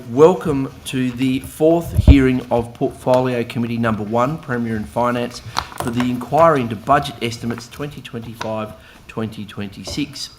welcome to the fourth hearing of Portfolio Committee Number 1, Premier and Finance, for the inquiry into budget estimates 2025-2026.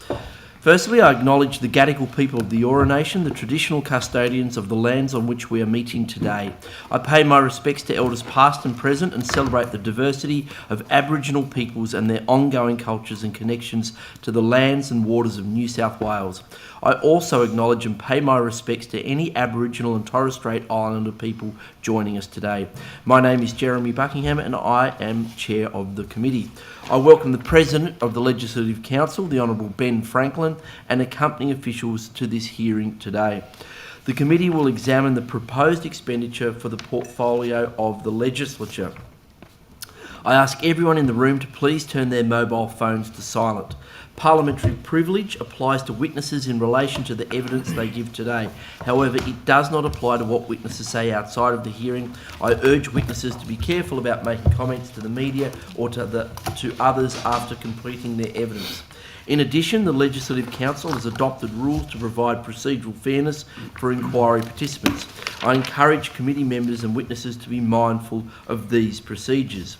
Firstly, I acknowledge the Gadigal people of the Eora Nation, the traditional custodians of the lands on which we are meeting today. I pay my respects to elders past and present and celebrate the diversity of Aboriginal peoples and their ongoing cultures and connections to the lands and waters of New South Wales. I also acknowledge and pay my respects to any Aboriginal and Torres Strait Islander people joining us today. My name is Jeremy Buckingham and I am Chair of the Committee. I welcome the President of the Legislative Council, the Honourable Ben Franklin, and accompanying officials to this hearing today. The Committee will examine the proposed expenditure for the portfolio of the Legislature. I ask everyone in the room to please turn their mobile phones to silent. Parliamentary privilege applies to witnesses in relation to the evidence they give today. However, it does not apply to what witnesses say outside of the hearing. I urge witnesses to be careful about making comments to the media or to others after completing their evidence. In addition, the Legislative Council has adopted rules to provide procedural fairness for inquiry participants. I encourage committee members and witnesses to be mindful of these procedures.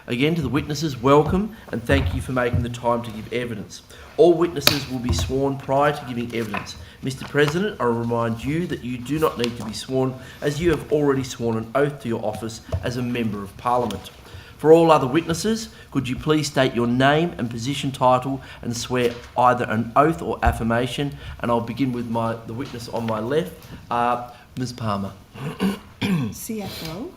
Again, to the witnesses, welcome and thank you for making the time to give evidence. All witnesses will be sworn prior to giving evidence. Mr. President, I remind you that you do not need to be sworn as you have already sworn an oath to your office as a Member of Parliament. For all other witnesses, could you please state your name and position title and swear either an oath or affirmation? And I'll begin with the witness on my left, Ms. Palmer. CFO.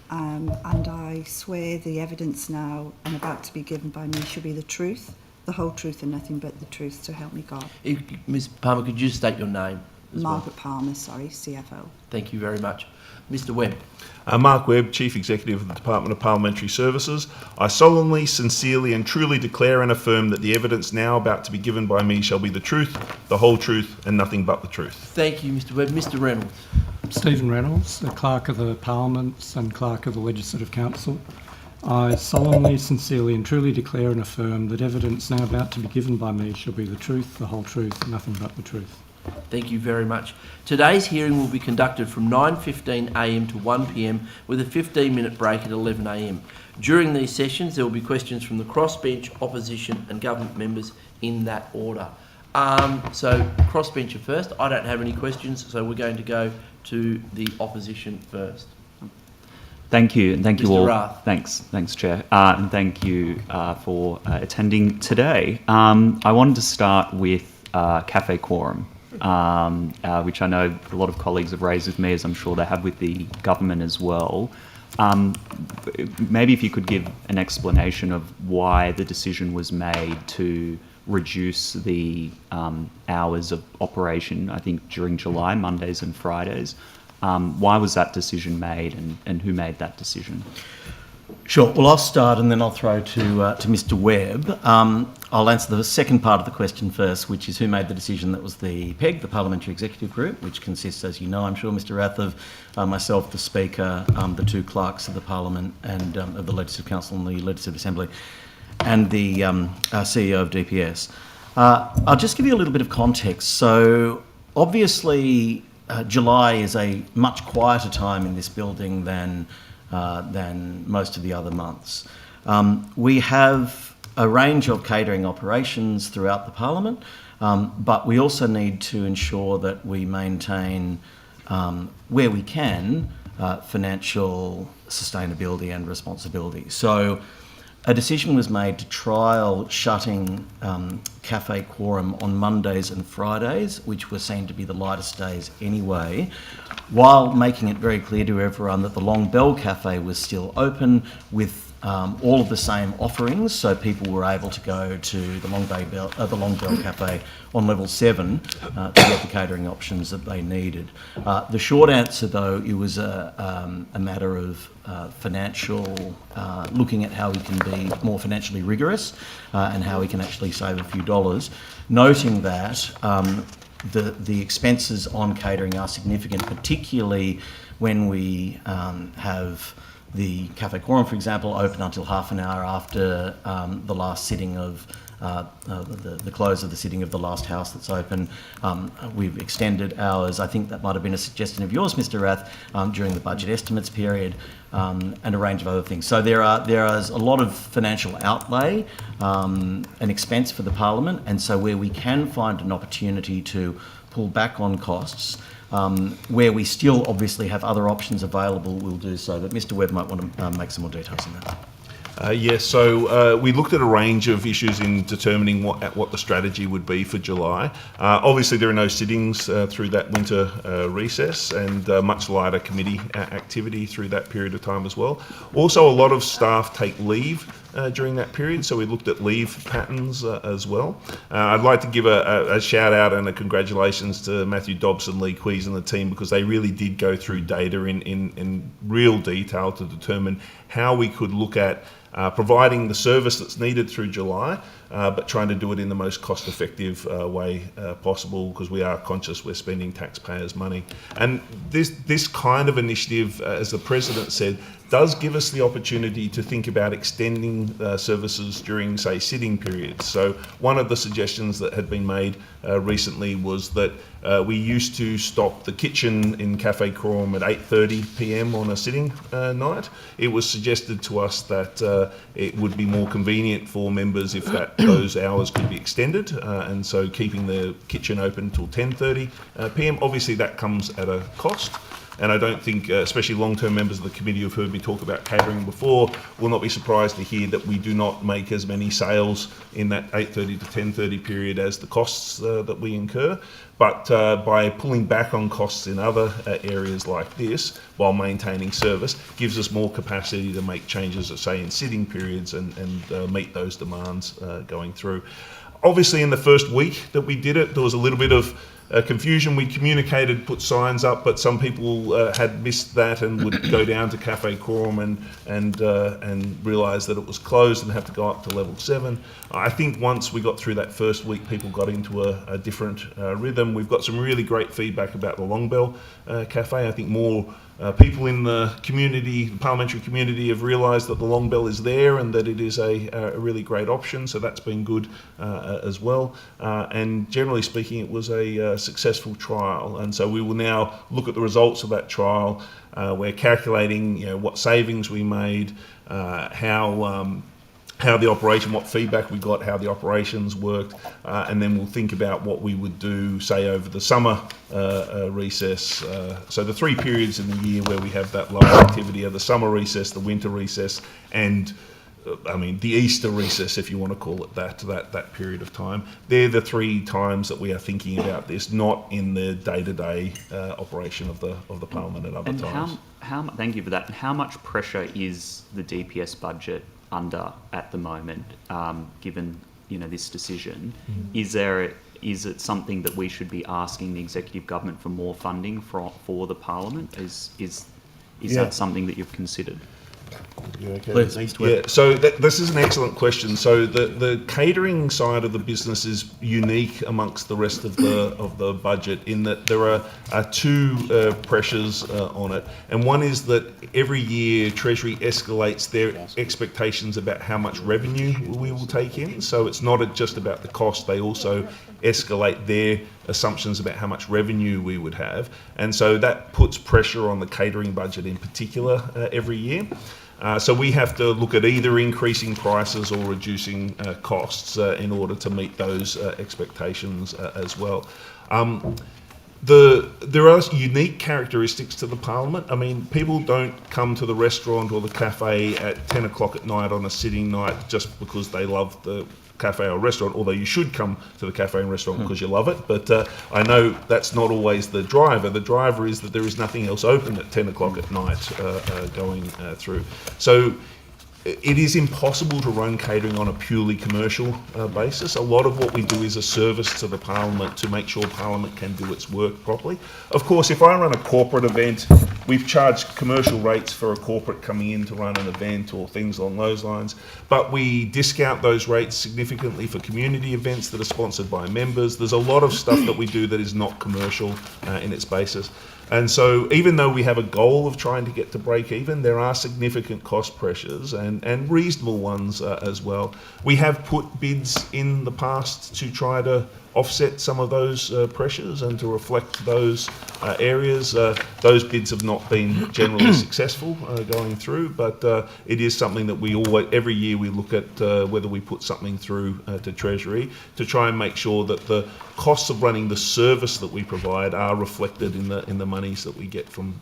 And I swear the evidence now and about to be given by me shall be the truth, the whole truth and nothing but the truth, so help me God. Ms. Palmer, could you state your name as Margaret Palmer, CFO. Thank you very much. Mr. Webb. Mark Webb, Chief Executive of the Department of Parliamentary Services. I solemnly, sincerely and truly declare and affirm that the evidence now about to be given by me shall be the truth, the whole truth and nothing but the truth. Thank you, Mr. Webb. Mr. Reynolds. Stephen Reynolds, the Clerk of the Parliament and Clerk of the Legislative Council. I solemnly, sincerely and truly declare and affirm that evidence now about to be given by me shall be the truth, the whole truth, and nothing but the truth. Thank you very much. Today's hearing will be conducted from 9:15am to 1pm with a 15-minute break at 11am. During these sessions, there will be questions from the crossbench, opposition and government members in that order. So crossbencher first. I don't have any questions, so we're going to go to the opposition first. Thank you, and thank you Mr. all. Rath. Thanks, Chair, and thank you for attending today. I wanted to start with cafe quorum, which I know a lot of colleagues have raised with me, as I'm sure they have with the government as well. Maybe if you could give an explanation of why the decision was made to reduce the hours of operation, I think during July, Mondays and Fridays. Why was that decision made and who made that decision? Sure. Well, I'll start and then I'll throw to Mr. Webb. I'll answer the second part of the question first, which is who made the decision. That was the PEG, the Parliamentary Executive Group, which consists, as you know, I'm sure, Mr. Rath, of myself, the Speaker, the two clerks of the Parliament and of the Legislative Council and the Legislative Assembly, and the CEO of DPS. I'll just give you a little bit of context. So obviously July is a much quieter time in this building than most of the other months. We have a range of catering operations throughout the Parliament, but we also need to ensure that we maintain, where we can, financial sustainability and responsibility. So a decision was made to trial shutting cafe quorum on Mondays and Fridays, which were seen to be the lightest days anyway, while making it very clear to everyone that the Long Bell Cafe was still open with all of the same offerings, so people were able to go to the Long Bell Cafe on level 7 to get the catering options that they needed. The short answer, though, it was a matter of financial, looking at how we can be more financially rigorous and how we can actually save a few dollars, noting that the expenses on catering are significant, particularly when we have the Cafe Quorum, for example, open until half an hour after the last sitting of the close of the sitting of the last house that's open. We've extended hours. I think that might have been a suggestion of yours, Mr. Rath, during the budget estimates period, and a range of other things. So there is a lot of financial outlay and expense for the Parliament, and so where we can find an opportunity to pull back on costs, where we still obviously have other options available, we'll do so. But Mr. Webb might want to make some more details on that. Yes, so we looked at a range of issues in determining what the strategy would be for July. Obviously, there are no sittings through that winter recess, and much lighter committee activity through that period of time as well. Also, a lot of staff take leave during that period, so we looked at leave patterns as well. I'd like to give a shout out and a congratulations to Matthew Dobson, Lee Quees and the team, because they really did go through data in real detail to determine how we could look at providing the service that's needed through July, but trying to do it in the most cost-effective way possible, because we are conscious we're spending taxpayers' money. And this kind of initiative, as the President said, does give us the opportunity to think about extending services during, say, sitting periods. So one of the suggestions that had been made recently was that we used to stop the kitchen in Cafe Quorum at 8:30 p.m. on a sitting night. It was suggested to us that it would be more convenient for members if those hours could be extended, and so keeping the kitchen open till 10:30 p.m. Obviously that comes at a cost. And I don't think, especially long-term members of the committee who've heard me talk about catering before, will not be surprised to hear that we do not make as many sales in that 8:30 to 10:30 period as the costs that we incur. But by pulling back on costs in other areas like this, while maintaining service, gives us more capacity to make changes, say, in sitting periods and meet those demands going through. Obviously, in the first week that we did it, there was a little bit of confusion. We communicated, put signs up, but some people had missed that and would go down to Cafe Quorum and realise that it was closed and have to go up to level 7. I think once we got through that first week, people got into a different rhythm. We've got some really great feedback about the Long Bell Cafe. I think more people in the community, the parliamentary community, have realised that the Long Bell is there and that it is a really great option, so that's been good as well. And generally speaking, it was a successful trial, and so we will now look at the results of that trial. We're calculating, what savings we made, how the operation, what feedback we got, how the operations worked, and then we'll think about what we would do, say, over the summer recess. So the 3 periods in the year where we have that low activity are the summer recess, the winter recess, and the Easter recess, if you want to call it that period of time. They're the 3 times that we are thinking about this, not in the day-to-day operation of the Parliament at other times. Thank you for that. How much pressure is the DPS budget under at the moment, given this decision? Is it something that we should be asking the executive government for more funding for the Parliament? Is that something that you've considered? Okay. Please, Mr. Webb. Yeah, so this is an excellent question. So the catering side of the business is unique amongst the rest of the budget in that there are 2 pressures on it, and one is that every year Treasury escalates their expectations about how much revenue we will take in. So it's not just about the cost; they also escalate their assumptions about how much revenue we would have, and so that puts pressure on the catering budget in particular every year. So we have to look at either increasing prices or reducing costs in order to meet those expectations as well. There are unique characteristics to the Parliament. People don't come to the restaurant or the cafe at 10 o'clock at night on a sitting night just because they love the cafe or restaurant, although you should come to the cafe and restaurant because you love it. But I know that's not always the driver. The driver is that there is nothing else open at 10 o'clock at night going through. So it is impossible to run catering on a purely commercial basis. A lot of what we do is a service to the Parliament to make sure Parliament can do its work properly. Of course, if I run a corporate event, we've charged commercial rates for a corporate coming in to run an event or things along those lines, but we discount those rates significantly for community events that are sponsored by members. There's a lot of stuff that we do that is not commercial in its basis. And so even though we have a goal of trying to get to break even, there are significant cost pressures and reasonable ones as well. We have put bids in the past to try to offset some of those pressures and to reflect those areas. Those bids have not been generally successful going through, but it is something that we always, every year we look at whether we put something through to Treasury to try and make sure that the costs of running the service that we provide are reflected in the monies that we get from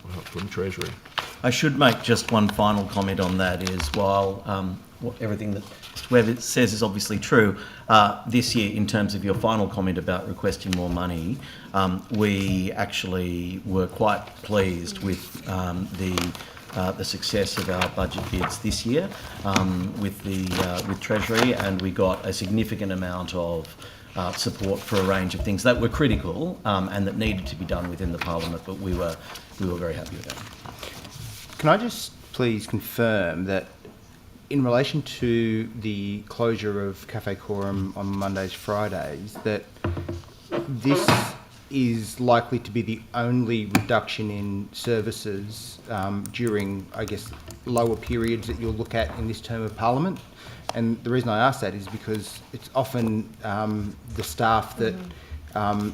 Treasury. I should make just one final comment on that is while everything that Mr Webb says is obviously true, this year in terms of your final comment about requesting more money, we actually were quite pleased with the success of our budget bids this year with Treasury, and we got a significant amount of support for a range of things that were critical and that needed to be done within the Parliament, but we were very happy with that. Can I just please confirm that in relation to the closure of Cafe Quorum on Mondays, Fridays, that this is likely to be the only reduction in services during, I guess, lower periods that you'll look at in this term of Parliament? And the reason I ask that is because it's often the staff that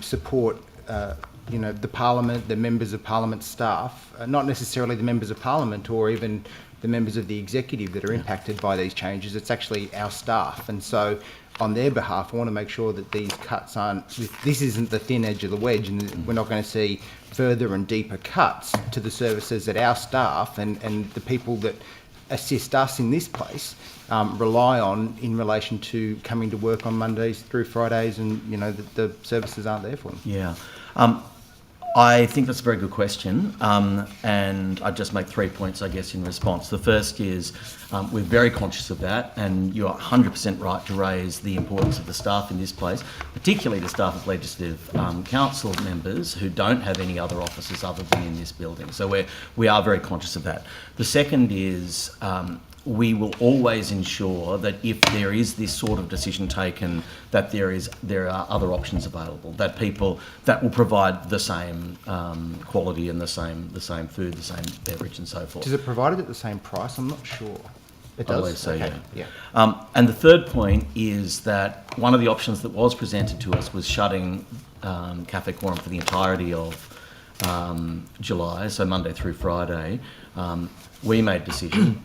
support the Parliament, the members of Parliament staff, not necessarily the members of Parliament or even the members of the executive that are impacted by these changes. It's actually our staff. And so on their behalf, I want to make sure that these cuts aren't, this isn't the thin edge of the wedge, and we're not going to see further and deeper cuts to the services that our staff and the people that assist us in this place rely on in relation to coming to work on Mondays through Fridays, and the services aren't there for them. Yeah. I think that's a very good question, and I'd just make 3 points, I guess, in response. The first is we're very conscious of that, and you're 100% right to raise the importance of the staff in this place, particularly the staff of Legislative Council members who don't have any other offices other than in this building. So we are very conscious of that. The second is we will always ensure that if there is this sort of decision taken, that there are other options available, that will provide the same quality and the same food, the same beverage, and so forth. Does it provide it at the same price? I'm not sure. It does? I believe so, okay. Yeah. And the third point is that one of the options that was presented to us was shutting Cafe Quorum for the entirety of July, so Monday through Friday. We made a decision,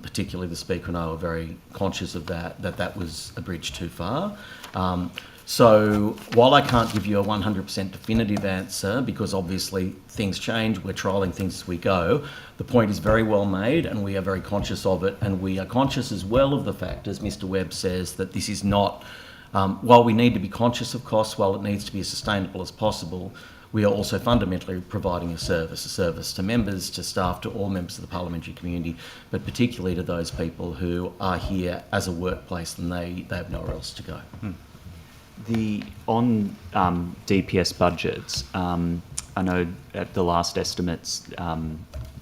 particularly the Speaker and I were very conscious of that was a bridge too far. So while I can't give you a 100% definitive answer, because obviously things change, we're trialling things as we go, the point is very well made and we are very conscious of it, and we are conscious as well of the fact, as Mr Webb says, that this is not, while we need to be conscious of costs, while it needs to be as sustainable as possible, we are also fundamentally providing a service to members, to staff, to all members of the parliamentary community, but particularly to those people who are here as a workplace and they have nowhere else to go. On DPS budgets, I know at the last estimates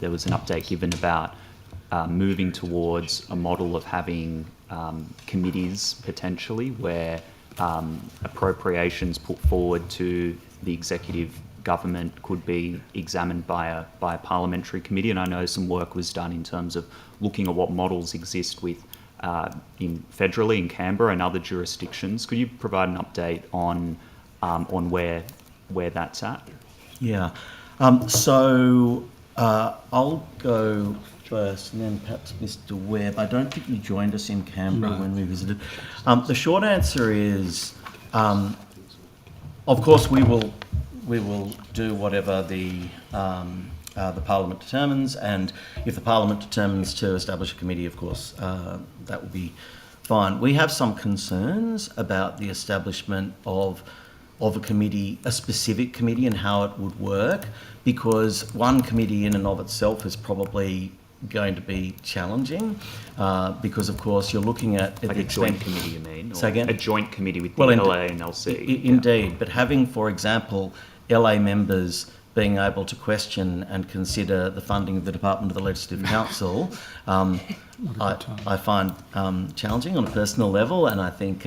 there was an update given about moving towards a model of having committees potentially where appropriations put forward to the executive government could be examined by a parliamentary committee, and I know some work was done in terms of looking at what models exist with federally in Canberra and other jurisdictions. Could you provide an update on where that's at? Yeah. I'll go first, and then perhaps Mr Webb. I don't think you joined us in Canberra when we visited. The short answer is, of course, we will do whatever the Parliament determines, and if the Parliament determines to establish a committee, of course, that will be fine. We have some concerns about the establishment of a committee, a specific committee, and how it would work, because one committee in and of itself is probably going to be challenging, because of course you're looking at like a joint committee, you mean? Say again? A joint committee with the LA and LC. Indeed, but having, for example, LA members being able to question and consider the funding of the Department of the Legislative Council, I find challenging on a personal level, and I think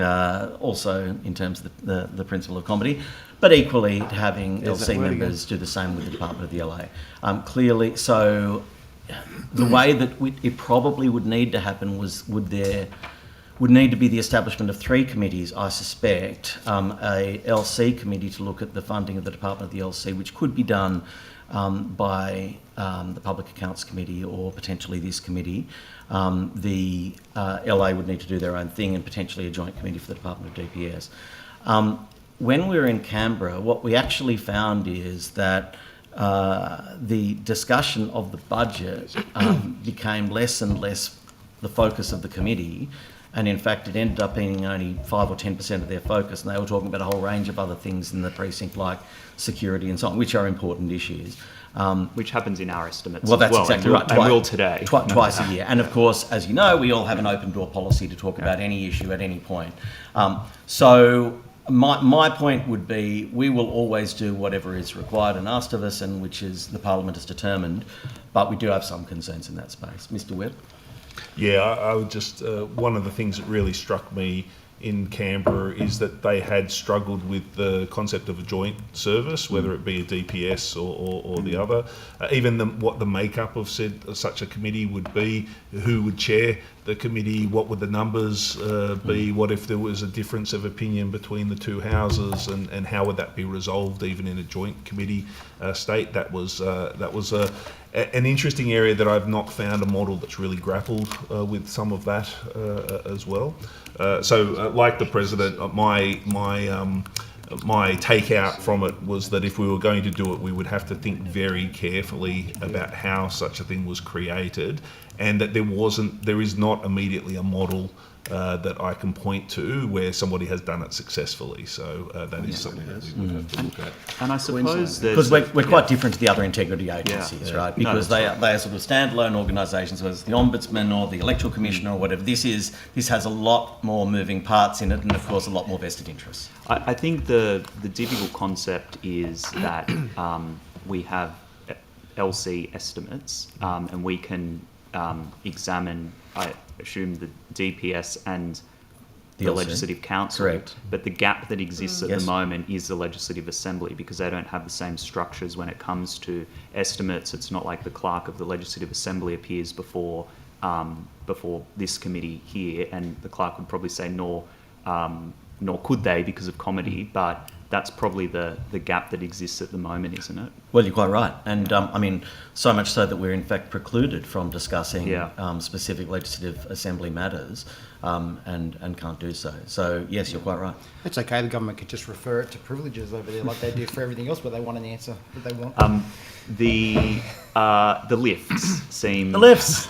also in terms of the principle of comedy, but equally having LC members do the same with the Department of the LA. Clearly, so the way that it probably would need to happen would need to be the establishment of 3 committees, I suspect. A LC committee to look at the funding of the Department of the LC, which could be done by the Public Accounts Committee or potentially this committee. The LA would need to do their own thing, and potentially a joint committee for the Department of DPS. When we were in Canberra, what we actually found is that the discussion of the budget became less and less the focus of the committee, and in fact it ended up being only 5 or 10% of their focus, and they were talking about a whole range of other things in the precinct like security and so on, which are important issues. Which happens in our estimates Well, that's as well, exactly right. and will today. Twice a year. And of course, as you know, we all have an open door policy to talk about any issue at any point. So my point would be we will always do whatever is required and asked of us, and which is the Parliament has determined, but we do have some concerns in that space. Mr. Webb? Yeah, I would just, one of the things that really struck me in Canberra is that they had struggled with the concept of a joint service, whether it be a DPS or the other. Even what the makeup of such a committee would be, who would chair the committee, what would the numbers be, what if there was a difference of opinion between the two houses, and how would that be resolved even in a joint committee state. That was an interesting area that I've not found a model that's really grappled with some of that as well. Like the President, my takeout from it was that if we were going to do it, we would have to think very carefully about how such a thing was created, and that there is not immediately a model that I can point to where somebody has done it successfully. So that is something that we would have to look at. And I suppose because we're quite different to the other integrity agencies, right? Because they are sort of standalone organisations, whether it's the Ombudsman or the Electoral Commissioner or whatever. This has a lot more moving parts in it, and of course a lot more vested interests. I think the difficult concept is that we have LC estimates, and we can examine, I assume, the DPS and the LC. Legislative Council. Correct. But the gap that exists at Yes. the moment is the Legislative Assembly, because they don't have the same structures when it comes to estimates. It's not like the clerk of the Legislative Assembly appears before this committee here, and the clerk would probably say nor could they because of comedy, but that's probably the gap that exists at the moment, isn't it? Well, you're quite right. And I mean, so much so that we're in fact precluded from discussing specific Legislative Assembly matters and can't do so. So, yes, you're quite right. It's okay, the government could just refer it to privileges over there like they do for everything else, but they want an answer that they want. The lifts seem... The lifts!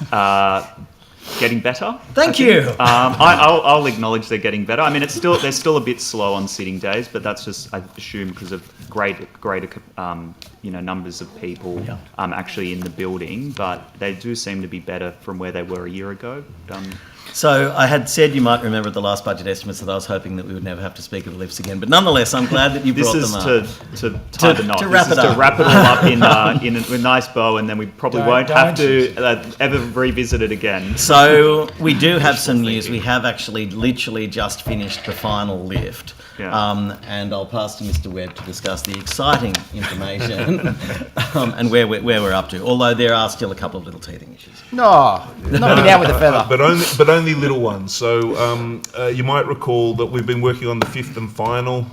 Getting better. Thank you. I'll acknowledge they're getting better. I mean, they're still a bit slow on sitting days, but that's just, I assume, because of greater numbers of people actually in the building. But they do seem to be better from where they were a year ago. So I had said, you might remember at the last budget estimates, that I was hoping that we would never have to speak of the lifts again. But nonetheless, I'm glad that you brought them up. This is to tie the knot. To wrap it up. To wrap it all up in a nice bow, and then we probably won't have to ever revisit it again. So we do have some news. We have actually literally just finished the final lift. Yeah. And I'll pass to Mr. Webb to discuss the exciting information and where we're up to. Although there are still a couple of little teething issues. No, knock me down with a feather. But only little ones. So you might recall that we've been working on the 5th and final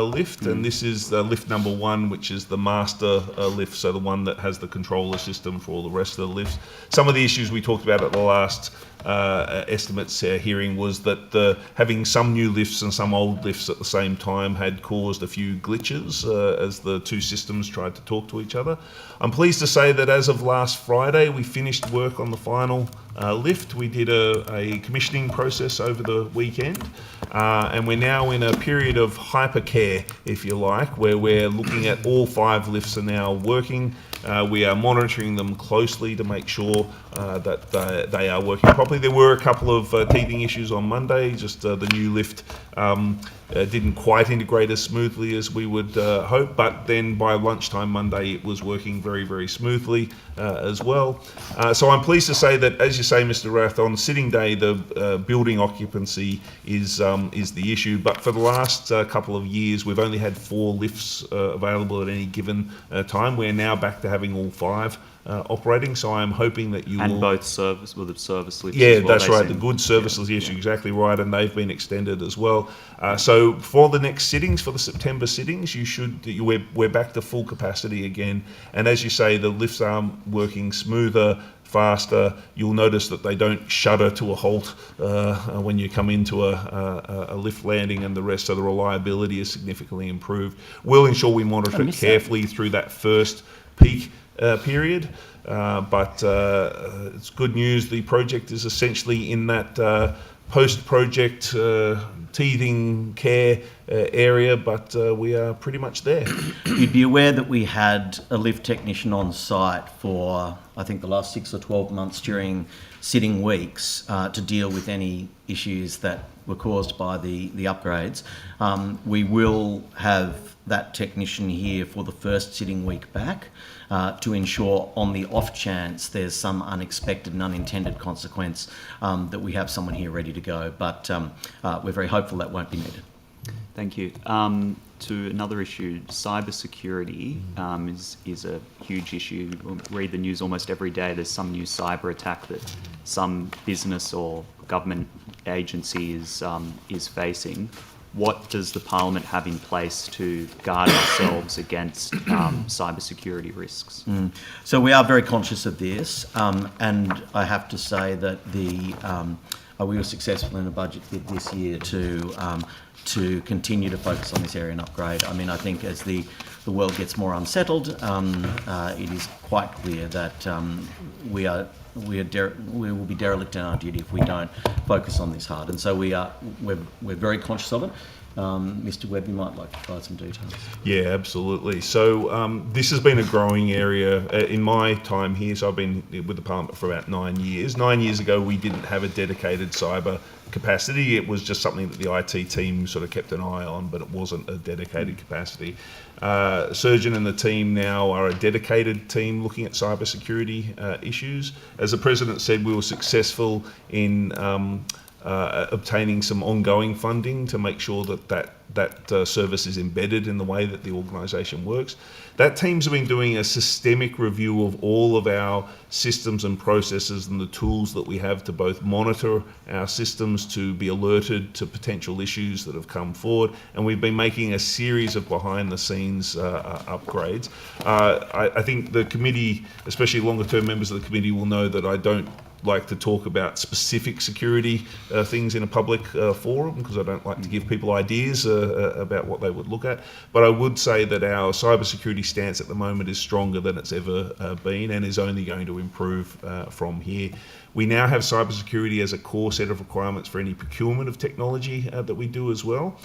lift, and this is lift number 1, which is the master lift, so the one that has the controller system for all the rest of the lifts. Some of the issues we talked about at the last estimates hearing was that having some new lifts and some old lifts at the same time had caused a few glitches as the two systems tried to talk to each other. I'm pleased to say that as of last Friday, we finished work on the final lift. We did a commissioning process over the weekend, and we're now in a period of hypercare, if you like, where we're looking at all 5 lifts are now working. We are monitoring them closely to make sure that they are working properly. There were a couple of teething issues on Monday, just the new lift didn't quite integrate as smoothly as we would hope, but then by lunchtime Monday it was working very, very smoothly as well. So I'm pleased to say that, as you say, Mr. Rath, on sitting day the building occupancy is the issue, but for the last couple of years we've only had 4 lifts available at any given time. We're now back to having all 5 operating, so I'm hoping that you And will... both service lifts Yeah, as well. that's They right. seem- The good services, yes, you're exactly right, and they've been extended as well. So for the next sittings, for the September sittings, we're back to full capacity again. And as you say, the lifts are working smoother, faster. You'll notice that they don't shudder to a halt when you come into a lift landing and the rest. So the reliability is significantly improved. We'll ensure we monitor it carefully through that first peak period. But it's good news. The project is essentially in that post-project teething care area, but we are pretty much there. You'd be aware that we had a lift technician on site for, I think, the last 6 or 12 months during sitting weeks to deal with any issues that were caused by the upgrades. We will have that technician here for the first sitting week back to ensure, on the off chance there's some unexpected and unintended consequence, that we have someone here ready to go. But we're very hopeful that won't be needed. Thank you. To another issue, cybersecurity is a huge issue. We read the news almost every day. There's some new cyber attack that some business or government agency is facing. What does the Parliament have in place to guard ourselves against cybersecurity risks? So we are very conscious of this, and I have to say that we were successful in the budget this year to continue to focus on this area and upgrade. I mean, I think as the world gets more unsettled, it is quite clear that we will be derelict in our duty if we don't focus on this hard. And so we're very conscious of it. Mr. Webb, you might like to provide some details. Yeah, absolutely. So this has been a growing area in my time here. So I've been with the Parliament for about 9 years. 9 years ago, we didn't have a dedicated cyber capacity. It was just something that the IT team sort of kept an eye on, but it wasn't a dedicated capacity. Surgeon and the team now are a dedicated team looking at cybersecurity issues. As the President said, we were successful in obtaining some ongoing funding to make sure that service is embedded in the way that the organisation works. That team's been doing a systemic review of all of our systems and processes and the tools that we have to both monitor our systems, to be alerted to potential issues that have come forward, and we've been making a series of behind-the-scenes upgrades. I think the committee, especially longer-term members of the committee, will know that I don't like to talk about specific security things in a public forum, because I don't like to give people ideas about what they would look at. But I would say that our cybersecurity stance at the moment is stronger than it's ever been, and is only going to improve from here. We now have cybersecurity as a core set of requirements for any procurement of technology that we do as well.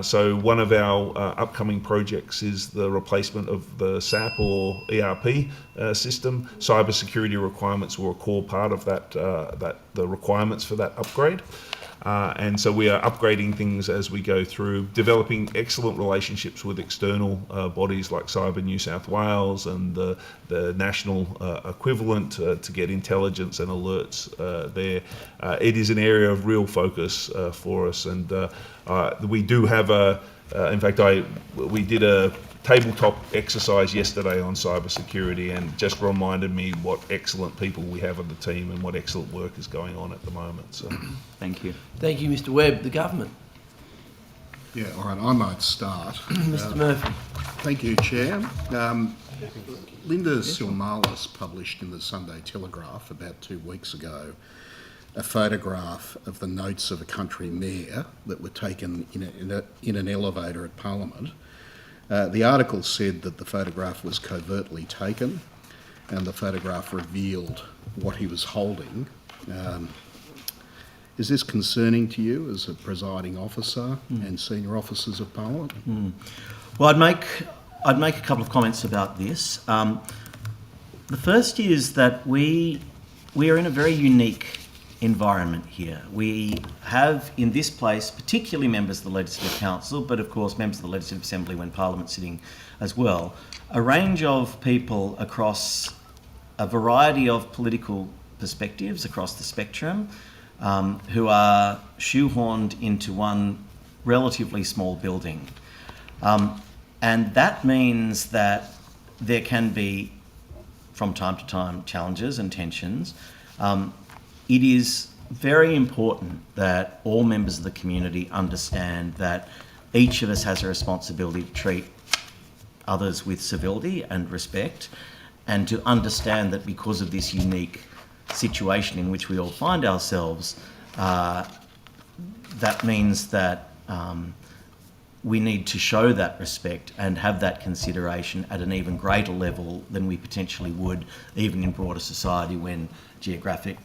So one of our upcoming projects is the replacement of the SAP or ERP system. Cybersecurity requirements were a core part of the requirements for that upgrade. And so we are upgrading things as we go through, developing excellent relationships with external bodies like Cyber New South Wales and the national equivalent to get intelligence and alerts there. It is an area of real focus for us, and we do have we did a tabletop exercise yesterday on cybersecurity, and just reminded me what excellent people we have on the team and what excellent work is going on at the moment. So, Thank you. Thank you, Mr. Webb. The government. Yeah, all right, I might start. Mr. Murphy. Thank you, Chair. Linda Silmalis published in the Sunday Telegraph about 2 weeks ago a photograph of the notes of a country mayor that were taken in an elevator at Parliament. The article said that the photograph was covertly taken, and the photograph revealed what he was holding, and that he was holding a Is this concerning to you as a presiding officer and senior officers of Parliament? Well, I'd make a couple of comments about this. The first is that we are in a very unique environment here. We have in this place, particularly members of the Legislative Council, but of course members of the Legislative Assembly when Parliament's sitting as well, a range of people across a variety of political perspectives across the spectrum, who are shoehorned into one relatively small building. And that means that there can be, from time to time, challenges and tensions. It is very important that all members of the community understand that each of us has a responsibility to treat others with civility and respect, and to understand that because of this unique situation in which we all find ourselves, that means that we need to show that respect and have that consideration at an even greater level than we potentially would even in broader society when geographic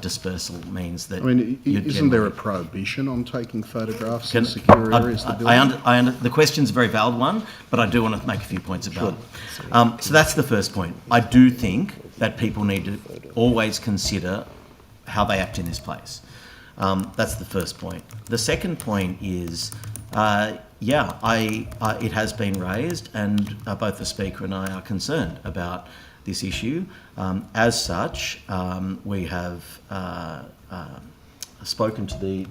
dispersal means that... I mean, isn't there a prohibition on taking photographs in secure areas of the building? The question's a very valid one, but I do want to make a few points about it. So that's the first point. I do think that people need to always consider how they act in this place. That's the first point. The second point is, it has been raised, and both the Speaker and I are concerned about this issue. As such, we have spoken to the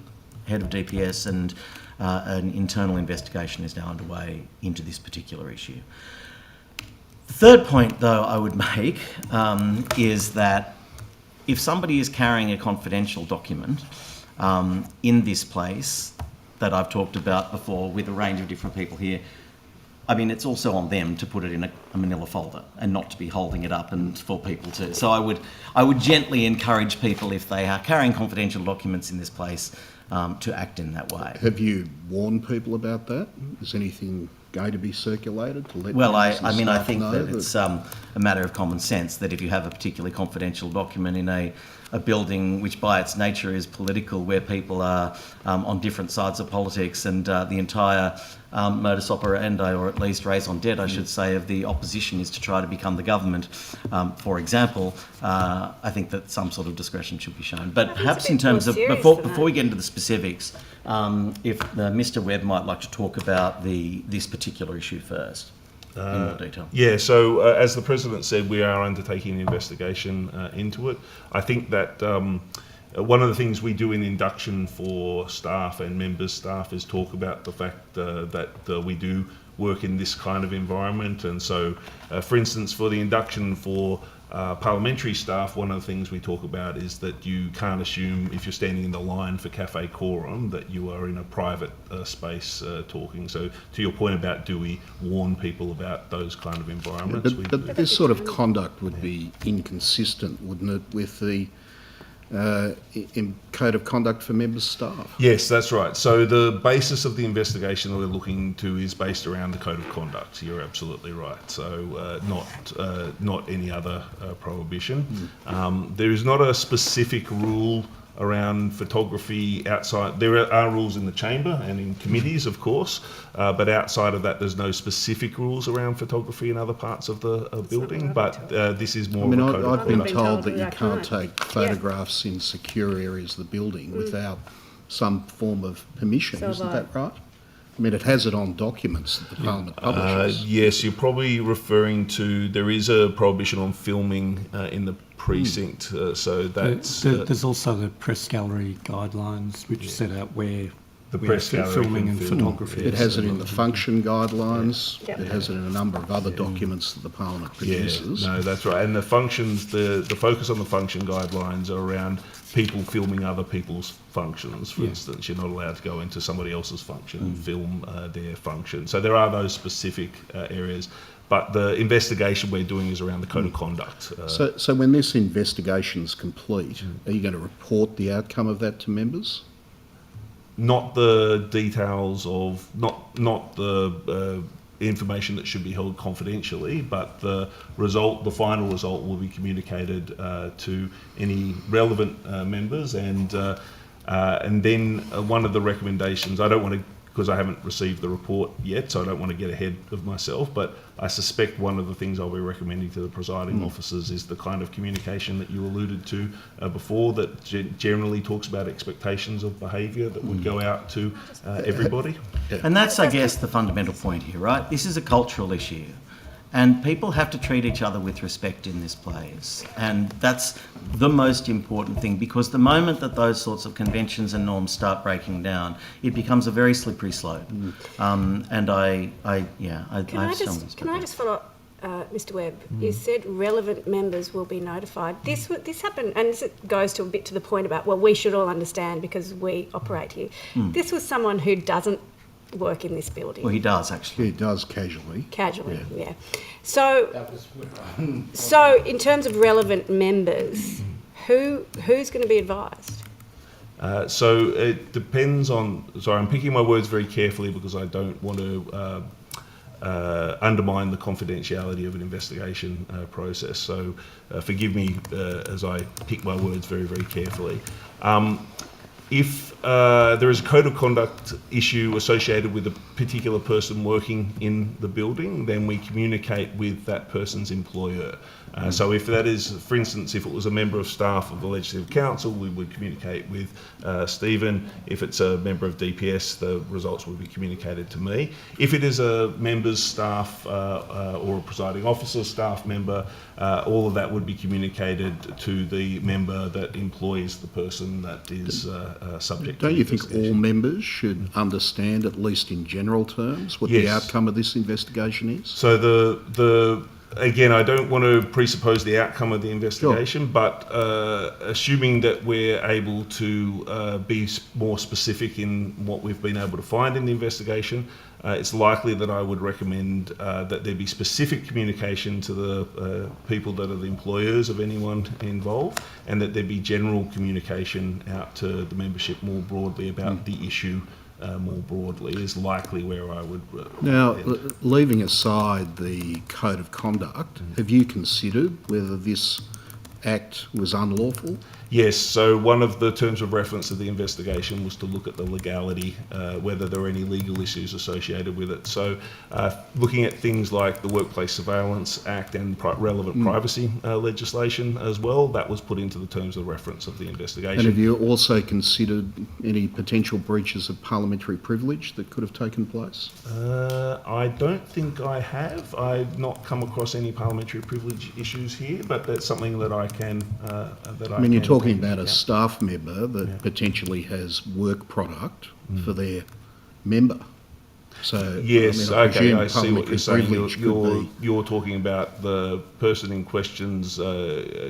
head of DPS, and an internal investigation is now underway into this particular issue. The third point, though, I would make is that if somebody is carrying a confidential document in this place that I've talked about before with a range of different people here, I mean, it's also on them to put it in a manila folder and not to be holding it up and for people to... So I would gently encourage people, if they are carrying confidential documents in this place, to act in that way. Have you warned people about that? Is anything going to be circulated to let... Well, I staff think know that it's a matter of common sense that if you have a particularly confidential document in a building which by its nature is political, where people are on different sides of politics, and the entire modus operandi, or at least raison d'etre, I should say, of the opposition is to try to become the government, for example, I think that some sort of discretion should be shown. But perhaps in terms of, before we get into the specifics, if Mr Webb might like to talk about this particular issue first. In more detail. Yeah, so as the President said, we are undertaking an investigation into it. I think that one of the things we do in induction for staff and members' staff is talk about the fact that we do work in this kind of environment. And so, for instance, for the induction for parliamentary staff, one of the things we talk about is that you can't assume, if you're standing in the line for cafe quorum, that you are in a private space talking. So to your point about, do we warn people about those kind of environments? But this sort of conduct would be inconsistent, wouldn't it, with the code of conduct for members' staff? Yes, that's right. So the basis of the investigation that we're looking to is based around the code of conduct. You're absolutely right. So not any other prohibition. There is not a specific rule around photography outside. There are rules in the chamber and in committees, of course, but outside of that, there's no specific rules around photography in other parts of the building. But this is more. I mean, of a code of I've been conduct. told that you can't take photographs in secure areas of the building without some form of permission. Isn't that right? I mean, it has it on documents that the Parliament publishes. Yes, you're probably referring to, there is a prohibition on filming in the precinct, so that's... There's also the press gallery guidelines which set out where the press gallery filming and film. photography. It has it in the function guidelines. It has it in a number of other documents that the Parliament produces. Yeah, no, that's right. And the functions, the focus on the function guidelines are around people filming other people's functions. For instance, you're not allowed to go into somebody else's function and film their function. So there are those specific areas. But the investigation we're doing is around the code of conduct. So when this investigation's complete, are you going to report the outcome of that to members? Not the details of, not the information that should be held confidentially, but the final result will be communicated to any relevant members, and then one of the recommendations, I don't want to, because I haven't received the report yet, so I don't want to get ahead of myself, but I suspect one of the things I'll be recommending to the presiding officers is the kind of communication that you alluded to before, that generally talks about expectations of behaviour that would go out to everybody. And that's, I guess, the fundamental point here, right? This is a cultural issue. And people have to treat each other with respect in this place. And that's the most important thing, because the moment that those sorts of conventions and norms start breaking down, it becomes a very slippery slope. And I Can I just follow up, Mr. Webb? You said relevant members will be notified. This happened, and this goes to a bit to the point about, well, we should all understand because we operate here. This was someone who doesn't work in this building. Well, he does, actually. He does casually. Casually, yeah. So in terms of relevant members, who's going to be advised? So it depends on... Sorry, I'm picking my words very carefully because I don't want to undermine the confidentiality of an investigation process. So forgive me as I pick my words very, very carefully. If there is a code of conduct issue associated with a particular person working in the building, then we communicate with that person's employer. So if that is, for instance, if it was a member of staff of the Legislative Council, we would communicate with Stephen. If it's a member of DPS, the results would be communicated to me. If it is a member's staff or a presiding officer's staff member, all of that would be communicated to the member that employs the person that is subject to Don't you think all investigation. members should understand, at least in general terms, what the Yes. outcome of this investigation is? So again, I don't want to presuppose the outcome of the investigation, but assuming that we're able to be more specific in what we've been able to find in the investigation, it's likely that I would recommend that there be specific communication to the people that are the employers of anyone involved, and that there be general communication out to the membership more broadly about the issue more broadly is likely where I would... Now, leaving aside the code of conduct, have you considered whether this act was unlawful? Yes, so one of the terms of reference of the investigation was to look at the legality, whether there were any legal issues associated with it. So looking at things like the Workplace Surveillance Act and relevant privacy legislation as well, that was put into the terms of reference of the investigation. And have you also considered any potential breaches of parliamentary privilege that could have taken place? I don't think I have. I've not come across any parliamentary privilege issues here, but that's something that I can... You're talking about a staff member that potentially has work product for their member. So, yes, I okay, presume I see what you're saying. privilege could be... You're talking about the person in question's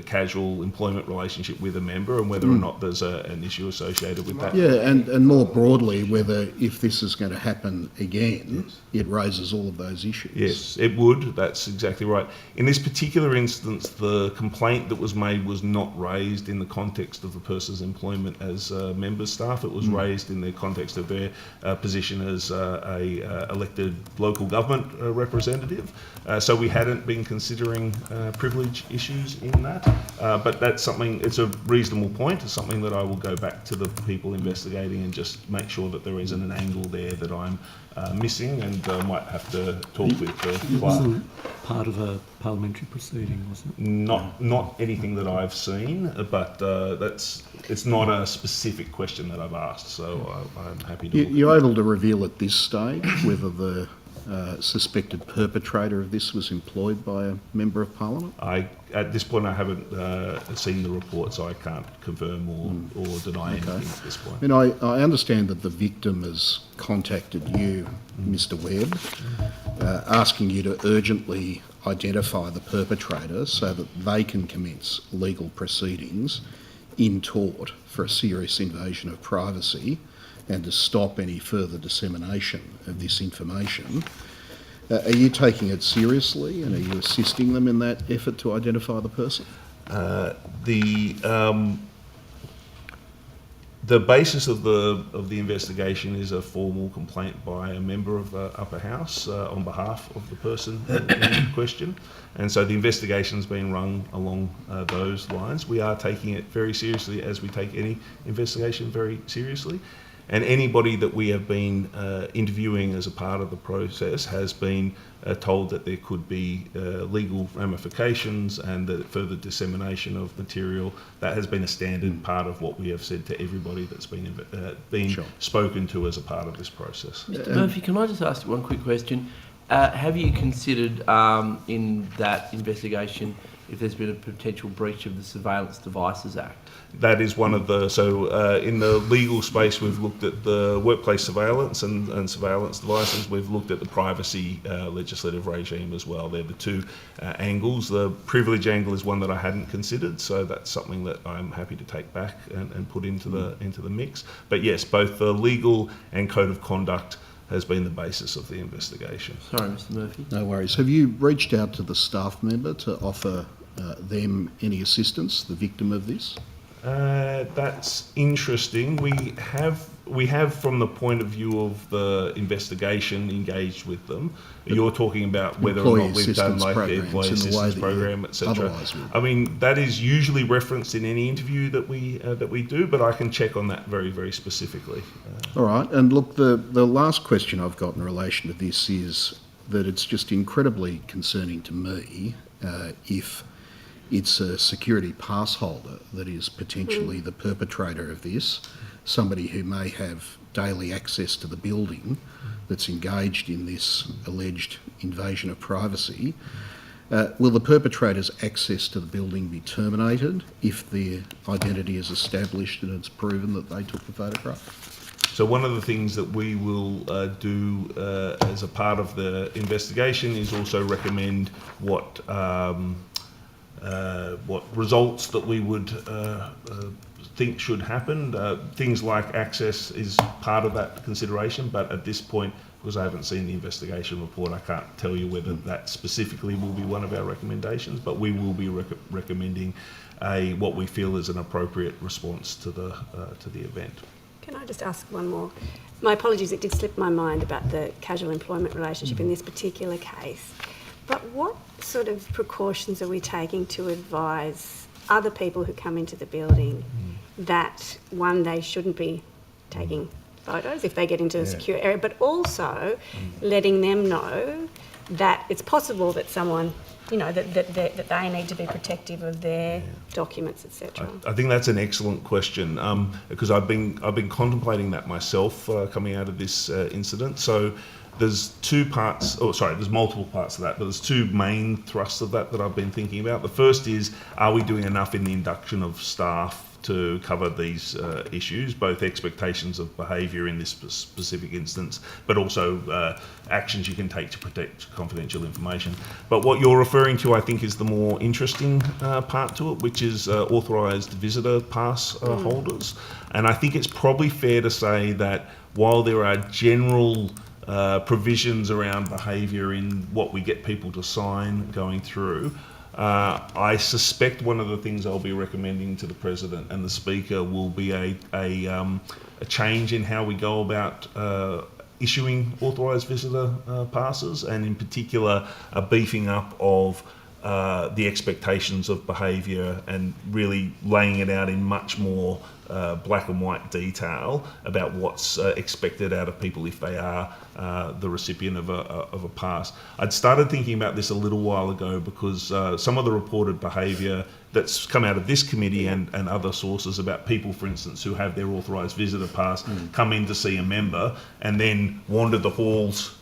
casual employment relationship with a member and whether or not there's an issue associated with that. Yeah, and more broadly, whether if this is going to happen again, it raises all of those issues. Yes, it would. That's exactly right. In this particular instance, the complaint that was made was not raised in the context of the person's employment as member staff. It was raised in the context of their position as a elected local government representative. So we hadn't been considering privilege issues in that. But that's something, it's a reasonable point. It's something that I will go back to the people investigating and just make sure that there isn't an angle there that I'm missing, and might have to talk with the It clerk. wasn't part of a parliamentary proceeding, was it? Not anything that I've seen, but it's not a specific question that I've asked, so I'm happy to. You're able to reveal at this stage whether the suspected perpetrator of this was employed by a member of Parliament? At this point, I haven't seen the report, so I can't confirm or deny anything at this point. And I understand that the victim has contacted you, Mr. Webb, asking you to urgently identify the perpetrator so that they can commence legal proceedings in tort for a serious invasion of privacy and to stop any further dissemination of this information. Are you taking it seriously, and are you assisting them in that effort to The basis of the investigation is a formal complaint by a member of the upper house on behalf of the person in question, and so the investigation's been run along those lines. We are taking it very seriously, as we take any investigation very seriously, and anybody that we have been interviewing as a part of the process has been told that there could be legal ramifications and the further dissemination of material. That has been a standard part of what we have said to everybody that's been spoken to as a part of this process. Mr. Murphy, can I just ask you one quick question? Have you considered in that investigation if there's been a potential breach of the Surveillance Devices Act? That is one of the, in the legal space we've looked at the workplace surveillance and surveillance devices. We've looked at the privacy legislative regime as well. They're the two angles. The privilege angle is one that I hadn't considered, so that's something that I'm happy to take back and put into the mix. But yes, both the legal and code of conduct has been the basis of the investigation. Sorry, Mr. Murphy. No worries. Have you reached out to the staff member to offer them any assistance, the victim of this? That's interesting. We have, from the point of view of the investigation, engaged with them. You're talking about whether or not we've done like the employee assistance program, etc. I mean, that is usually referenced in any interview that we do, but I can check on that very, very specifically. All right. And look, the last question I've got in relation to this is that it's just incredibly concerning to me if it's a security pass holder that is potentially the perpetrator of this, somebody who may have daily access to the building that's engaged in this alleged invasion of privacy. Will the perpetrator's access to the building be terminated if their identity is established and it's proven that they took the photograph? So one of the things that we will do as a part of the investigation is also recommend what results that we would think should happen. Things like access is part of that consideration, but at this point, because I haven't seen the investigation report, I can't tell you whether that specifically will be one of our recommendations, but we will be recommending what we feel is an appropriate response to the event. Can I just ask one more? My apologies, it did slip my mind about the casual employment relationship in this particular case. But what sort of precautions are we taking to advise other people who come into the building that, one, they shouldn't be taking photos if they get into a secure area, but also letting them know that it's possible that someone, you know, that they need to be protective of their documents, etc. I think that's an excellent question because I've been contemplating that myself coming out of this incident. So there's there's multiple parts of that, but there's two main thrusts of that I've been thinking about. The first is, are we doing enough in the induction of staff to cover these issues, both expectations of behaviour in this specific instance, but also actions you can take to protect confidential information. But what you're referring to, I think, is the more interesting part to it, which is authorised visitor pass holders. And I think it's probably fair to say that while there are general provisions around behaviour in what we get people to sign going through, I suspect one of the things I'll be recommending to the President and the Speaker will be a change in how we go about issuing authorised visitor passes, and in particular a beefing up of the expectations of behaviour and really laying it out in much more black and white detail about what's expected out of people if they are the recipient of a pass. I'd started thinking about this a little while ago because some of the reported behaviour that's come out of this committee and other sources about people, for instance, who have their authorised visitor pass come in to see a member and then wander the halls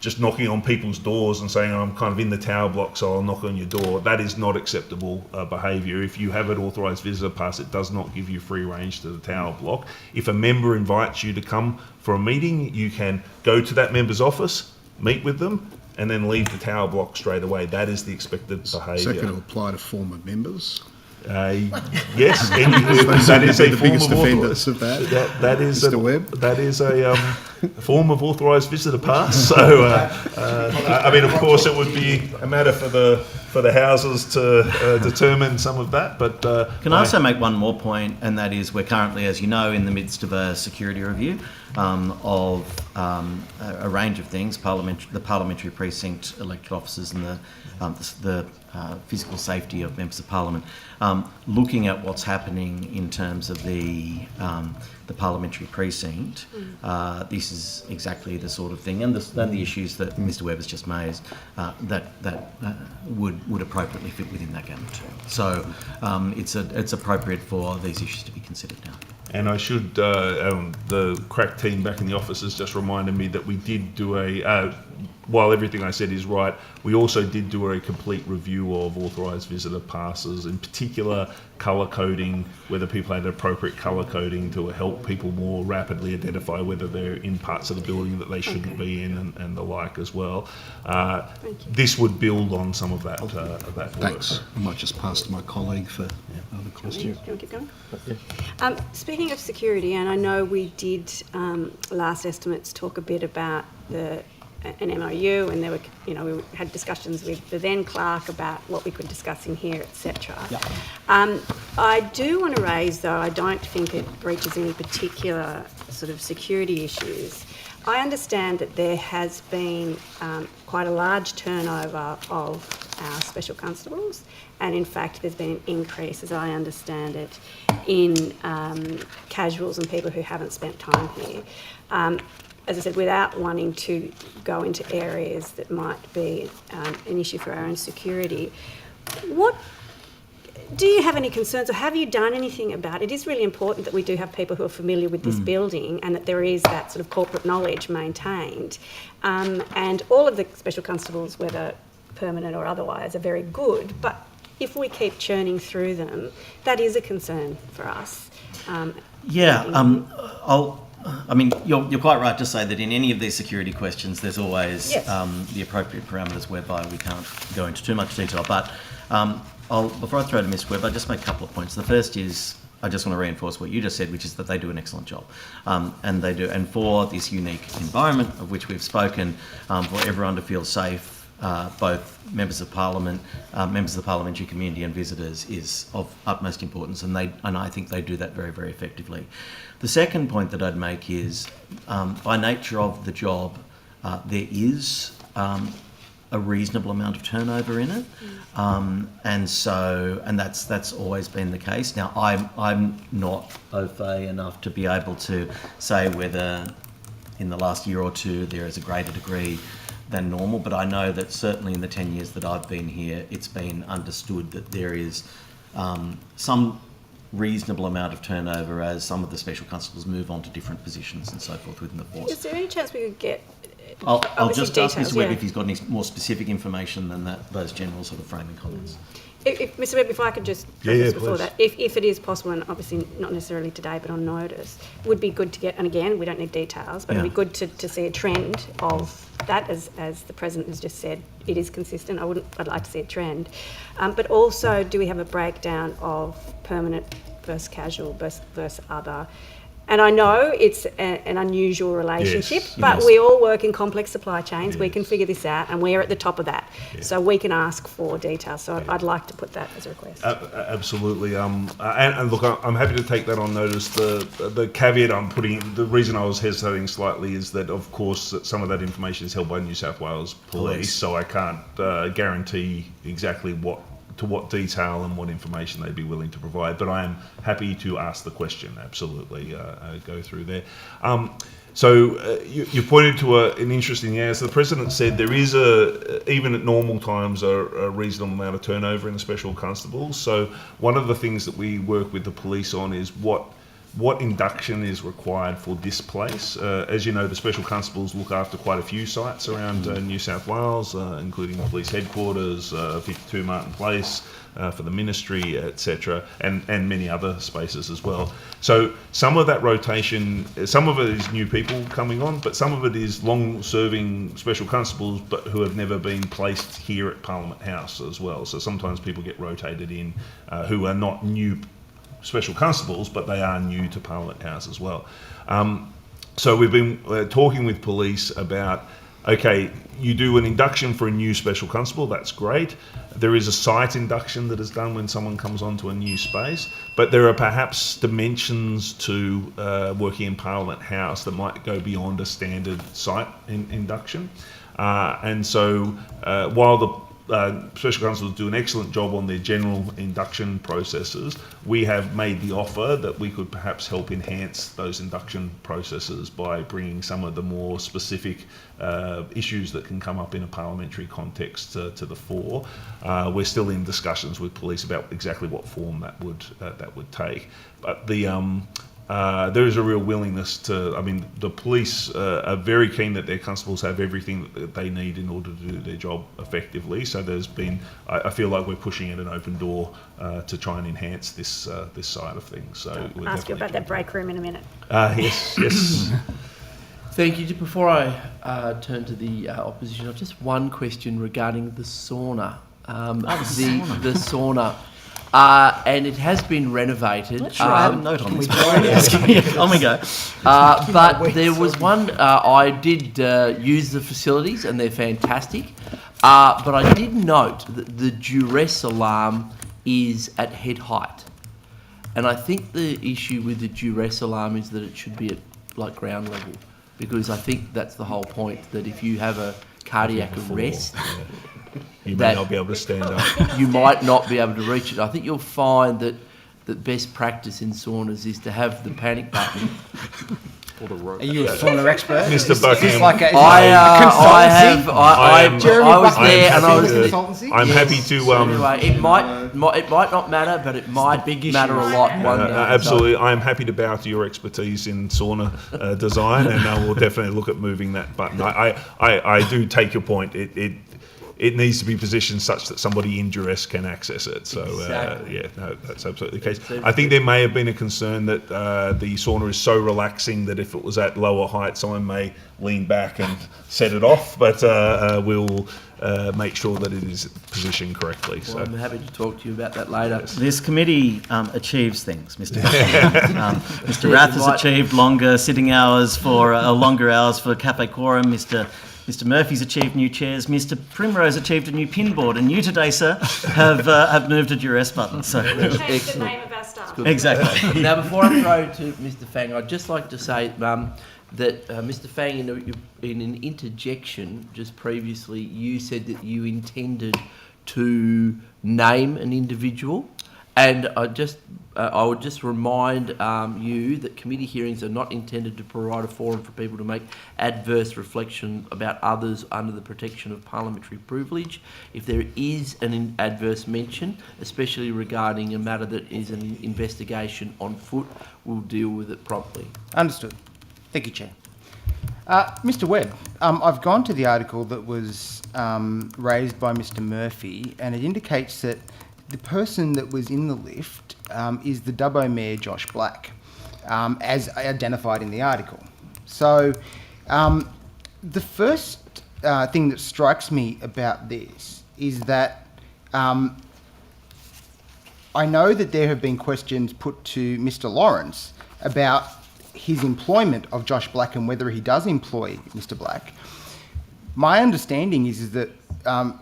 just knocking on people's doors and saying, I'm kind of in the tower block, so I'll knock on your door. That is not acceptable behaviour. If you have an authorised visitor pass, it does not give you free range to the tower block. If a member invites you to come for a meeting, you can go to that member's office, meet with them, and then leave the tower block straight away. That is the expected behaviour. Is that going to apply to former members? Yes, that is a form of offenders of that. That is Mr. Webb? That is a form of authorised visitor pass. So, I mean, of course, it would be a matter for the for the houses to determine some of that. But Can I also make one more point, and that is we're currently, as you know, in the midst of a security review of a range of things, the parliamentary precinct, elected officers, and the physical safety of members of parliament. Looking at what's happening in terms of the parliamentary precinct, this is exactly the sort of thing, and the issues that Mr. Webb has just made that would appropriately fit within that gamut too. So it's appropriate for these issues to be considered now. And I should, the crack team back in the office has just reminded me that we did do while everything I said is right, we also did do a complete review of authorised visitor passes, in particular colour coding, whether people had appropriate colour coding to help people more rapidly identify whether they're in parts of the building that they shouldn't be in and the like as well. This would build on some of that work. Thanks. I might just pass to my colleague for other questions. Do you want to keep going? Speaking of security, and I know we did last estimates talk a bit about an MOU, and there were, we had discussions with the then clerk about what we could discuss in here, etc. I do want to raise, though, I don't think it breaches any particular sort of security issues. I understand that there has been quite a large turnover of our special constables, and in fact there's been an increase, as I understand it, in casuals and people who haven't spent time here. As I said, without wanting to go into areas that might be an issue for our own security, do you have any concerns, or have you done anything about it? It is really important that we do have people who are familiar with this building, and that there is that sort of corporate knowledge maintained. And all of the special constables, whether permanent or otherwise, are very good, but if we keep churning through them, that is a concern for us. You're quite right to say that in any of these security questions, there's always the appropriate parameters whereby we can't go into too much detail. But before I throw to Ms. Webb, I'll just make a couple of points. The first is, I just want to reinforce what you just said, which is that they do an excellent job. And they do. And for this unique environment of which we've spoken, for everyone to feel safe, both members of Parliament, members of the parliamentary community and visitors, is of utmost importance, and I think they do that very, very effectively. The second point that I'd make is, by nature of the job, there is a reasonable amount of turnover in it, and that's always been the case. Now, I'm not au fait enough to be able to say whether in the last year or two there is a greater degree than normal, but I know that certainly in the 10 years that I've been here, it's been understood that there is some reasonable amount of turnover as some of the special constables move on to different positions and so forth within the force. Is there any chance we could get I'll just ask details, Mr. Webb if he's got any more specific information than those general sort of framing comments. If Mr. Webb, if I could just before that, if it is possible, and obviously not necessarily today, but on notice, would be good to get, and again, we don't need details, but it'd be good to see a trend of that, as the President has just said, it is consistent. I'd like to see a trend. But also, do we have a breakdown of permanent versus casual versus other? And I know it's an unusual relationship, but we all work in complex supply chains. We can figure this out, and we're at the top of that. So we can ask for details. So I'd like to put that as a request. Absolutely. And look, I'm happy to take that on notice. The caveat I'm putting, the reason I was hesitating slightly is that, of course, some of that information is held by New South Wales Police, so I can't guarantee exactly to what detail and what information they'd be willing to provide, but I am happy to ask the question, absolutely, go through there. So you pointed to an interesting answer. The President said there is even at normal times, a reasonable amount of turnover in the special constables. So one of the things that we work with the police on is what induction is required for this place. As you know, the special constables look after quite a few sites around New South Wales, including the police headquarters, 52 Martin Place, for the ministry, etc., and many other spaces as well. So some of that rotation, some of it is new people coming on, but some of it is long-serving special constables, but who have never been placed here at Parliament House as well. So sometimes people get rotated in who are not new special constables, but they are new to Parliament House as well. So we've been talking with police about okay, you do an induction for a new special constable, that's great. There is a site induction that is done when someone comes onto a new space, but there are perhaps dimensions to working in Parliament House that might go beyond a standard site induction. And so while the special constables do an excellent job on their general induction processes, we have made the offer that we could perhaps help enhance those induction processes by bringing some of the more specific issues that can come up in a parliamentary context to the fore. We're still in discussions with police about exactly what form that would take, but there is a real willingness to, I mean, the police are very keen that their constables have everything that they need in order to do their job effectively. So there's been, I feel like we're pushing at an open door to try and enhance this side of things. So I'll ask you about that break room in a minute. Yes. Thank you. Just before I turn to the opposition, I've just one question regarding the sauna. The sauna. And it has been renovated. Not sure I have a note on this. On we go. But there was one, I did use the facilities and they're fantastic. But I did note that the duress alarm is at head height. And I think the issue with the duress alarm is that it should be at like ground level. Because I think that's the whole point, that if you have a cardiac arrest, you may not be able to stand up. You might not be able to reach it. I think you'll find that best practice in saunas is to have the panic button. Are you a sauna expert? Mr. Buckingham. I'm happy to. Anyway, it might not matter, but it might matter a lot one day. Absolutely, I am happy to bow to your expertise in sauna design, and I will definitely look at moving that button. I do take your point. It needs to be positioned such that somebody in duress can access it. So, exactly. That's absolutely the case. I think there may have been a concern that the sauna is so relaxing that if it was at lower height, someone may lean back and set it off, but we'll make sure that it is positioned correctly. Well, I'm happy to talk to you about that later. This committee achieves things, Mr. Mr. Rath has achieved longer sitting hours for longer hours for Cafe Quorum. Mr. Murphy's achieved new chairs. Mr. Primrose achieved a new pin board, and you today, sir, have moved a duress button. So Change the name of our staff. Exactly. Now, before I throw to Mr. Fang, I'd just like to say that Mr. Fang, in an interjection just previously, you said that you intended to name an individual. And I would just remind you that committee hearings are not intended to provide a forum for people to make adverse reflection about others under the protection of parliamentary privilege. If there is an adverse mention, especially regarding a matter that is an investigation on foot, we'll deal with it promptly. Understood. Thank you, Chair. Mr. Webb, I've gone to the article that was raised by Mr. Murphy, and it indicates that the person that was in the lift is the Dubbo Mayor, Josh Black, as identified in the article. So the first thing that strikes me about this is that I know that there have been questions put to Mr. Lawrence about his employment of Josh Black and whether he does employ Mr. Black. My understanding is that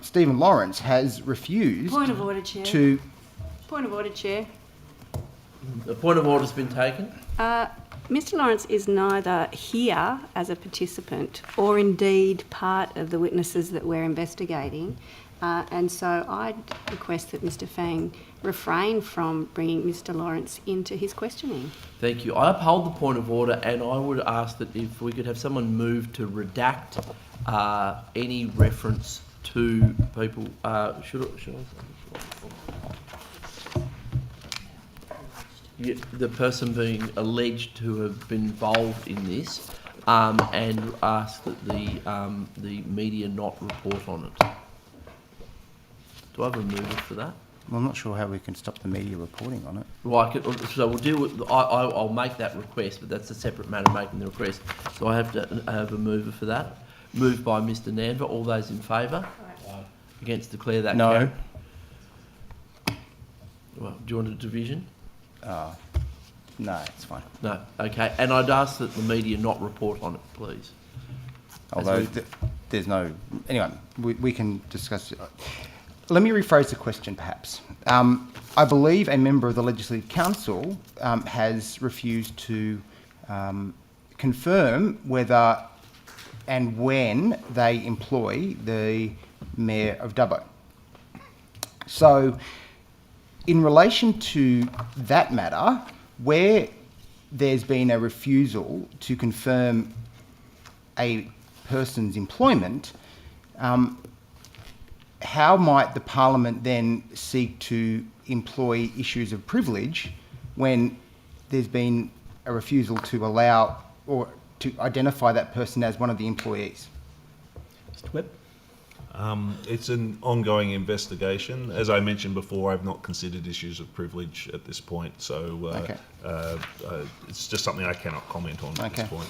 Stephen Lawrence has refused Point of order, Chair. Point of order, Chair. The point of order's been taken. Mr. Lawrence is neither here as a participant or indeed part of the witnesses that we're investigating. And so I'd request that Mr. Fang refrain from bringing Mr. Lawrence into his questioning. Thank you. I uphold the point of order, and I would ask that if we could have someone move to redact any reference to people. The person being alleged to have been involved in this, and ask that the media not report on it. Do I have a mover for that? Well, I'm not sure how we can stop the media reporting on it. Right, so we'll deal with. I'll make that request, but that's a separate matter. Making the request, so I have to have a mover for that. Moved by Mr. Nanva. All those in favour? Against, declare that. No. Carried. Well, do you want a division? No, it's fine. No. Okay. And I'd ask that the media not report on it, please. Although there's no... Anyway, we can discuss it. Let me rephrase the question, perhaps. I believe a member of the Legislative Council has refused to confirm whether and when they employ the Mayor of Dubbo. So, in relation to that matter, where there's been a refusal to confirm a person's employment, how might the Parliament then seek to employ issues of privilege when there's been a refusal to allow or to identify that person as one of the employees? Mr Webb? It's an ongoing investigation. As I mentioned before, I've not considered issues of privilege at this point, so it's just something I cannot comment on at this point.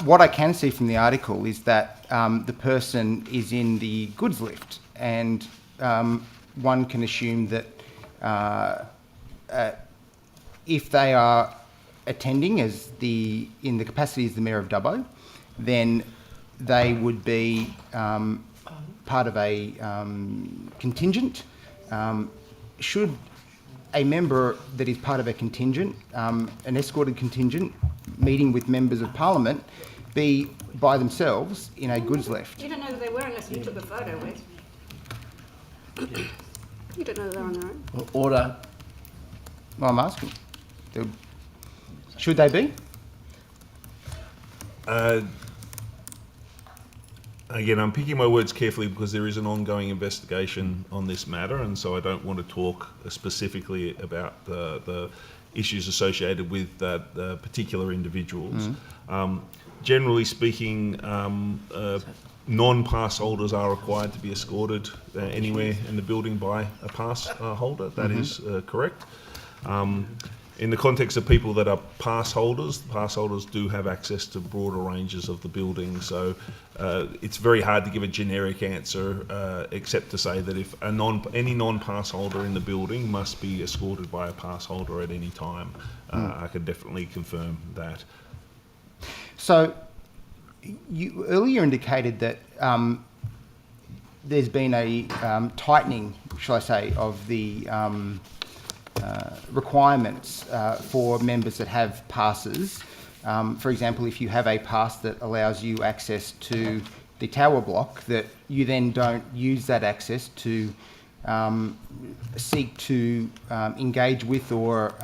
What I can see from the article is that the person is in the goods lift, and one can assume that if they are attending in the capacity as the Mayor of Dubbo, then they would be part of a contingent. Should a member that is part of a contingent, an escorted contingent, meeting with members of Parliament, be by themselves in a goods lift? You don't know that they were unless you took a photo, Wes. You don't know that they're on their own. Order. Well, I'm asking. Should they be? Again, I'm picking my words carefully because there is an ongoing investigation on this matter, and so I don't want to talk specifically about the issues associated with particular individuals. Generally speaking, non-pass holders are required to be escorted anywhere in the building by a pass holder. That is correct. In the context of people that are pass holders do have access to broader ranges of the building, so it's very hard to give a generic answer except to say that if any non-pass holder in the building must be escorted by a pass holder at any time. I can definitely confirm that. So, you earlier indicated that there's been a tightening, shall I say, of the requirements for members that have passes. For example, if you have a pass that allows you access to the tower block, that you then don't use that access to seek to engage with or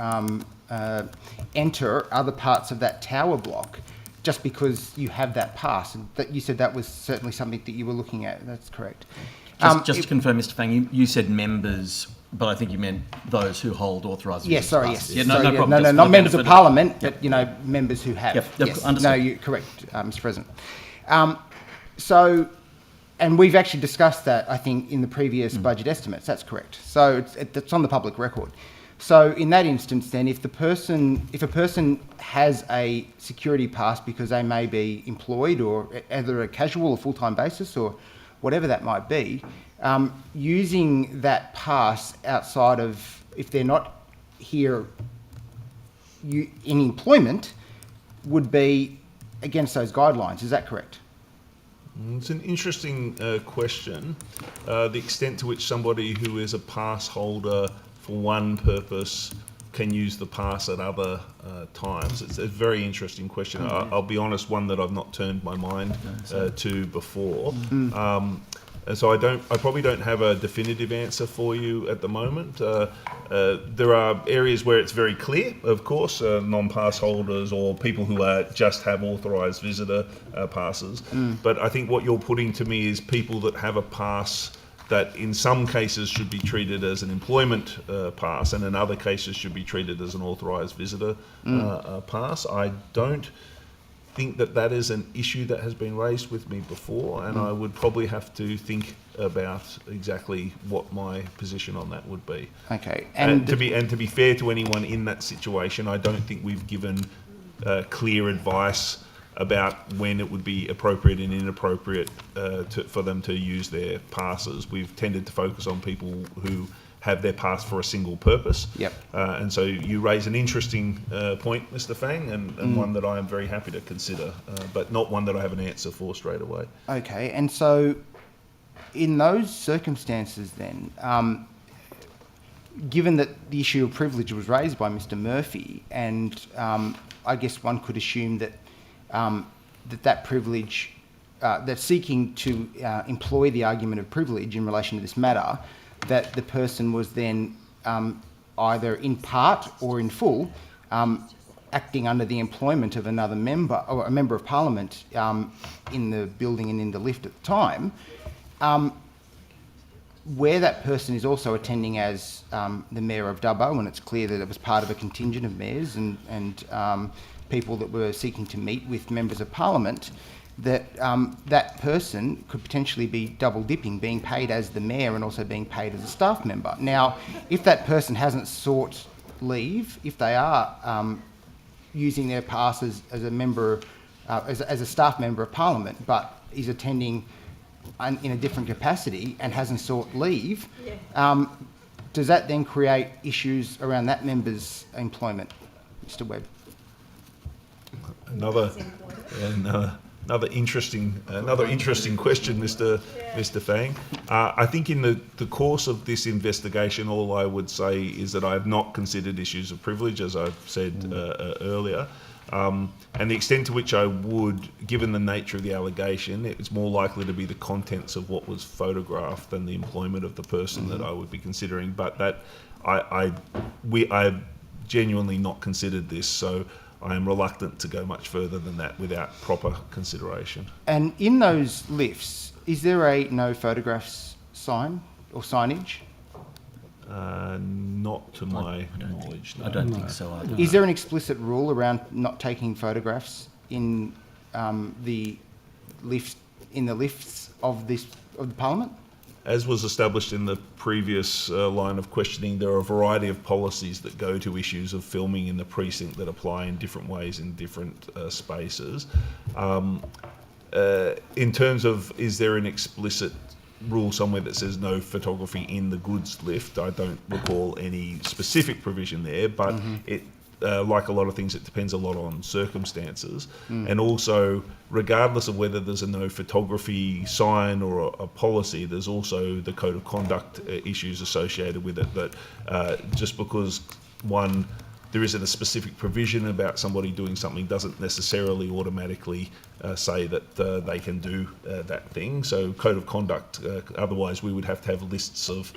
enter other parts of that tower block just because you have that pass. And that you said that was certainly something that you were looking at. That's correct. Just to confirm, Mr Fang, you said members, but I think you meant those who hold authorised yes, sorry, passes. yes. Yeah, no problem. No, Just not for the members of benefit Parliament, but, you know, members who have. Yep, Yes. understood. No, you're correct, Mr President. So, and we've actually discussed that, I think, in the previous budget estimates. That's correct. So it's on the public record. So in that instance, then, if a person has a security pass because they may be employed or either a casual or full-time basis or whatever that might be, using that pass outside of, if they're not here in employment, would be against those guidelines. Is that correct? It's an interesting question. The extent to which somebody who is a pass holder for one purpose can use the pass at other times. It's a very interesting question. I'll be honest, one that I've not turned my mind to before. And so I probably don't have a definitive answer for you at the moment. There are areas where it's very clear, of course, non-pass holders or people who just have authorised visitor passes. But I think what you're putting to me is people that have a pass that in some cases should be treated as an employment pass and in other cases should be treated as an authorised visitor pass. I don't think that is an issue that has been raised with me before, and I would probably have to think about exactly what my position on that would be. Okay. And to be fair to anyone in that situation, I don't think we've given clear advice about when it would be appropriate and inappropriate for them to use their passes. We've tended to focus on people who have their pass for a single purpose. Yep. And so you raise an interesting point, Mr. Fang, and one that I am very happy to consider, but not one that I have an answer for straight away. Okay, and so in those circumstances then, given that the issue of privilege was raised by Mr. Murphy, and I guess one could assume that that privilege, that seeking to employ the argument of privilege in relation to this matter, that the person was then either in part or in full acting under the employment of another member, or a member of Parliament in the building and in the lift at the time, where that person is also attending as the Mayor of Dubbo, and it's clear that it was part of a contingent of mayors and people that were seeking to meet with members of Parliament, that that person could potentially be double dipping, being paid as the Mayor and also being paid as a staff member. Now, if that person hasn't sought leave, if they are using their passes as a member, as a staff member of Parliament, but is attending in a different capacity and hasn't sought leave, does that then create issues around that member's employment, Mr. Webb? Another interesting question, Mr. Fang. I think in the course of this investigation, all I would say is that I have not considered issues of privilege, as I've said earlier. And the extent to which I would, given the nature of the allegation, it's more likely to be the contents of what was photographed than the employment of the person that I would be considering. But that I've genuinely not considered this, so I am reluctant to go much further than that without proper consideration. And in those lifts, is there a no photographs sign or signage? Not to my knowledge. No. I don't think so either. Is there an explicit rule around not taking photographs in the lifts of the Parliament? As was established in the previous line of questioning, there are a variety of policies that go to issues of filming in the precinct that apply in different ways in different spaces. In terms of, is there an explicit rule somewhere that says no photography in the goods lift? I don't recall any specific provision there, but it, like a lot of things, it depends a lot on circumstances. And also, regardless of whether there's a no photography sign or a policy, there's also the code of conduct issues associated with it, that just because there isn't a specific provision about somebody doing something doesn't necessarily automatically say that they can do that thing. So code of conduct, otherwise we would have to have lists of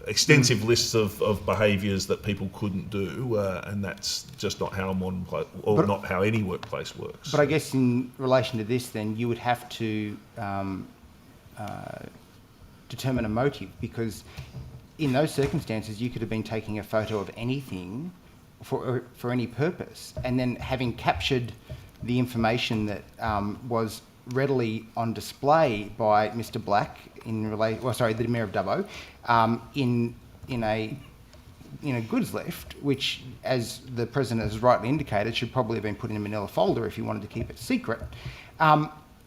extensive lists of behaviours that people couldn't do, and that's just not how not how any workplace works. But I guess in relation to this, then you would have to determine a motive, because in those circumstances you could have been taking a photo of anything for any purpose, and then having captured the information that was readily on display by Mr. Black the Mayor of Dubbo, in a goods lift, which, as the President has rightly indicated, should probably have been put in a manila folder if you wanted to keep it secret.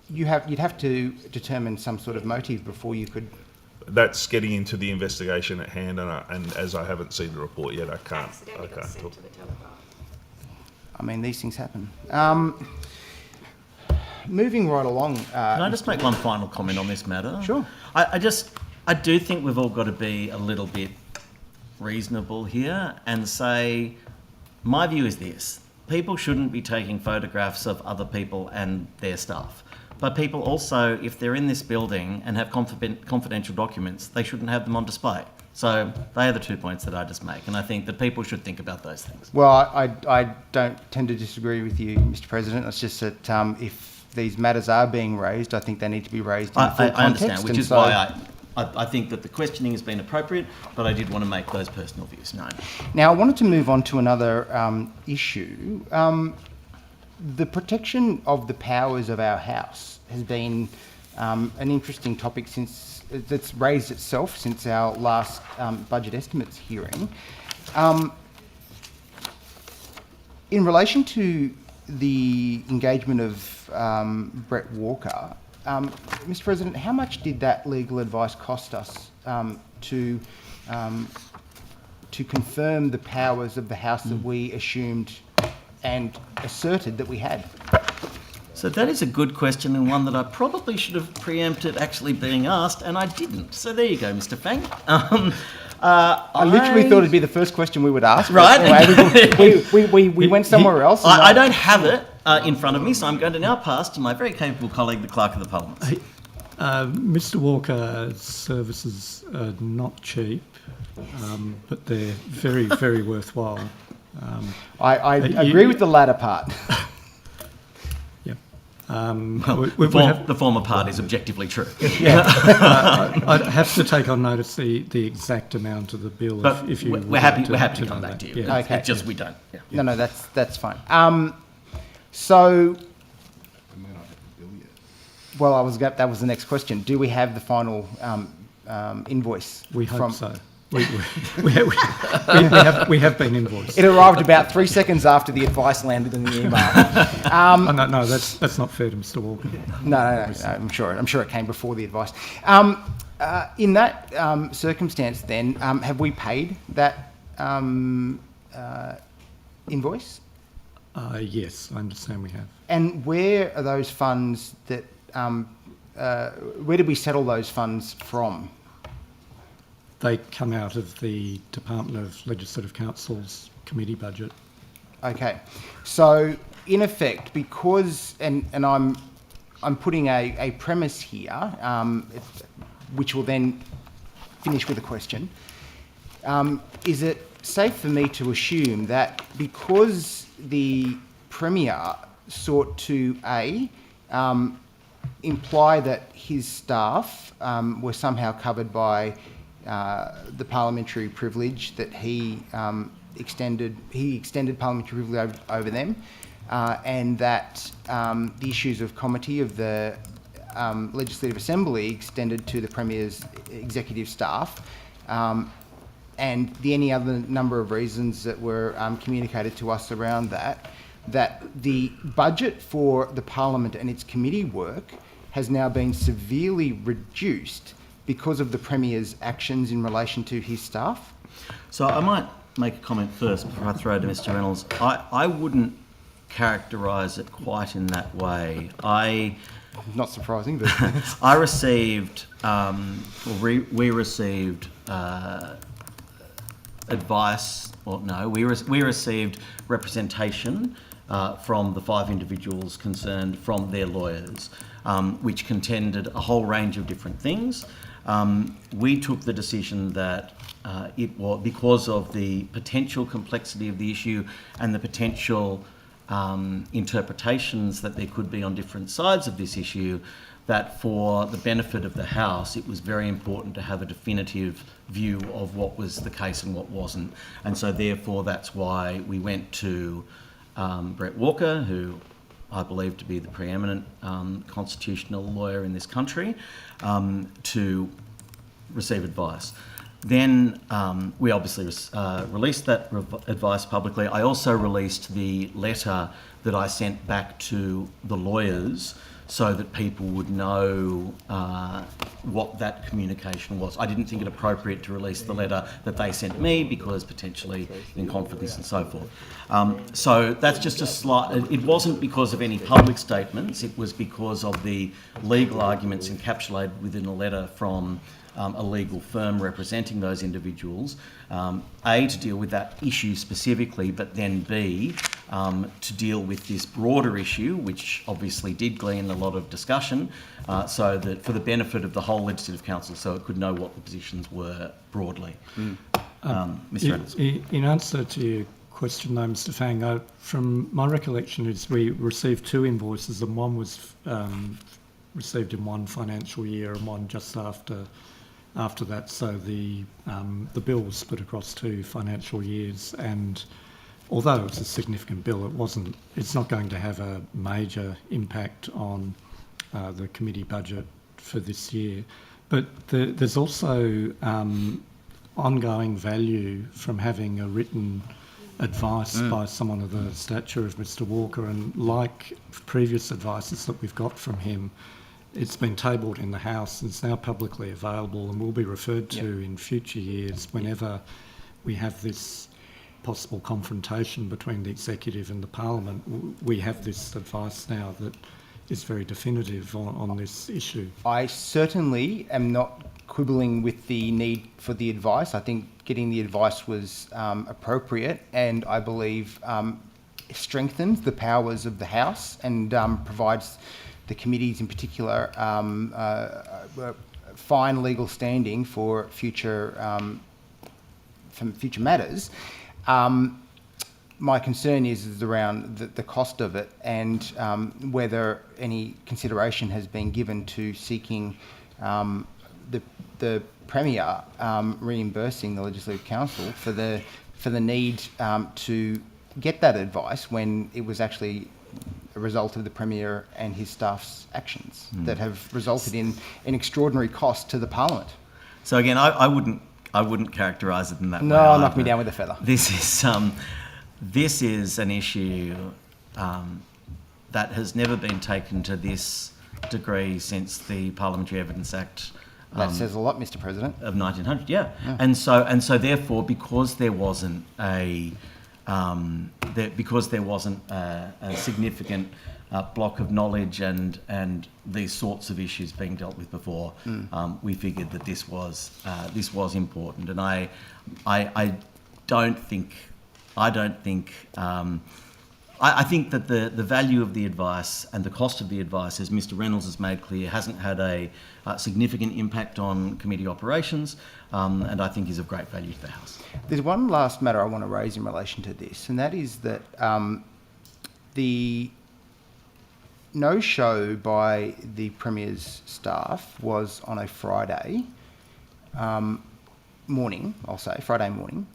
You'd have to determine some sort of motive before you could. That's getting into the investigation at hand, and as I haven't seen the report yet, I can't talk. I mean, these things happen. Moving right along. Can I just make one final comment on this matter? Sure. I do think we've all got to be a little bit reasonable here and say, my view is this: people shouldn't be taking photographs of other people and their stuff. But people also, if they're in this building and have confidential documents, they shouldn't have them on display. So they are the 2 points that I just make, and I think that people should think about those things. Well, I don't tend to disagree with you, Mr. President. It's just that if these matters are being raised, I think they need to be raised in full context. I understand, which is why I think that the questioning has been appropriate, but I did want to make those personal views known. Now, I wanted to move on to another issue. The protection of the powers of our House has been an interesting topic that's raised itself since our last budget estimates hearing. In relation to the engagement of Brett Walker, Mr. President, how much did that legal advice cost us to confirm the powers of the House that we assumed and asserted that we had? So that is a good question, and one that I probably should have preempted actually being asked, and I didn't. So there you go, Mr. Fang. I literally thought it'd be the first question we would ask. Right. Anyway, we went somewhere else. I don't have it in front of me, so I'm going to now pass to my very capable colleague, the Clerk of the Parliament. Mr. Walker's services are not cheap, but they're very, very worthwhile. I agree with the latter part. The former part is objectively true. I'd have to take on notice the exact amount of the bill. But if you we're happy to come back to you. Yeah. Okay. It's just we don't. Yeah. No, that's fine. So, well, that was the next question. Do we have the final invoice? We hope so. We have been invoiced. It arrived about 3 seconds after the advice landed in the email. No, that's not fair to Mr. Walker. No, I'm sure it came before the advice. In that circumstance, then, have we paid that invoice? Yes, I understand we have. And where are those funds that? Where did we settle those funds from? They come out of the Department of Legislative Council's committee budget. Okay, so in effect, because and I'm putting a premise here, which will then finish with a question. Is it safe for me to assume that because the Premier sought to imply that his staff were somehow covered by the parliamentary privilege, that he extended parliamentary privilege over them, and that the issues of comity of the Legislative Assembly extended to the Premier's executive staff, and any other number of reasons that were communicated to us around that the budget for the Parliament and its committee work has now been severely reduced because of the Premier's actions in relation to his staff? So I might make a comment first before I throw to Mr. Reynolds. I wouldn't characterise it quite in that way. Not surprising, but I received, we received advice, or no, we received representation from the 5 individuals concerned from their lawyers, which contended a whole range of different things. We took the decision that it was because of the potential complexity of the issue and the potential interpretations that there could be on different sides of this issue, that for the benefit of the House, it was very important to have a definitive view of what was the case and what wasn't. And so therefore, that's why we went to Brett Walker, who I believe to be the preeminent constitutional lawyer in this country, to receive advice. Then we obviously released that advice publicly. I also released the letter that I sent back to the lawyers so that people would know what that communication was. I didn't think it appropriate to release the letter that they sent me because potentially in confidence and so forth. So that's just a slight, it wasn't because of any public statements, it was because of the legal arguments encapsulated within a letter from a legal firm representing those individuals, A, to deal with that issue specifically, but then B, to deal with this broader issue, which obviously did glean a lot of discussion, so that for the benefit of the whole Legislative Council, so it could know what the positions were broadly. Mr. Reynolds. In answer to your question though, Mr. Fang, from my recollection is we received 2 invoices, and one was received in one financial year and one just after that, so the bill was split across 2 financial years, and although it was a significant bill, it's not going to have a major impact on the committee budget for this year. But there's also ongoing value from having a written advice by someone of the stature of Mr. Walker, and like previous advices that we've got from him, it's been tabled in the House and it's now publicly available and will be referred to in future years whenever we have this possible confrontation between the executive and the Parliament. We have this advice now that is very definitive on this issue. I certainly am not quibbling with the need for the advice. I think getting the advice was appropriate, and I believe strengthens the powers of the House and provides the committees in particular fine legal standing for future matters. My concern is around the cost of it and whether any consideration has been given to seeking the Premier reimbursing the Legislative Council for the need to get that advice when it was actually a result of the Premier and his staff's actions that have resulted in an extraordinary cost to the Parliament. So again, I wouldn't characterise it in that way. No, knock me down with a feather. This is an issue that has never been taken to this degree since the Parliamentary Evidence Act. That says a lot, Mr. President. Of 1900, yeah. And so therefore, because there wasn't a significant block of knowledge and these sorts of issues being dealt with before, we figured that this was important. And I think that the value of the advice and the cost of the advice, as Mr. Reynolds has made clear, hasn't had a significant impact on committee operations, and I think is of great value to the House. There's one last matter I want to raise in relation to this, and that is that the no-show by the Premier's staff was on a Friday morning, Friday morning.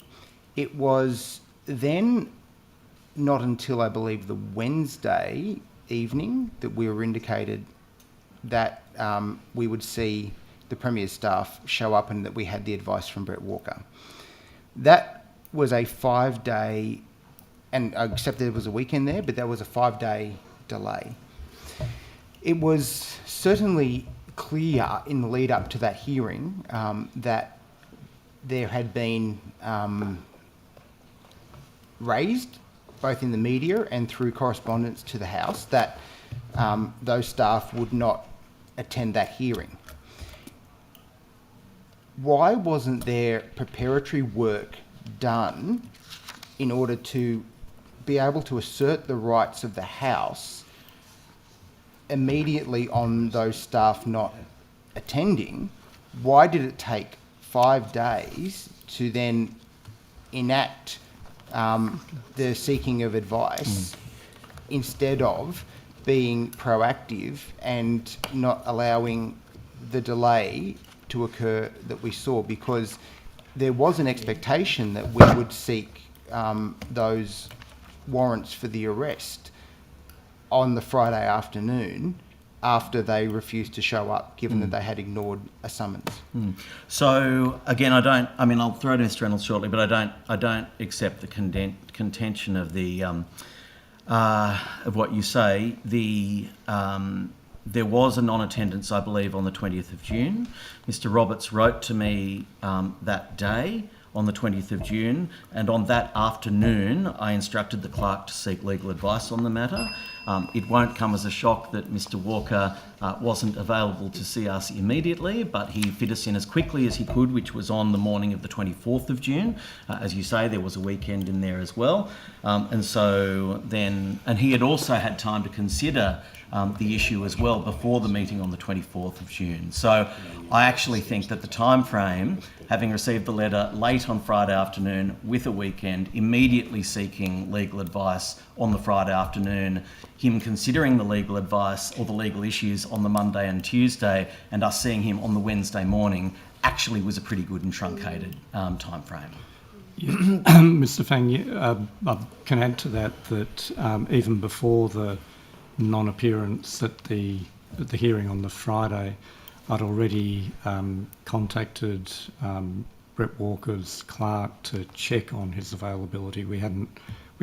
It was then not until, I believe, the Wednesday evening that we were indicated that we would see the Premier's staff show up and that we had the advice from Brett Walker. That was a 5-day, and I accept there was a weekend there, but that was a 5-day delay. It was certainly clear in the lead up to that hearing that there had been raised both in the media and through correspondence to the House that those staff would not attend that hearing. Why wasn't there preparatory work done in order to be able to assert the rights of the House immediately on those staff not attending? Why did it take 5 days to then enact the seeking of advice instead of being proactive and not allowing the delay to occur that we saw? Because there was an expectation that we would seek those warrants for the arrest on the Friday afternoon after they refused to show up, given that they had ignored a summons. So again, I'll throw to Mr. Reynolds shortly, but I don't accept the contention of the of what you say. There was a non-attendance, I believe, on the 20th of June. Mr. Roberts wrote to me that day, on the 20th of June, and on that afternoon I instructed the clerk to seek legal advice on the matter. It won't come as a shock that Mr. Walker wasn't available to see us immediately, but he fit us in as quickly as he could, which was on the morning of the 24th of June. As you say, there was a weekend in there as well. And he had also had time to consider the issue as well before the meeting on the 24th of June. So I actually think that the time frame, having received the letter late on Friday afternoon with a weekend, immediately seeking legal advice on the Friday afternoon, him considering the legal advice or the legal issues on the Monday and Tuesday, and us seeing him on the Wednesday morning, actually was a pretty good and truncated time frame. Mr. Fang, I can add to that even before the non-appearance at the hearing on the Friday, I'd already contacted Brett Walker's clerk to check on his availability. We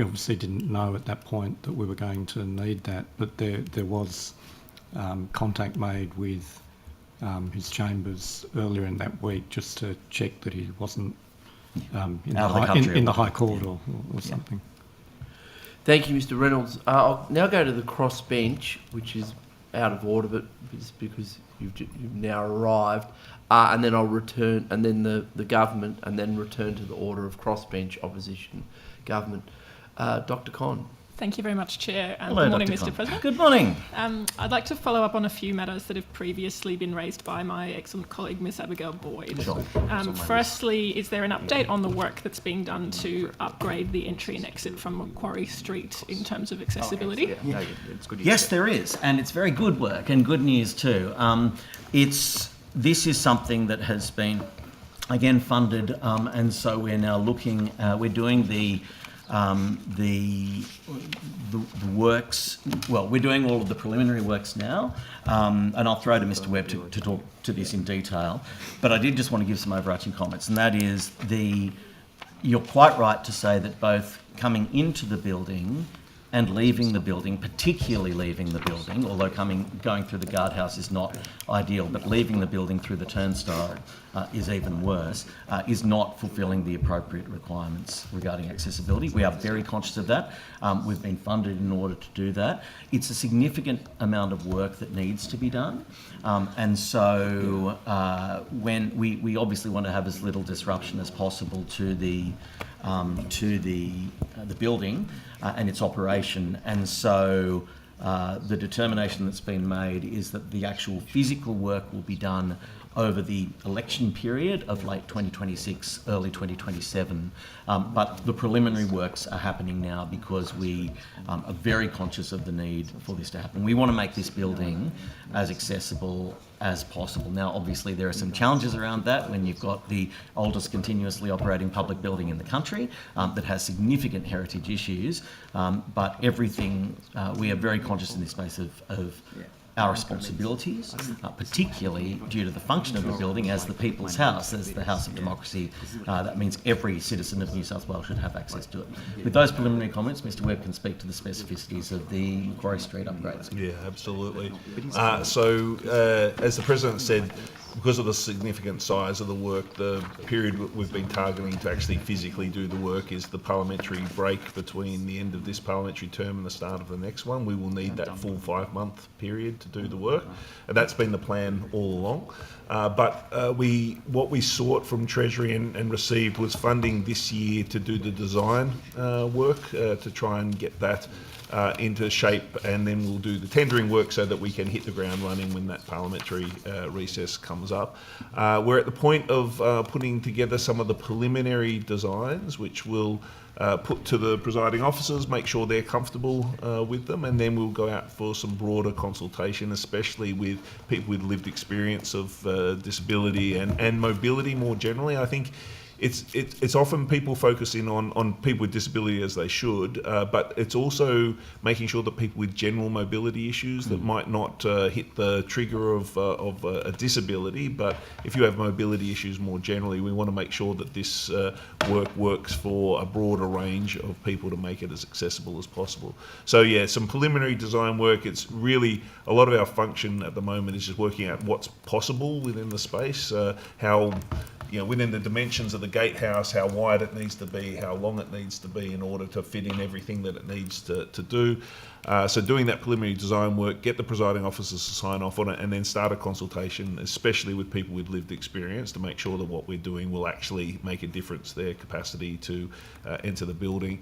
obviously didn't know at that point that we were going to need that, but there was contact made with his chambers earlier in that week just to check that he wasn't in the High Court or something. Thank you, Mr. Reynolds. I'll now go to the crossbench, which is out of order, but it's because you've now arrived, and then I'll return, and then the government, and then return to the order of crossbench opposition government. Dr. Conn. Thank you very much, Chair. Hello, Good morning, Dr. Mr. Conn. President. Good morning. I'd like to follow up on a few matters that have previously been raised by my excellent colleague, Ms. Abigail Boyd. Sure. Firstly, is there an update on the work that's being done to upgrade the entry and exit from Macquarie Street in terms of accessibility? Yes, there is, and it's very good work and good news too. This is something that has been, again, funded, and so we're now looking. We're doing the works. Well, we're doing all of the preliminary works now, and I'll throw to Mr. Webb to talk to this in detail. But I did just want to give some overarching comments, and that is you're quite right to say that both coming into the building and leaving the building, particularly leaving the building, although going through the guardhouse is not ideal, but leaving the building through the turnstile is even worse, is not fulfilling the appropriate requirements regarding accessibility. We are very conscious of that. We've been funded in order to do that. It's a significant amount of work that needs to be done, and so when we obviously want to have as little disruption as possible to the building and its operation, and so the determination that's been made is that the actual physical work will be done over the election period of late 2026, early 2027. But the preliminary works are happening now because we are very conscious of the need for this to happen. We want to make this building as accessible as possible. Now, obviously, there are some challenges around that when you've got the oldest continuously operating public building in the country that has significant heritage issues, but everything, we are very conscious in this space of our responsibilities, particularly due to the function of the building as the people's house, as the house of democracy. That means every citizen of New South Wales should have access to it. With those preliminary comments, Mr. Webb can speak to the specificities of the Macquarie Street upgrades. Yeah, absolutely. So, as the President said, because of the significant size of the work, the period we've been targeting to actually physically do the work is the parliamentary break between the end of this parliamentary term and the start of the next one. We will need that full 5-month period to do the work, and that's been the plan all along. But what we sought from Treasury and received was funding this year to do the design work to try and get that into shape, and then we'll do the tendering work so that we can hit the ground running when that parliamentary recess comes up. We're at the point of putting together some of the preliminary designs, which we'll put to the presiding officers, make sure they're comfortable with them, and then we'll go out for some broader consultation, especially with people with lived experience of disability and mobility more generally. I think it's often people focusing on people with disability, as they should, but it's also making sure that people with general mobility issues that might not hit the trigger of a disability, but if you have mobility issues more generally, we want to make sure that this work works for a broader range of people to make it as accessible as possible. So yeah, some preliminary design work. It's really a lot of our function at the moment is just working out what's possible within the space, how, within the dimensions of the gatehouse, how wide it needs to be, how long it needs to be in order to fit in everything that it needs to do. So doing that preliminary design work, get the presiding officers to sign off on it, and then start a consultation, especially with people with lived experience, to make sure that what we're doing will actually make a difference to their capacity to enter the building.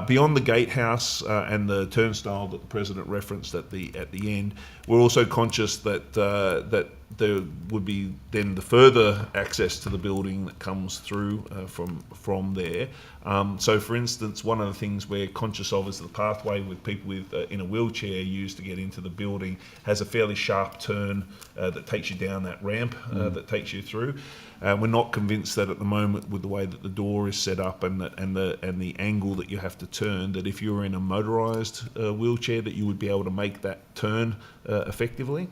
Beyond the gatehouse and the turnstile that the President referenced at the end, we're also conscious that there would be then the further access to the building that comes through from there. So, for instance, one of the things we're conscious of is the pathway with people with in a wheelchair used to get into the building has a fairly sharp turn that takes you down that ramp that takes you through. We're not convinced that at the moment, with the way that the door is set up and the angle that you have to turn, that if you were in a motorised wheelchair, that you would be able to make that turn effectively.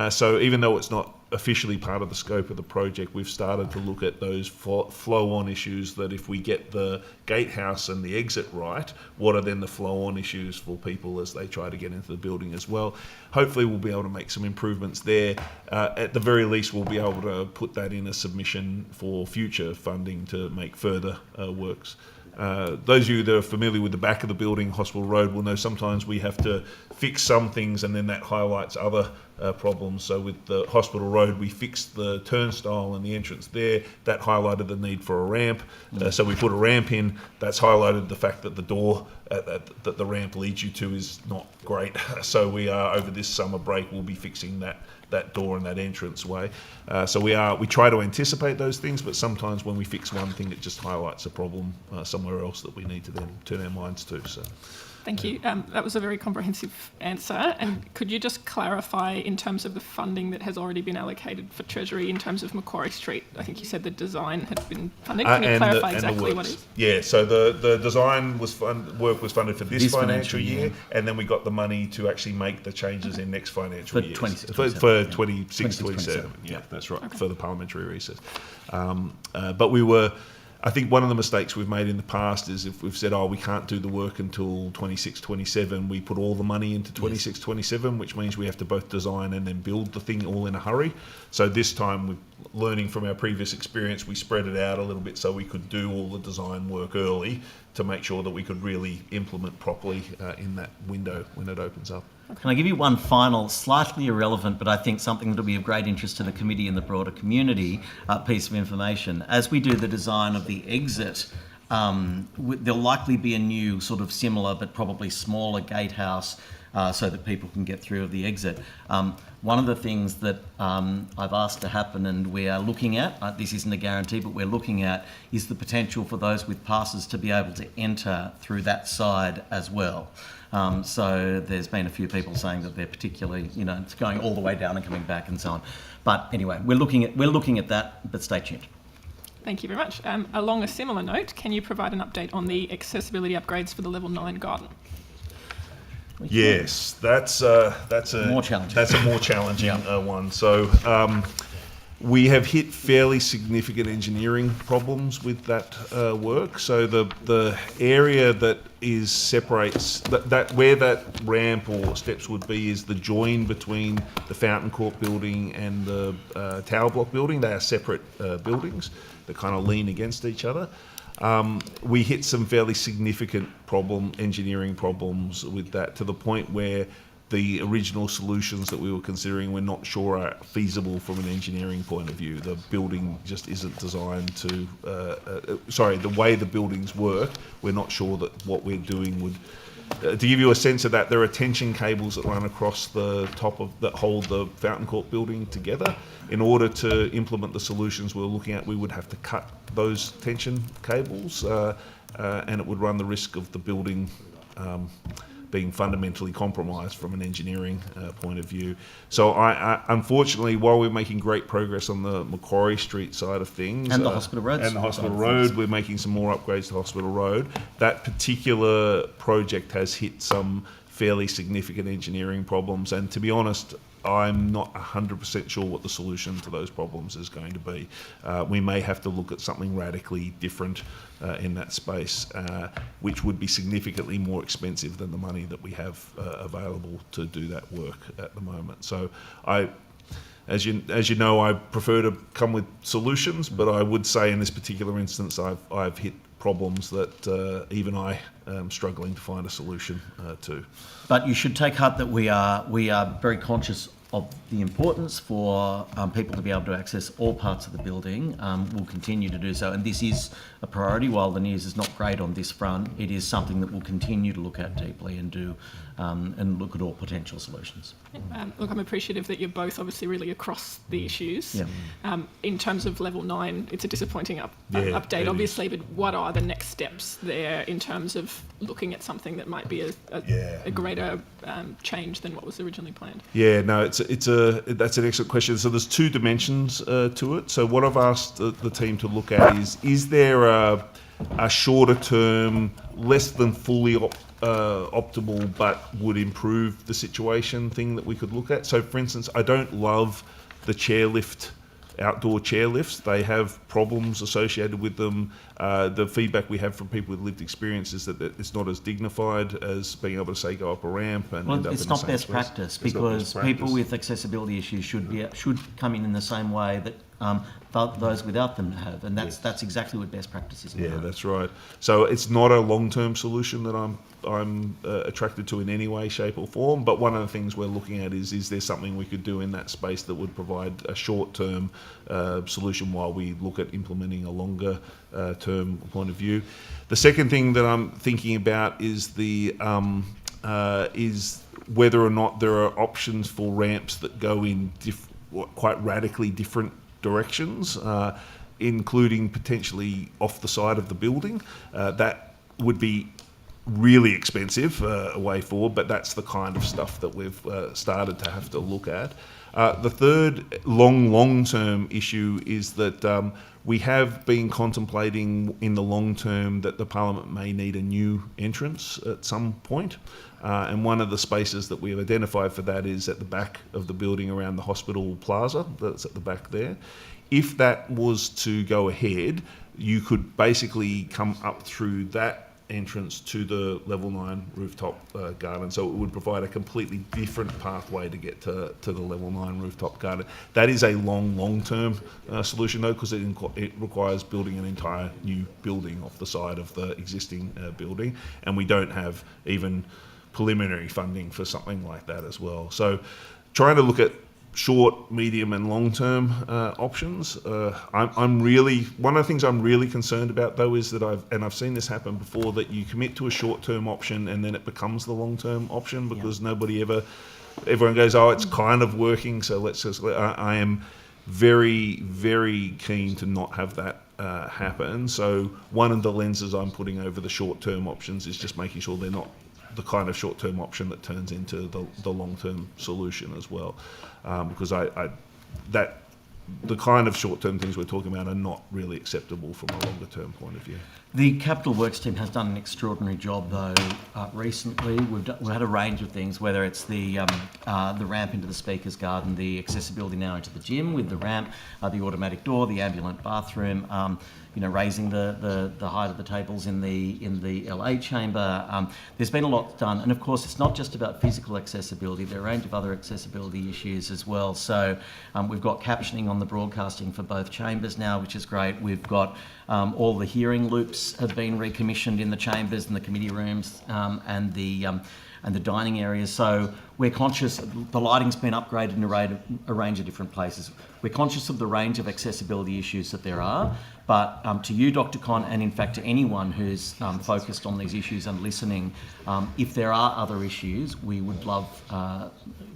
So even though it's not officially part of the scope of the project, we've started to look at those flow-on issues, that if we get the gatehouse and the exit right, what are then the flow-on issues for people as they try to get into the building as well. Hopefully we'll be able to make some improvements there. At the very least, we'll be able to put that in a submission for future funding to make further works. Those of you that are familiar with the back of the building, Hospital Road, will know sometimes we have to fix some things and then that highlights other problems. So with the Hospital Road, we fixed the turnstile and the entrance there. That highlighted the need for a ramp. So we put a ramp in. That's highlighted the fact that the door that the ramp leads you to is not great. So we are, over this summer break, we'll be fixing that door and that entrance way. So we try to anticipate those things, but sometimes when we fix one thing, it just highlights a problem somewhere else that we need to then turn our minds to. So. Thank you. That was a very comprehensive answer. And could you just clarify in terms of the funding that has already been allocated for Treasury in terms of Macquarie Street? I think you said the design had been funded. Can you clarify exactly what it is? Yeah, so the design work was funded for this financial year, and then we got the money to actually make the changes in next financial year. For 26, 27. Yeah, that's right, for the parliamentary recess. But we were... I think one of the mistakes we've made in the past is if we've said, we can't do the work until 26, 27, we put all the money into 26, 27, which means we have to both design and then build the thing all in a hurry. So this time, with learning from our previous experience, we spread it out a little bit so we could do all the design work early to make sure that we could really implement properly in that window when it opens up. Can I give you one final, slightly irrelevant, but I think something that will be of great interest to the committee and the broader community piece of information? As we do the design of the exit, there'll likely be a new sort of similar but probably smaller gatehouse so that people can get through of the exit. One of the things that I've asked to happen and we are looking at, this isn't a guarantee, but we're looking at, is the potential for those with passes to be able to enter through that side as well. So there's been a few people saying that they're particularly, it's going all the way down and coming back and so on. But anyway, we're looking at that, but stay tuned. Thank you very much. Along a similar note, can you provide an update on the accessibility upgrades for the Level 9 garden? Yes, that's a more challenging one. So we have hit fairly significant engineering problems with that work. So the area that separates that where that ramp or steps would be is the join between the Fountain Court building and the Tower Block building. They are separate buildings that kind of lean against each other. We hit some fairly significant engineering problems with that, to the point where the original solutions that we were considering we're not sure are feasible from an engineering point of view. The building just isn't designed to... the way the buildings work, we're not sure that what we're doing would... to give you a sense of that, there are tension cables that run across the top that hold the Fountain Court building together. In order to implement the solutions we're looking at, we would have to cut those tension cables, and it would run the risk of the building being fundamentally compromised from an engineering point of view. So I unfortunately, while we're making great progress on the Macquarie Street side of things... And the Hospital Road. And the Hospital Road, we're making some more upgrades to Hospital Road. That particular project has hit some fairly significant engineering problems, and to be honest, I'm not 100% sure what the solution to those problems is going to be. We may have to look at something radically different in that space, which would be significantly more expensive than the money that we have available to do that work at the moment. So as you know, I prefer to come with solutions, but I would say in this particular instance, I've hit problems that even I am struggling to find a solution to. But you should take heart that we are very conscious of the importance for people to be able to access all parts of the building. We'll continue to do so, and this is a priority. While the news is not great on this front, it is something that we'll continue to look at deeply and do, and look at all potential solutions. Look, I'm appreciative that you're both obviously really across the issues. Yeah. In terms of Level 9, it's a disappointing update, obviously, but what are the next steps there in terms of looking at something that might be a greater change than what was originally planned? Yeah, no, that's an excellent question. So there's two dimensions to it. So what I've asked the team to look at is there a shorter term, less than fully optimal but would improve the situation thing that we could look at? So for instance, I don't love the chairlift, outdoor chairlifts, they have problems associated with them. The feedback we have from people with lived experience is that it's not as dignified as being able to say go up a ramp and end up it's in not the same best space. practice It's not because best practice. people with accessibility issues should come in the same way that those without them have, and that's exactly what best practice is about. Yeah, that's right. So it's not a long-term solution that I'm attracted to in any way, shape or form, but one of the things we're looking at is there something we could do in that space that would provide a short-term solution while we look at implementing a longer term point of view. The second thing that I'm thinking about is is whether or not there are options for ramps that go in quite radically different directions, including potentially off the side of the building. That would be really expensive way forward, but that's the kind of stuff that we've started to have to look at. The third long-term issue is that we have been contemplating in the long term that the Parliament may need a new entrance at some point. And one of the spaces that we have identified for that is at the back of the building around the hospital plaza, that's at the back there. If that was to go ahead, you could basically come up through that entrance to the level 9 rooftop garden. So it would provide a completely different pathway to get to the level 9 rooftop garden. That is a long-term solution though, because it requires building an entire new building off the side of the existing building, and we don't have even preliminary funding for something like that as well. So trying to look at short, medium and long-term options. I'm really, one of the things I'm really concerned about though is that I've seen this happen before, that you commit to a short-term option and then it becomes the long-term option because everyone goes, oh, it's kind of working, so let's just, I am very, very keen to not have that happen. So one of the lenses I'm putting over the short-term options is just making sure they're not the kind of short-term option that turns into the long-term solution as well, because the kind of short-term things we're talking about are not really acceptable from a longer-term point of view. The Capital Works team has done an extraordinary job, though, recently. We've had a range of things, whether it's the ramp into the Speaker's Garden, the accessibility now into the gym with the ramp, the automatic door, the ambulant bathroom, raising the height of the tables in the LA chamber. There's been a lot done, and of course, it's not just about physical accessibility. There are a range of other accessibility issues as well. So we've got captioning on the broadcasting for both chambers now, which is great. We've got all the hearing loops have been recommissioned in the chambers and the committee rooms and the dining areas. So we're conscious, the lighting's been upgraded in a range of different places. We're conscious of the range of accessibility issues that there are, but to you, Dr. Conn, and in fact to anyone who's focused on these issues and listening, if there are other issues, we would love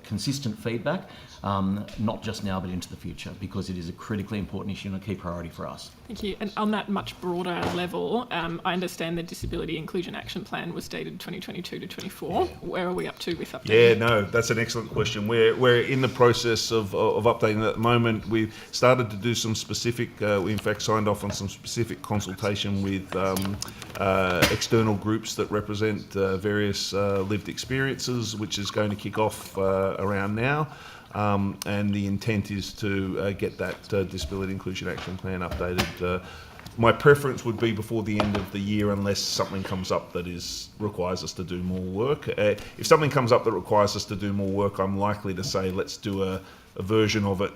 consistent feedback, not just now but into the future, because it is a critically important issue and a key priority for us. Thank you. And on that much broader level, I understand the Disability Inclusion Action Plan was dated 2022 to 24. Where are we up to with updating? Yeah, no, that's an excellent question. We're in the process of updating it at the moment. We've started to do some specific, we in fact signed off on some specific consultation with external groups that represent various lived experiences, which is going to kick off around now. And the intent is to get that Disability Inclusion Action Plan updated. My preference would be before the end of the year, unless something comes up that requires us to do more work. If something comes up that requires us to do more work, I'm likely to say let's do a version of it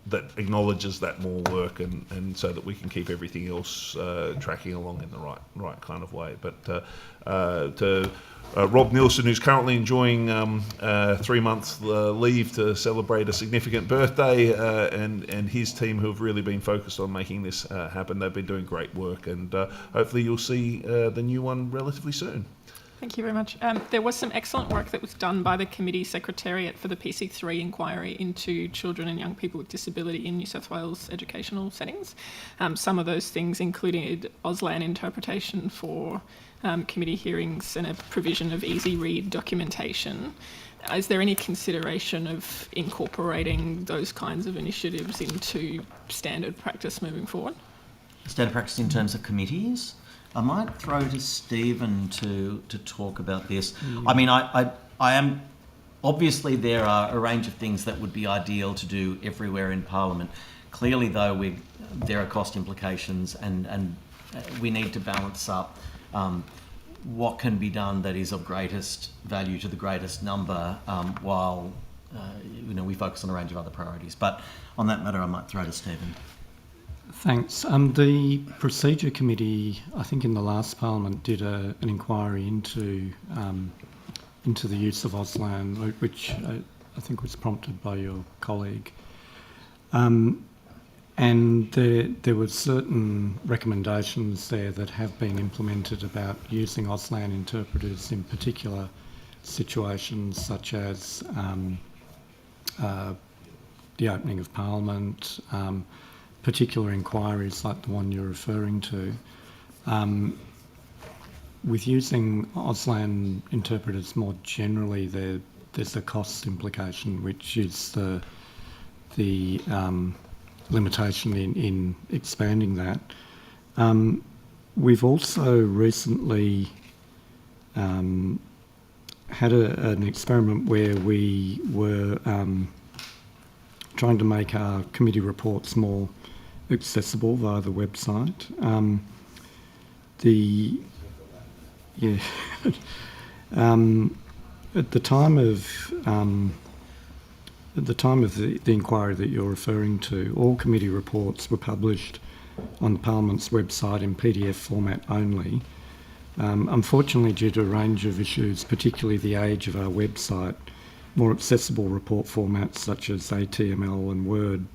that acknowledges that more work, and so that we can keep everything else tracking along in the right kind of way. But to Rob Nielsen, who's currently enjoying 3 months leave to celebrate a significant birthday, and his team, who have really been focused on making this happen. They've been doing great work, and hopefully you'll see the new one relatively soon. Thank you very much. There was some excellent work that was done by the Committee Secretariat for the PC3 inquiry into children and young people with disability in New South Wales educational settings. Some of those things included Auslan interpretation for committee hearings and a provision of easy read documentation. Is there any consideration of incorporating those kinds of initiatives into standard practice moving forward? Standard practice in terms of committees? I might throw to Stephen to talk about this. I mean, I am obviously there are a range of things that would be ideal to do everywhere in Parliament. Clearly, though, there are cost implications, and we need to balance up what can be done that is of greatest value to the greatest number, while we focus on a range of other priorities. But on that matter, I might throw to Stephen. Thanks. The Procedure Committee, I think in the last Parliament, did an inquiry into the use of Auslan, which I think was prompted by your colleague. And there were certain recommendations there that have been implemented about using Auslan interpreters in particular situations, such as the opening of Parliament, particular inquiries like the one you're referring to. With using Auslan interpreters more generally, there's a cost implication, which is the limitation in expanding that. We've also recently had an experiment where we were trying to make our committee reports more accessible via the website. At the time of the inquiry that you're referring to, all committee reports were published on the Parliament's website in PDF format only. Unfortunately, due to a range of issues, particularly the age of our website, more accessible report formats such as HTML and Word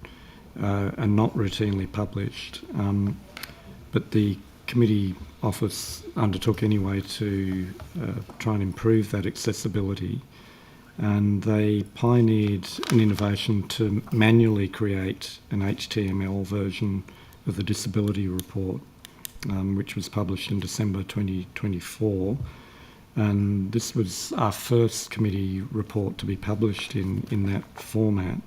are not routinely published. But the committee office undertook anyway to try and improve that accessibility, and they pioneered an innovation to manually create an HTML version of the disability report, which was published in December 2024. And this was our first committee report to be published in that format.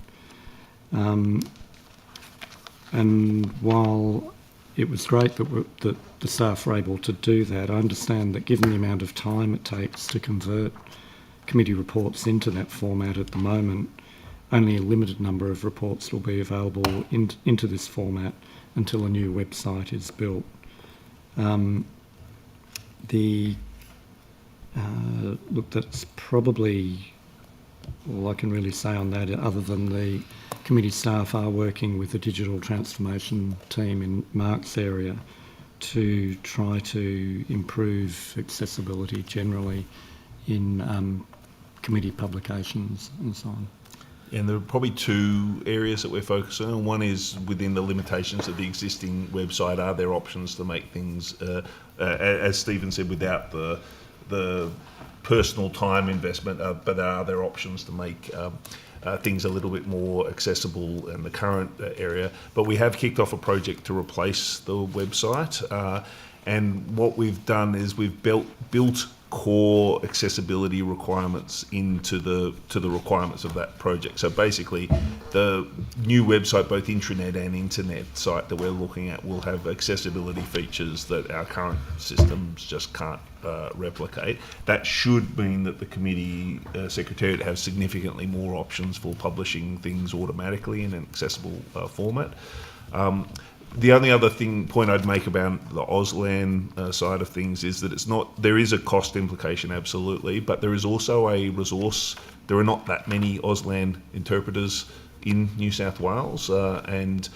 And while it was great that the staff were able to do that, I understand that given the amount of time it takes to convert committee reports into that format at the moment, only a limited number of reports will be available into this format until a new website is built. Look, that's probably all I can really say on that, other than the committee staff are working with the digital transformation team in Mark's area to try to improve accessibility generally in committee publications and so on. And there are probably two areas that we're focusing on. One is within the limitations of the existing website. Are there options to make things, as Stephen said, without the personal time investment, but are there options to make things a little bit more accessible in the current area? But we have kicked off a project to replace the website, and what we've done is we've built core accessibility requirements into the requirements of that project. So basically, the new website, both intranet and internet site that we're looking at, will have accessibility features that our current systems just can't replicate. That should mean that the committee secretariat has significantly more options for publishing things automatically in an accessible format. The only other point I'd make about the Auslan side of things is that there is a cost implication, absolutely, but there is also a resource. There are not that many Auslan interpreters in New South Wales, and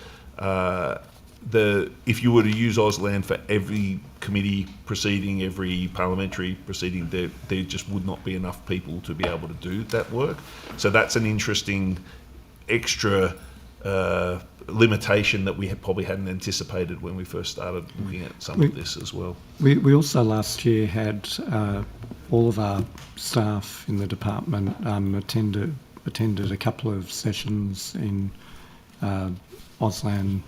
if you were to use Auslan for every committee proceeding, every parliamentary proceeding, there just would not be enough people to be able to do that work. So that's an interesting extra limitation that we probably hadn't anticipated when we first started looking at some of this as well. We also last year had all of our staff in the department attended a couple of sessions in Auslan,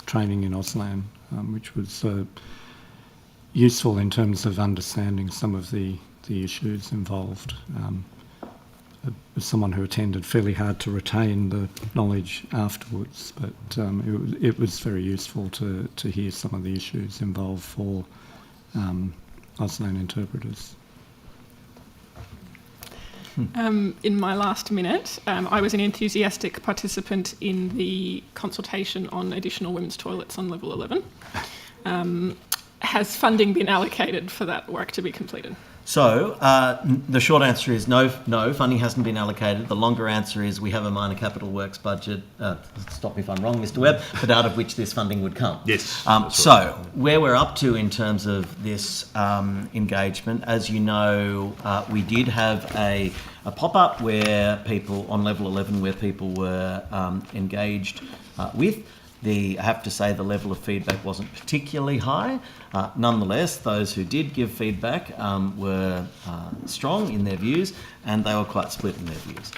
training in Auslan, which was useful in terms of understanding some of the issues involved. As someone who attended, fairly hard to retain the knowledge afterwards, but it was very useful to hear some of the issues involved for Auslan interpreters. In my last minute, I was an enthusiastic participant in the consultation on additional women's toilets on level 11. Has funding been allocated for that work to be completed? So the short answer is no, funding hasn't been allocated. The longer answer is we have a minor capital works budget, stop me if I'm wrong, Mr Webb, but out of which this funding would come. Yes. So where we're up to in terms of this engagement, as you know, we did have a pop-up where people, on level 11, where people were engaged with. I have to say the level of feedback wasn't particularly high. Nonetheless, those who did give feedback were strong in their views, and they were quite split in their views.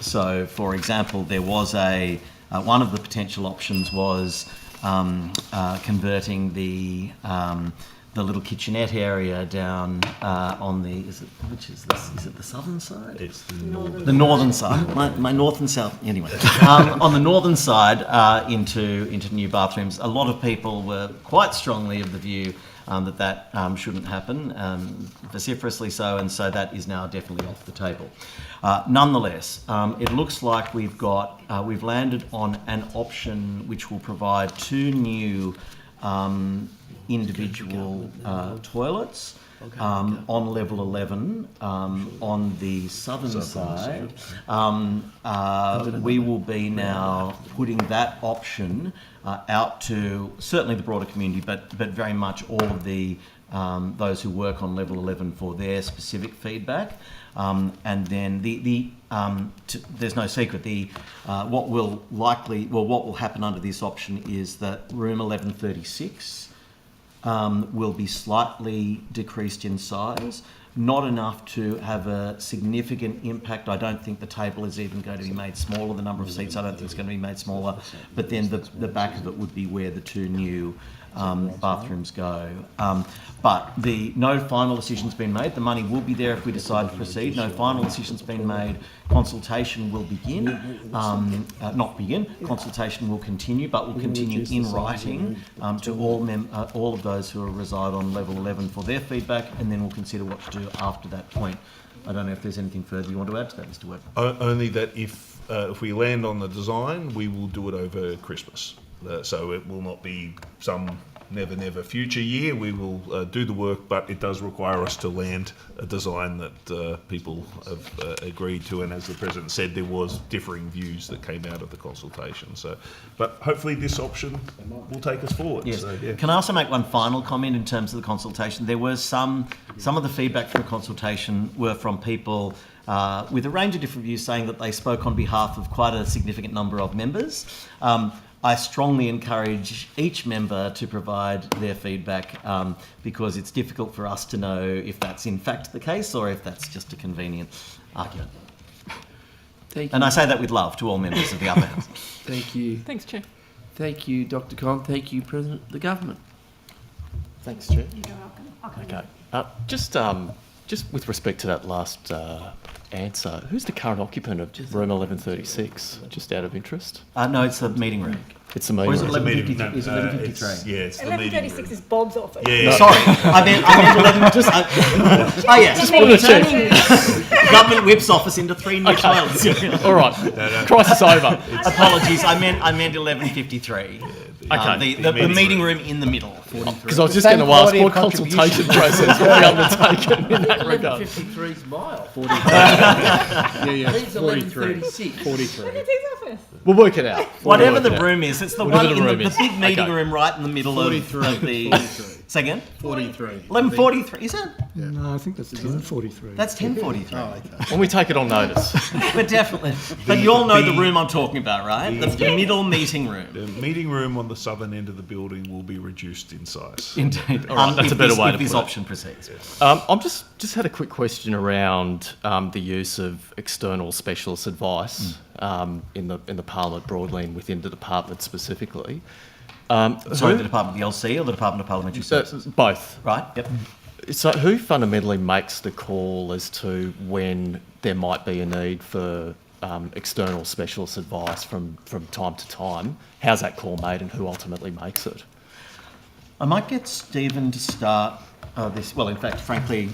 So, for example, there was one of the potential options was converting the little kitchenette area down on the, is it the southern side? It's the northern. The northern side, my north and south, anyway. On the northern side into new bathrooms. A lot of people were quite strongly of the view that shouldn't happen, vociferously so, and so that is now definitely off the table. Nonetheless, it looks like we've landed on an option which will provide 2 new individual toilets on level 11 on the southern side. We will be now putting that option out to certainly the broader community, but very much all of the those who work on level 11 for their specific feedback. And then there's no secret. What will happen under this option is that room 1136 will be slightly decreased in size, not enough to have a significant impact. I don't think the table is even going to be made smaller. The number of seats, I don't think it's going to be made smaller. But then the back of it would be where the 2 new bathrooms go. But no final decision's been made. The money will be there if we decide to proceed. No final decision's been made. Consultation will begin. Consultation will continue, but will continue in writing to all of those who reside on level 11 for their feedback, and then we'll consider what to do after that point. I don't know if there's anything further you want to add to that, Mr Webb. Only that if we land on the design, we will do it over Christmas. So it will not be some never future year. We will do the work, but it does require us to land a design that people have agreed to. And as the President said, there was differing views that came out of the consultation. So, but hopefully this option will take us forward. Yes. So, yeah. Can I also make one final comment in terms of the consultation? There was some of the feedback from the consultation were from people with a range of different views saying that they spoke on behalf of quite a significant number of members. I strongly encourage each member to provide their feedback because it's difficult for us to know if that's in fact the case or if that's just a convenient argument. Thank you. And I say that with love to all members of the upper house. Thank you. Thanks, Chair. Thank you, Dr. Conn. Thank you, President of the Government. Thanks, Chair. Okay. Just with respect to that last answer, who's the current occupant of room 1136? Just out of interest. No, it's the meeting room. It's the meeting Or is it room. 1153? Is it 1153? Yeah, it's the meeting 1136 room. is Bob's office. Yeah. Sorry, I meant 11. Just we're turning Government Whip's office into 3 new toilets. All right. Crisis over. Apologies, I meant 1153. Okay. The meeting room in the middle. Because I was just going to ask what consultation process will be undertaken in that regard. 1153 is mile. Yeah, He's 1136. 43. Look at his office. We'll work it out. Whatever the room is, it's the Whatever one the in room the is. big meeting Okay. room right in the middle of the... 43. Say again? 43. 1143, is it? No, I think that's 1043. That's 1043. Oh, okay. When we take it on notice. But definitely. But you all know the room I'm talking about, right? The middle meeting room. The meeting room on the southern end of the building will be reduced in size. Indeed. All right, that's a better way to if this put it. option proceeds. I'm just had a quick question around the use of external specialist advice in the Parliament broadly and within the department specifically. Sorry, the Department of the LC or the Department of Parliamentary Services? Both. Right, yep. So who fundamentally makes the call as to when there might be a need for external specialist advice from time to time? How's that call made and who ultimately makes it? I might get Stephen to start Well, in fact, frankly,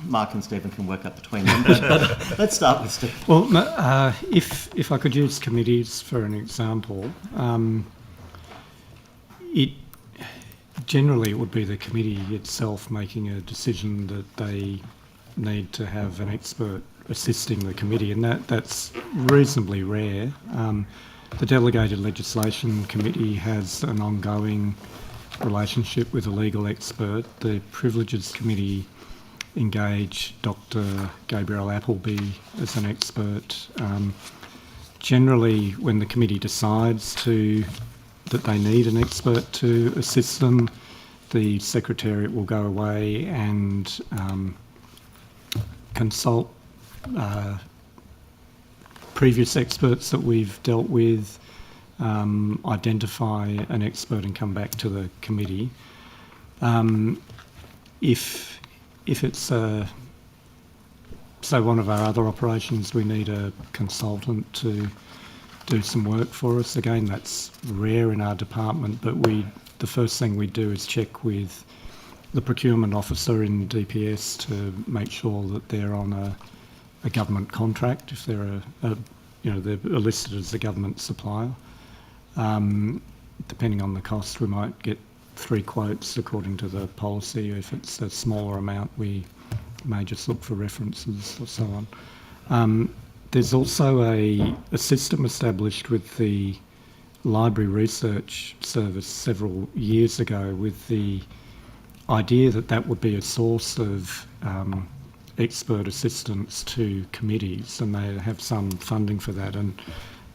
Mark and Stephen can work up between them. But let's start with Stephen. Well, if I could use committees for an example, generally it would be the committee itself making a decision that they need to have an expert assisting the committee, and that's reasonably rare. The Delegated Legislation Committee has an ongoing relationship with a legal expert. The Privileges Committee engage Dr. Gabrielle Appleby as an expert. Generally, when the committee decides that they need an expert to assist them, the Secretariat will go away and consult previous experts that we've dealt with, identify an expert and come back to the committee. If it's say one of our other operations, we need a consultant to do some work for us. Again, that's rare in our department, but the first thing we do is check with the procurement officer in DPS to make sure that they're on a government contract, if they're they're listed as a government supplier. Depending on the cost, we might get 3 quotes according to the policy. If it's a smaller amount, we may just look for references or so on. There's also a system established with the Library Research Service several years ago with the idea that would be a source of expert assistance to committees, and they have some funding for that, and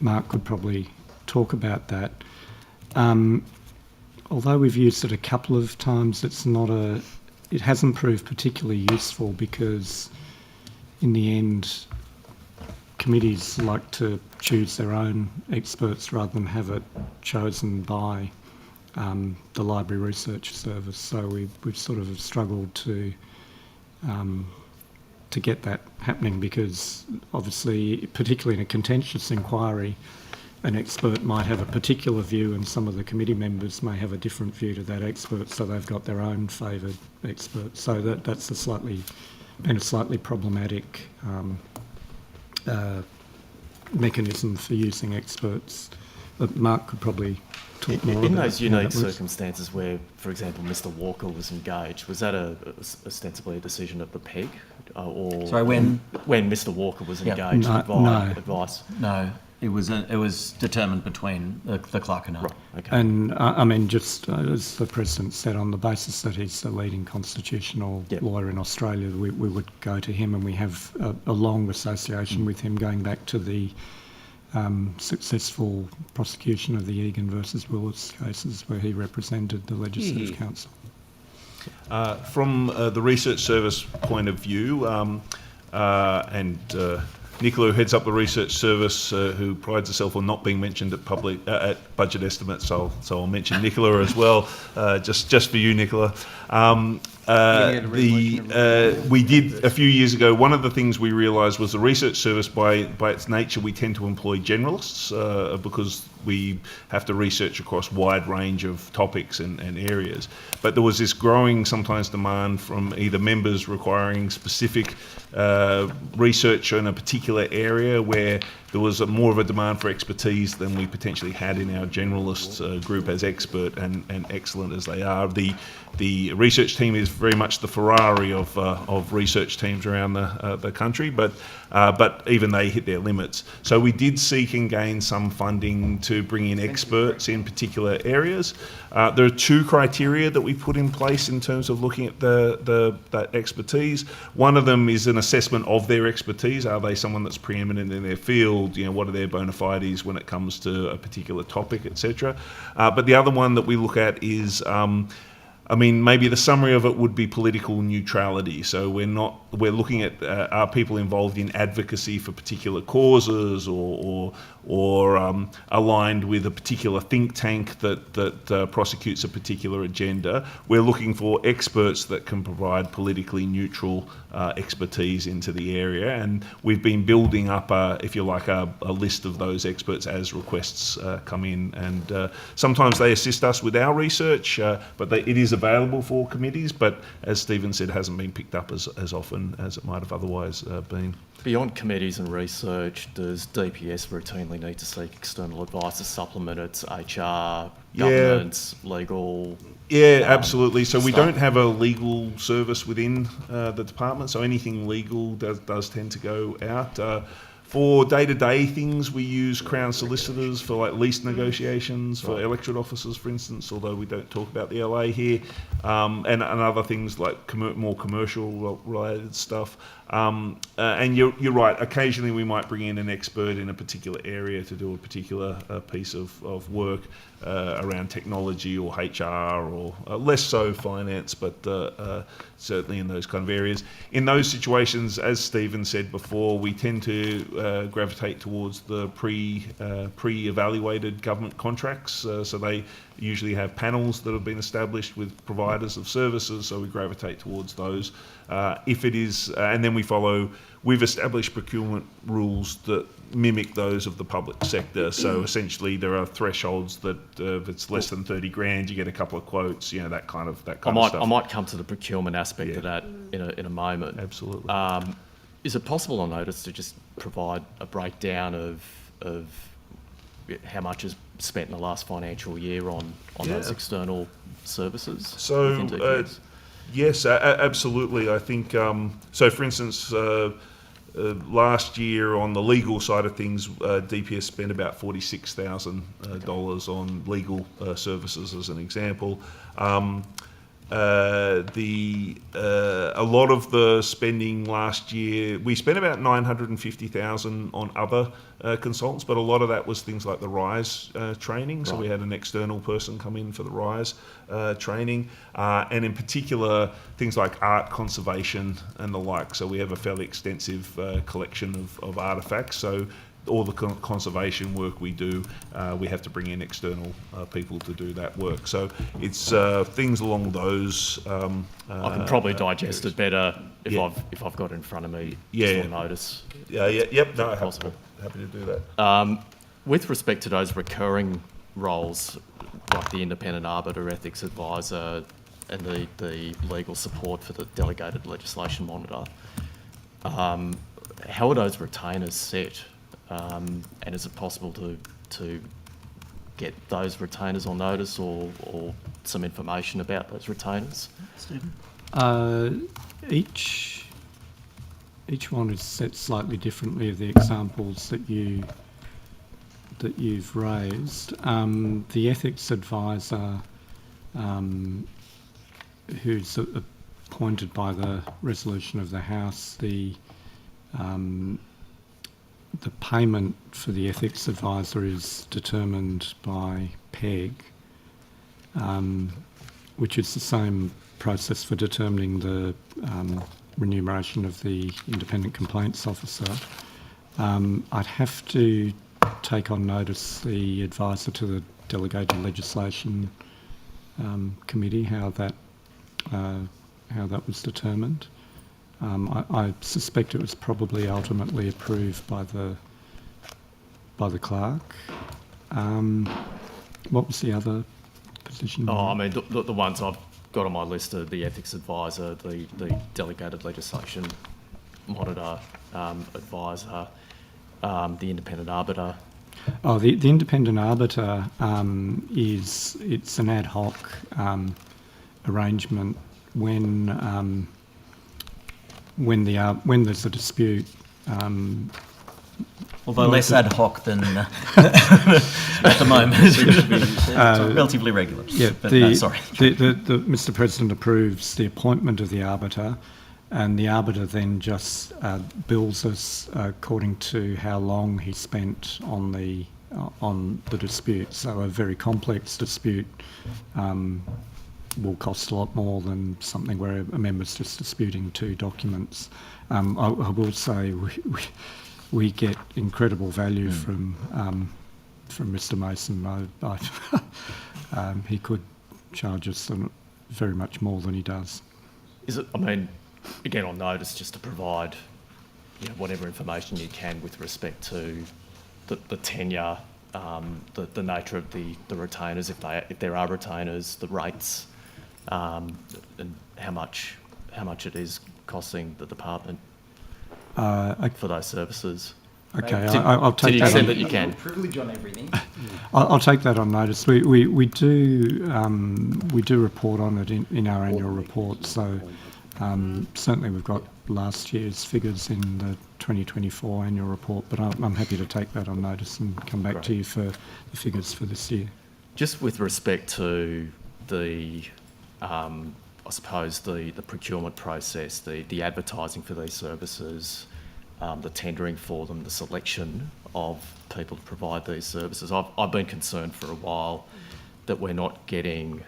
Mark could probably talk about that. Although we've used it a couple of times, it hasn't proved particularly useful because in the end committees like to choose their own experts rather than have it chosen by the Library Research Service. So we've sort of struggled to get that happening because obviously, particularly in a contentious inquiry, an expert might have a particular view and some of the committee members may have a different view to that expert, so they've got their own favoured expert. So that's been a slightly problematic mechanism for using experts. But Mark could probably talk more in about those how unique that works. circumstances where, for example, Mr. Walker was engaged, was that ostensibly a decision of the PEG? Sorry, when Mr. Walker was engaged to provide no. advice? No, it was determined between the clerk and I. Right, okay. And I mean, just as the President said, on the basis that he's the leading constitutional lawyer in Australia, we would go to him, and we have a long association with him going back to the successful prosecution of the Egan versus Willis cases where he represented the Legislative Council. From the Research Service point of view, and Nicola, who heads up the Research Service, who prides herself on not being mentioned at budget estimates, so I'll mention Nicola as well, just for you, Nicola. We did a few years ago, one of the things we realised was the Research Service, by its nature, we tend to employ generalists because we have to research across a wide range of topics and areas. But there was this growing sometimes demand from either members requiring specific research in a particular area where there was more of a demand for expertise than we potentially had in our generalist group as expert and excellent as they are. The research team is very much the Ferrari of research teams around the country, but even they hit their limits. So we did seek and gain some funding to bring in experts in particular areas. There are 2 criteria that we put in place in terms of looking at that expertise. One of them is an assessment of their expertise. Are they someone that's preeminent in their field? What are their bona fides when it comes to a particular topic, etc. But the other one that we look at is maybe the summary of it would be political neutrality. So we're looking at are people involved in advocacy for particular causes or aligned with a particular think tank that prosecutes a particular agenda. We're looking for experts that can provide politically neutral expertise into the area, and we've been building up a list of those experts as requests come in, and sometimes they assist us with our research, but it is a available for committees, but as Stephen said, hasn't been picked up as often as it might have otherwise been. Beyond committees and research, does DPS routinely need to seek external advice to supplement its HR, governance, legal? Yeah, absolutely. So we stuff? don't have a legal service within the department, so anything legal does tend to go out. For day-to-day things, we use Crown solicitors for like lease negotiations, for electorate officers, for instance, although we don't talk about the LA here, and other things like more commercial-related stuff. And you're right, occasionally we might bring in an expert in a particular area to do a particular piece of work around technology or HR or less so finance, but certainly in those kind of areas. In those situations, as Stephen said before, we tend to gravitate towards the pre-evaluated government contracts. So they usually have panels that have been established with providers of services, so we gravitate towards those. If it is, and then we've established procurement rules that mimic those of the public sector. So essentially there are thresholds that if it's less than 30 grand, you get a couple of quotes, that kind of stuff. I might come to the procurement aspect of that in a moment. Absolutely. Is it possible on notice to just provide a breakdown of how much is spent in the last financial year on those external services? So, within DPS? yes, absolutely. I think, so for instance, last year on the legal side of things, DPS spent about $46,000 on legal services as an example. A lot of the spending last year, we spent about $950,000 on other consultants, but a lot of that was things like the RISE training. So we had an external person come in for the RISE training, and in particular things like art conservation and the like. So we have a fairly extensive collection of artefacts. So all the conservation work we do, we have to bring in external people to do that work. So it's things along those. I can probably digest it better if I've got it in front of me. Just on notice. Yep. No, possible. Happy to do that. With respect to those recurring roles, like the independent arbiter, ethics advisor, and the legal support for the delegated legislation monitor, how are those retainers set? And is it possible to get those retainers on notice or some information about those retainers? Stephen? Each one is set slightly differently of the examples that you've raised. The ethics advisor, who's appointed by the resolution of the House, the payment for the ethics advisor is determined by PEG, which is the same process for determining the remuneration of the independent complaints officer. I'd have to take on notice the advisor to the delegated legislation committee how that was determined. I suspect it was probably ultimately approved by the clerk. What was the other position? I mean, the ones I've got on my list are the ethics advisor, the delegated legislation monitor, advisor, the independent arbiter. Oh, the independent arbiter it's an ad hoc arrangement when there's a dispute. Although less ad hoc than at the moment. It's relatively regular. Yeah, but no, sorry. Mr. President approves the appointment of the arbiter, and the arbiter then just bills us according to how long he spent on the dispute. So a very complex dispute will cost a lot more than something where a member's just disputing two documents. I will say we get incredible value from Mr. Mason. He could charge us very much more than he does. Is it? I mean, again, on notice, just to provide whatever information you can with respect to the tenure, the nature of the retainers, if there are retainers, the rates and how much it is costing the department for those services? Okay, To- I'll to the take that. extent On, that you can. Privilege on everything. I'll take that on notice. We do report on it in our annual report. So certainly we've got last year's figures in the 2024 annual report. But I'm happy to take that on notice and come back to you for the figures for this year. Just with respect to the, I suppose the procurement process, the advertising for these services, the tendering for them, the selection of people to provide these services. I've been concerned for a while that we're not getting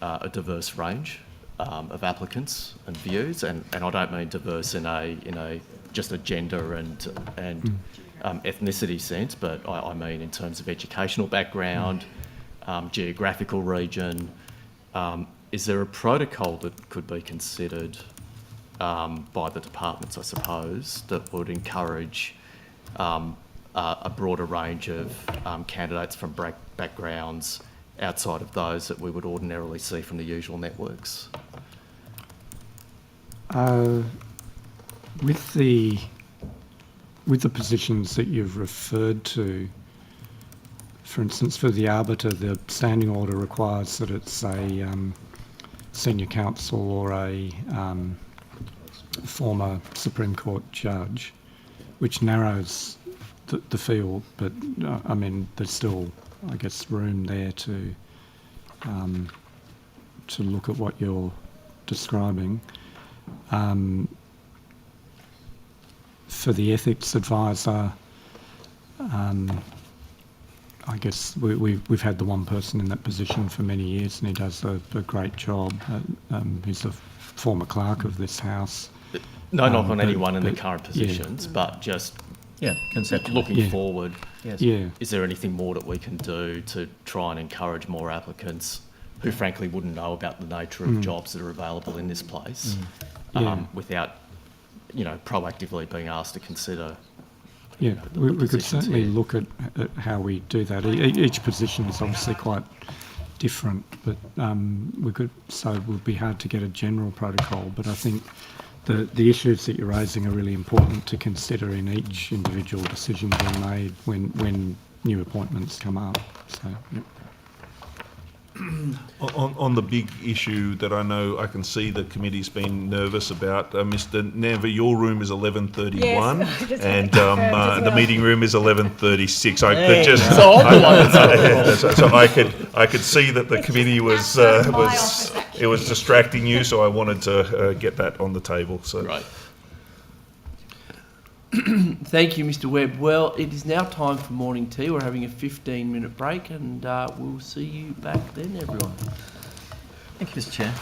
a diverse range of applicants and views, and I don't mean diverse in a just a gender and ethnicity sense, but I mean in terms of educational background, geographical region. Is there a protocol that could be considered by the departments, I suppose, that would encourage a broader range of candidates from backgrounds outside of those that we would ordinarily see from the usual networks? With the positions that you've referred to, for instance, for the arbiter, the standing order requires that it's a senior counsel or a former Supreme Court judge, which narrows the field. But I mean, there's still, I guess, room there to look at what you're describing. For the ethics advisor, I guess we've had the one person in that position for many years, and he does a great job. He's a former clerk of this house. No knock on anyone in the current positions, but just conceptually. looking forward. Yes. Yeah. Is there anything more that we can do to try and encourage more applicants who frankly wouldn't know about the nature of jobs that are available in this place without, proactively being asked to consider? Yeah, the we could positions certainly here? look at how we do that. Each position is obviously quite different, but it would be hard to get a general protocol. But I think the issues that you're raising are really important to consider in each individual decision being made when new appointments come up. So, yeah. On the big issue that I know I can see the committee's been nervous about, Mr. Never, your room is 11:31, Yes, just and confirmed as the well. meeting room is 11:36. I There could you just, go. So I'm the one that's so I could see that the committee was it was distracting you, so I wanted to get that on the table. So. Right. Thank you, Mr. Webb. Well, it is now time for morning tea. We're having a 15-minute break, and we'll see you back then, everyone. Thank you, Mr. Chair.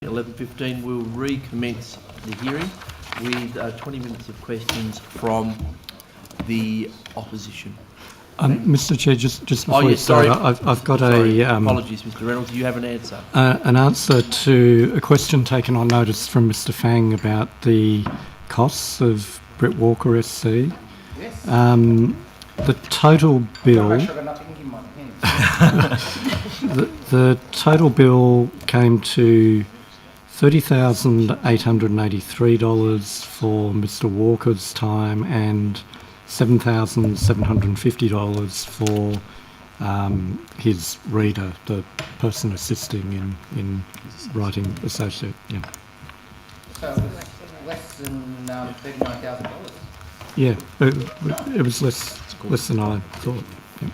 11:15, we'll recommence the hearing with 20 minutes of questions from the opposition. Mr. Chair, just before yes, you start, sorry. I've got Apologies, Mr. Reynolds. Do you have an answer? an answer to a question taken on notice from Mr. Fang about the costs of Brett Walker SC. Yes. The total bill. I've got nothing in my hands. The total bill came to $30,883 for Mr. Walker's time and $7,750 for his reader, the person assisting in writing associate. Yeah, So it was less than $39,000. yeah, it was less than I thought. Yeah.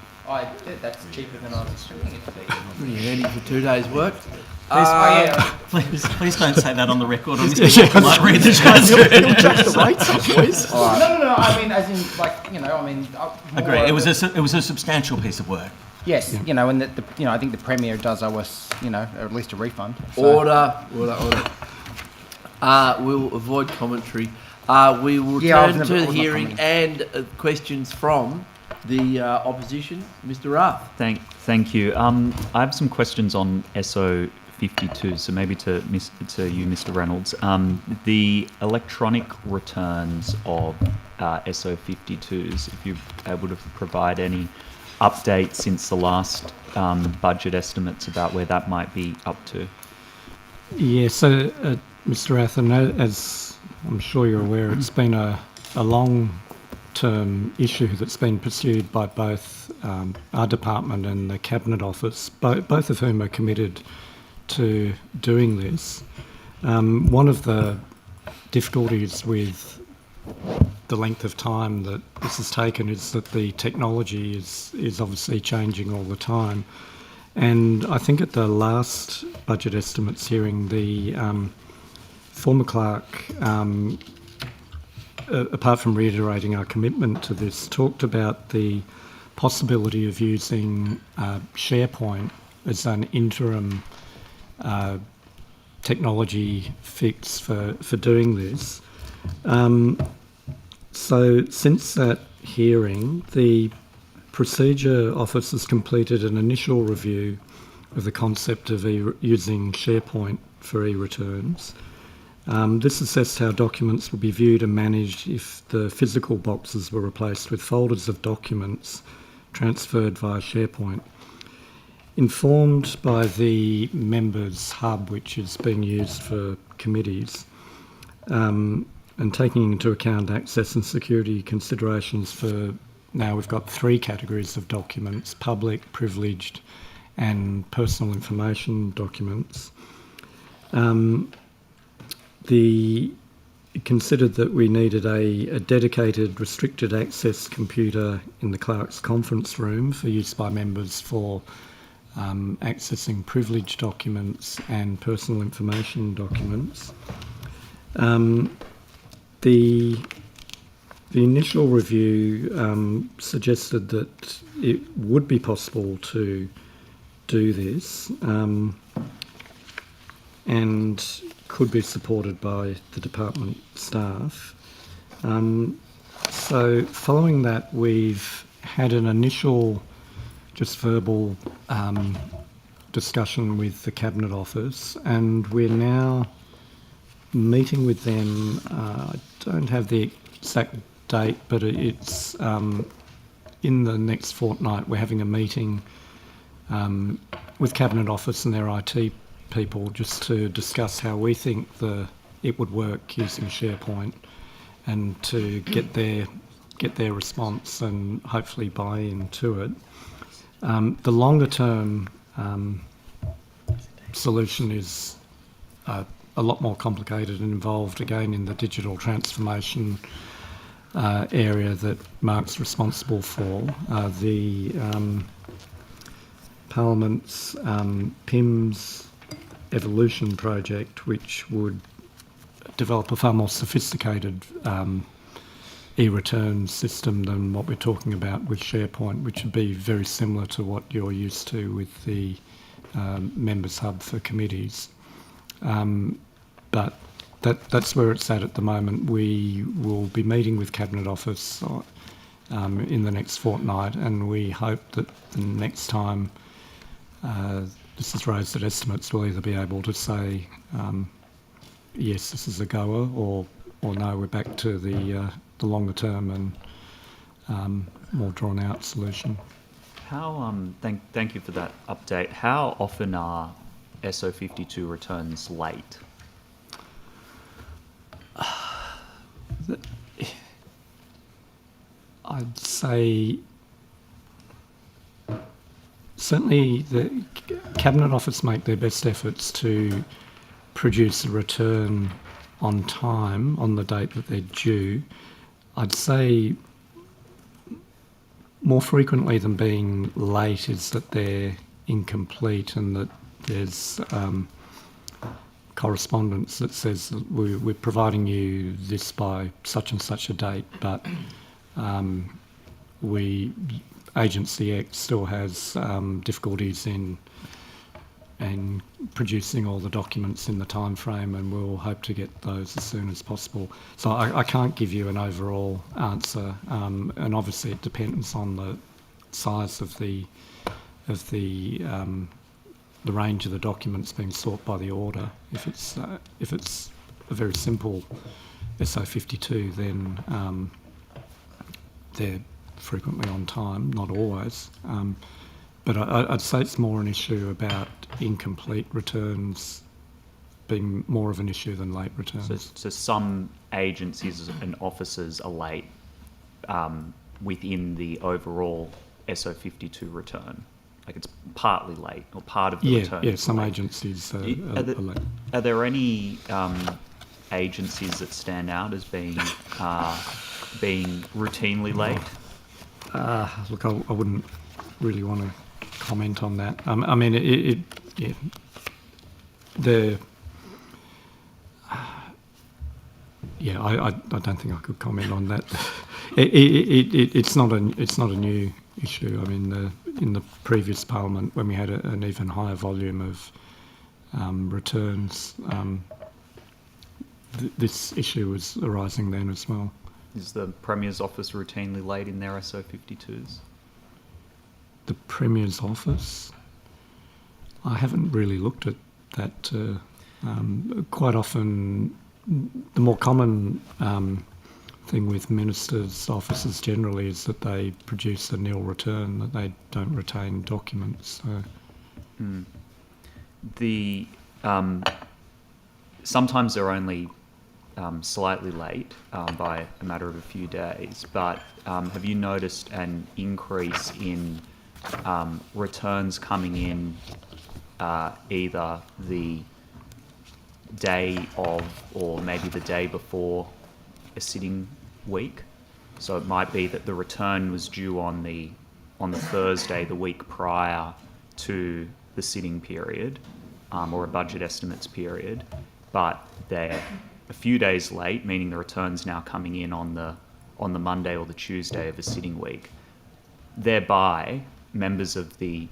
That's cheaper than I was expecting it to be. Pretty handy for 2 days' work. Please don't say that on the record, or Mr. Walker might read the transcript. No. I mean, as in, Agree. It was a substantial piece of work. Yes, and I think the Premier does owe us, at least a refund. So. Order. We'll avoid commentary. We will turn to the hearing and questions from the opposition. Mr. Rath. Thank you. I have some questions on SO 52, so maybe to you, Mr. Reynolds. The electronic returns of SO 52s, if you're able to provide any updates since the last budget estimates about where that might be up to. Yeah, so Mr. Athen, as I'm sure you're aware, it's been a long-term issue that's been pursued by both our department and the Cabinet Office, both of whom are committed to doing this. One of the difficulties with the length of time that this has taken is that the technology is obviously changing all the time. And I think at the last budget estimates hearing, the former clerk, apart from reiterating our commitment to this, talked about the possibility of using SharePoint as an interim technology fix for doing this. So since that hearing, the Procedure Office has completed an initial review of the concept of using SharePoint for e-returns. This assessed how documents would be viewed and managed if the physical boxes were replaced with folders of documents transferred via SharePoint. Informed by the members' hub, which is being used for committees, and taking into account access and security considerations for, now we've got 3 categories of documents: public, privileged and personal information documents. It considered that we needed a dedicated restricted access computer in the clerk's conference room for use by members for accessing privileged documents and personal information documents. The initial review suggested that it would be possible to do this and could be supported by the department staff. So following that, we've had an initial just verbal discussion with the Cabinet Office, and we're now meeting with them. I don't have the exact date, but it's in the next fortnight. We're having a meeting with Cabinet Office and their IT people just to discuss how we think it would work using SharePoint, and to get their response and hopefully buy into it. The longer term solution is a lot more complicated and involved again in the digital transformation area that Mark's responsible for. The Parliament's PIMS evolution project, which would develop a far more sophisticated e-return system than what we're talking about with SharePoint, which would be very similar to what you're used to with the Members Hub for committees. But that's where it's at the moment. We will be meeting with Cabinet Office in the next fortnight, and we hope that the next time this is raised at estimates, we'll either be able to say, yes, this is a goer, or no, we're back to the longer term and more drawn out solution. How thank you for that update. How often are SO52 returns late? I'd say certainly the Cabinet Office make their best efforts to produce a return on time on the date that they're due. I'd say more frequently than being late is that they're incomplete, and that there's correspondence that says that we're providing you this by such and such a date, but Agency X still has difficulties in producing all the documents in the time frame, and we'll hope to get those as soon as possible. So I can't give you an overall answer, and obviously it depends on the size of the range of the documents being sought by the order. If it's a very simple SO52, then they're frequently on time, not always. But I'd say it's more an issue about incomplete returns being more of an issue than late returns. So some agencies and officers are late within the overall SO52 return. Like it's partly late, or part of the return. Yeah, some late. Agencies are late. Are there any agencies that stand out as being routinely late? Look, I wouldn't really want to comment on that. I mean, I don't think I could comment on that. It's not a new issue. I mean, in the previous Parliament, when we had an even higher volume of returns, this issue was arising then as well. Is the Premier's office routinely late in their SO52s? The Premier's office? I haven't really looked at that. Quite often, the more common thing with ministers' offices generally is that they produce a nil return, that they don't retain documents. So. The sometimes they're only slightly late by a matter of a few days, but have you noticed an increase in returns coming in either the day of or maybe the day before a sitting week? So it might be that the return was due on the Thursday the week prior to the sitting period or a budget estimates period, but they're a few days late, meaning the return's now coming in on the Monday or the Tuesday of a sitting week. Thereby, members of the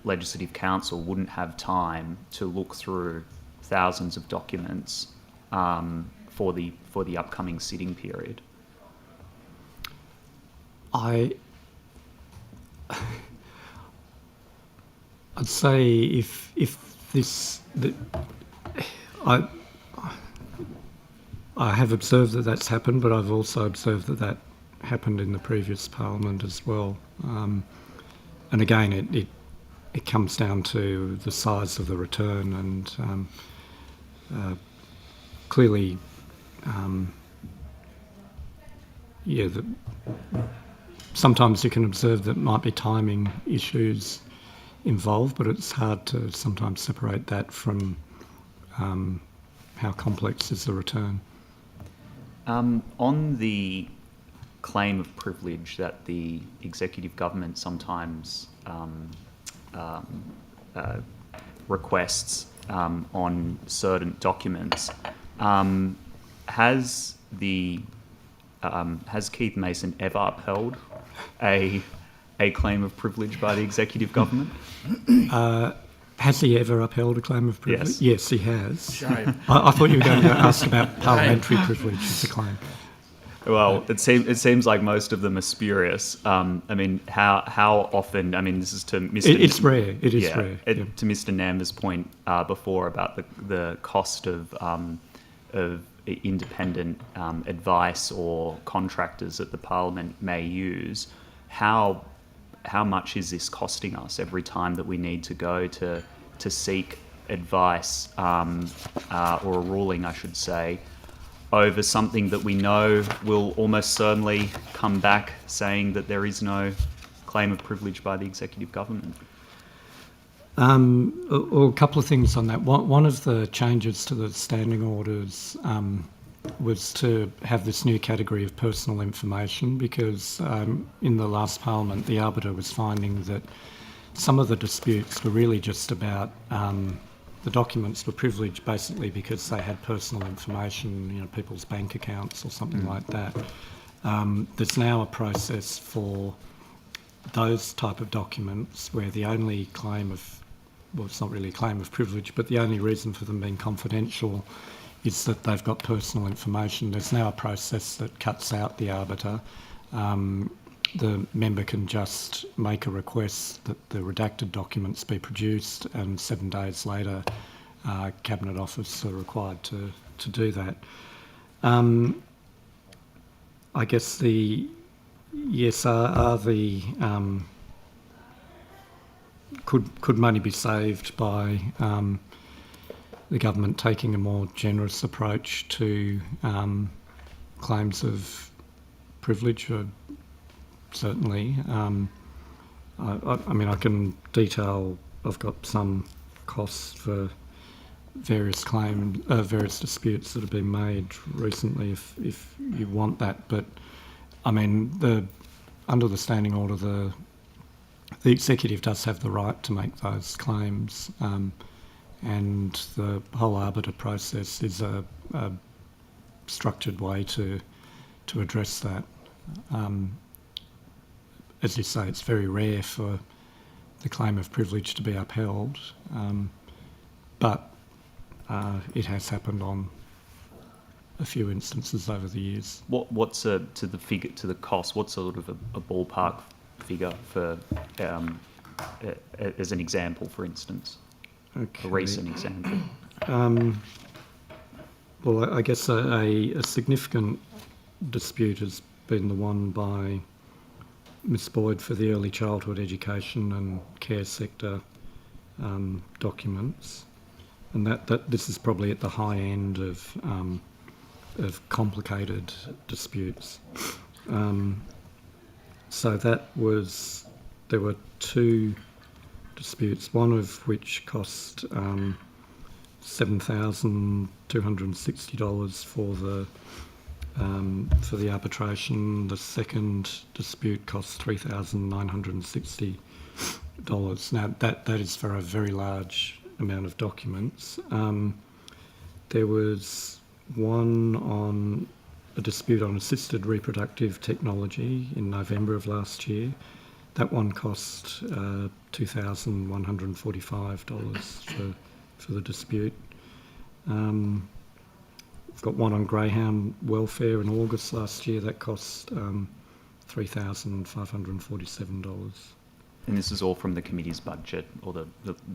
Legislative Council wouldn't have time to look through thousands of documents for the upcoming sitting period. I'd say if I have observed that that's happened, but I've also observed that happened in the previous Parliament as well. And again, it comes down to the size of the return, and clearly, sometimes you can observe that might be timing issues involved, but it's hard to sometimes separate that from how complex is the return. On the claim of privilege that the executive government sometimes requests on certain documents, has Keith Mason ever upheld a claim of privilege by the executive government? Has he ever upheld a claim of privilege? Yes. Yes, he has. Shame. I thought you were going to ask about parliamentary privilege as a claim. Well, it seems like most of them are spurious. I mean, how often? I mean, this is to Mr. It's rare. It is rare. Yeah. To Mr. Namber's point before about the cost of independent advice or contractors that the Parliament may use. How much is this costing us every time that we need to go to seek advice or a ruling, I should say, over something that we know will almost certainly come back saying that there is no claim of privilege by the executive government? A couple of things on that. One of the changes to the standing orders was to have this new category of personal information, because in the last Parliament the Arbiter was finding that some of the disputes were really just about the documents were privileged basically because they had personal information, people's bank accounts or something like that. There's now a process for those type of documents where the only claim of, well, it's not really a claim of privilege, but the only reason for them being confidential is that they've got personal information. There's now a process that cuts out the Arbiter. The member can just make a request that the redacted documents be produced, and 7 days later Cabinet Office are required to do that. I guess could money be saved by the government taking a more generous approach to claims of privilege? Certainly. I mean, I can detail, I've got some costs for various disputes that have been made recently if you want that. But, I mean, under the standing order, the executive does have the right to make those claims, and the whole Arbiter process is a structured way to address that. As you say, it's very rare for the claim of privilege to be upheld, but it has happened on a few instances over the years. What's to the cost? What's sort of a ballpark figure for as an example, for instance? Okay. A recent example. Well, I guess a significant dispute has been the one by Ms Boyd for the early childhood education and care sector documents, and that this is probably at the high end of complicated disputes. So there were two disputes, one of which cost $7,260 for the arbitration. The second dispute cost $3,960. Now that is for a very large amount of documents. There was one on a dispute on assisted reproductive technology in November of last year. That one cost $2,145 for the dispute. We've got one on greyhound welfare in August last year. That cost $3,547. And this is all from the committee's budget or the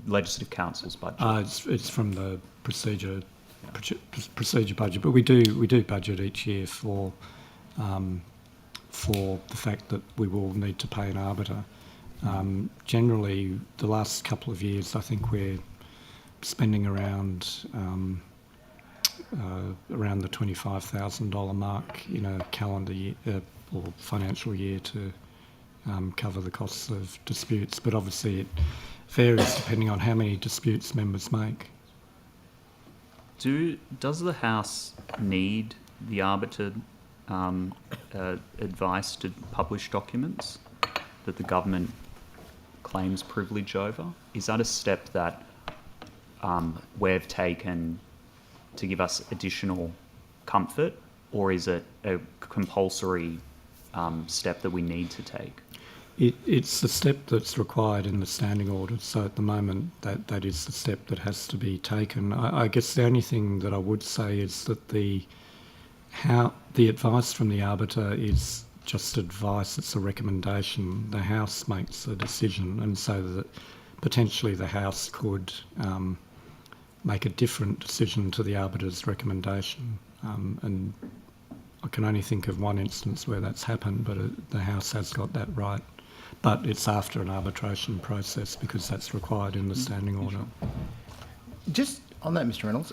Legislative Council's budget? It's from the procedure budget, but we do budget each year for the fact that we will need to pay an arbiter. Generally, the last couple of years, I think we're spending around the $25,000 mark in a calendar year or financial year to cover the costs of disputes. But obviously, it varies depending on how many disputes members make. Does the House need the arbiter advice to publish documents that the government claims privilege over? Is that a step that we've taken to give us additional comfort, or is it a compulsory step that we need to take? It's the step that's required in the standing order. So at the moment, that is the step that has to be taken. I guess the only thing that I would say is that the advice from the arbiter is just advice. It's a recommendation. The House makes a decision, and so that potentially the House could make a different decision to the arbiter's recommendation. And I can only think of one instance where that's happened, but the House has got that right. But it's after an arbitration process because that's required in the standing order. Just on that, Mr. Reynolds,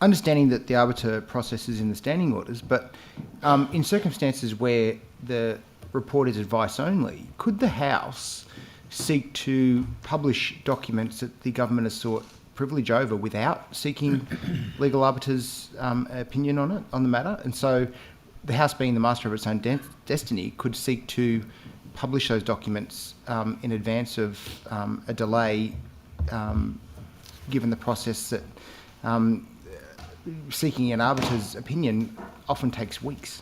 understanding that the arbiter process is in the standing orders, but in circumstances where the report is advice only, could the House seek to publish documents that the government has sought privilege over without seeking legal arbiter's opinion on the matter? And so the House, being the master of its own destiny, could seek to publish those documents in advance of a delay, given the process that seeking an arbiter's opinion often takes weeks.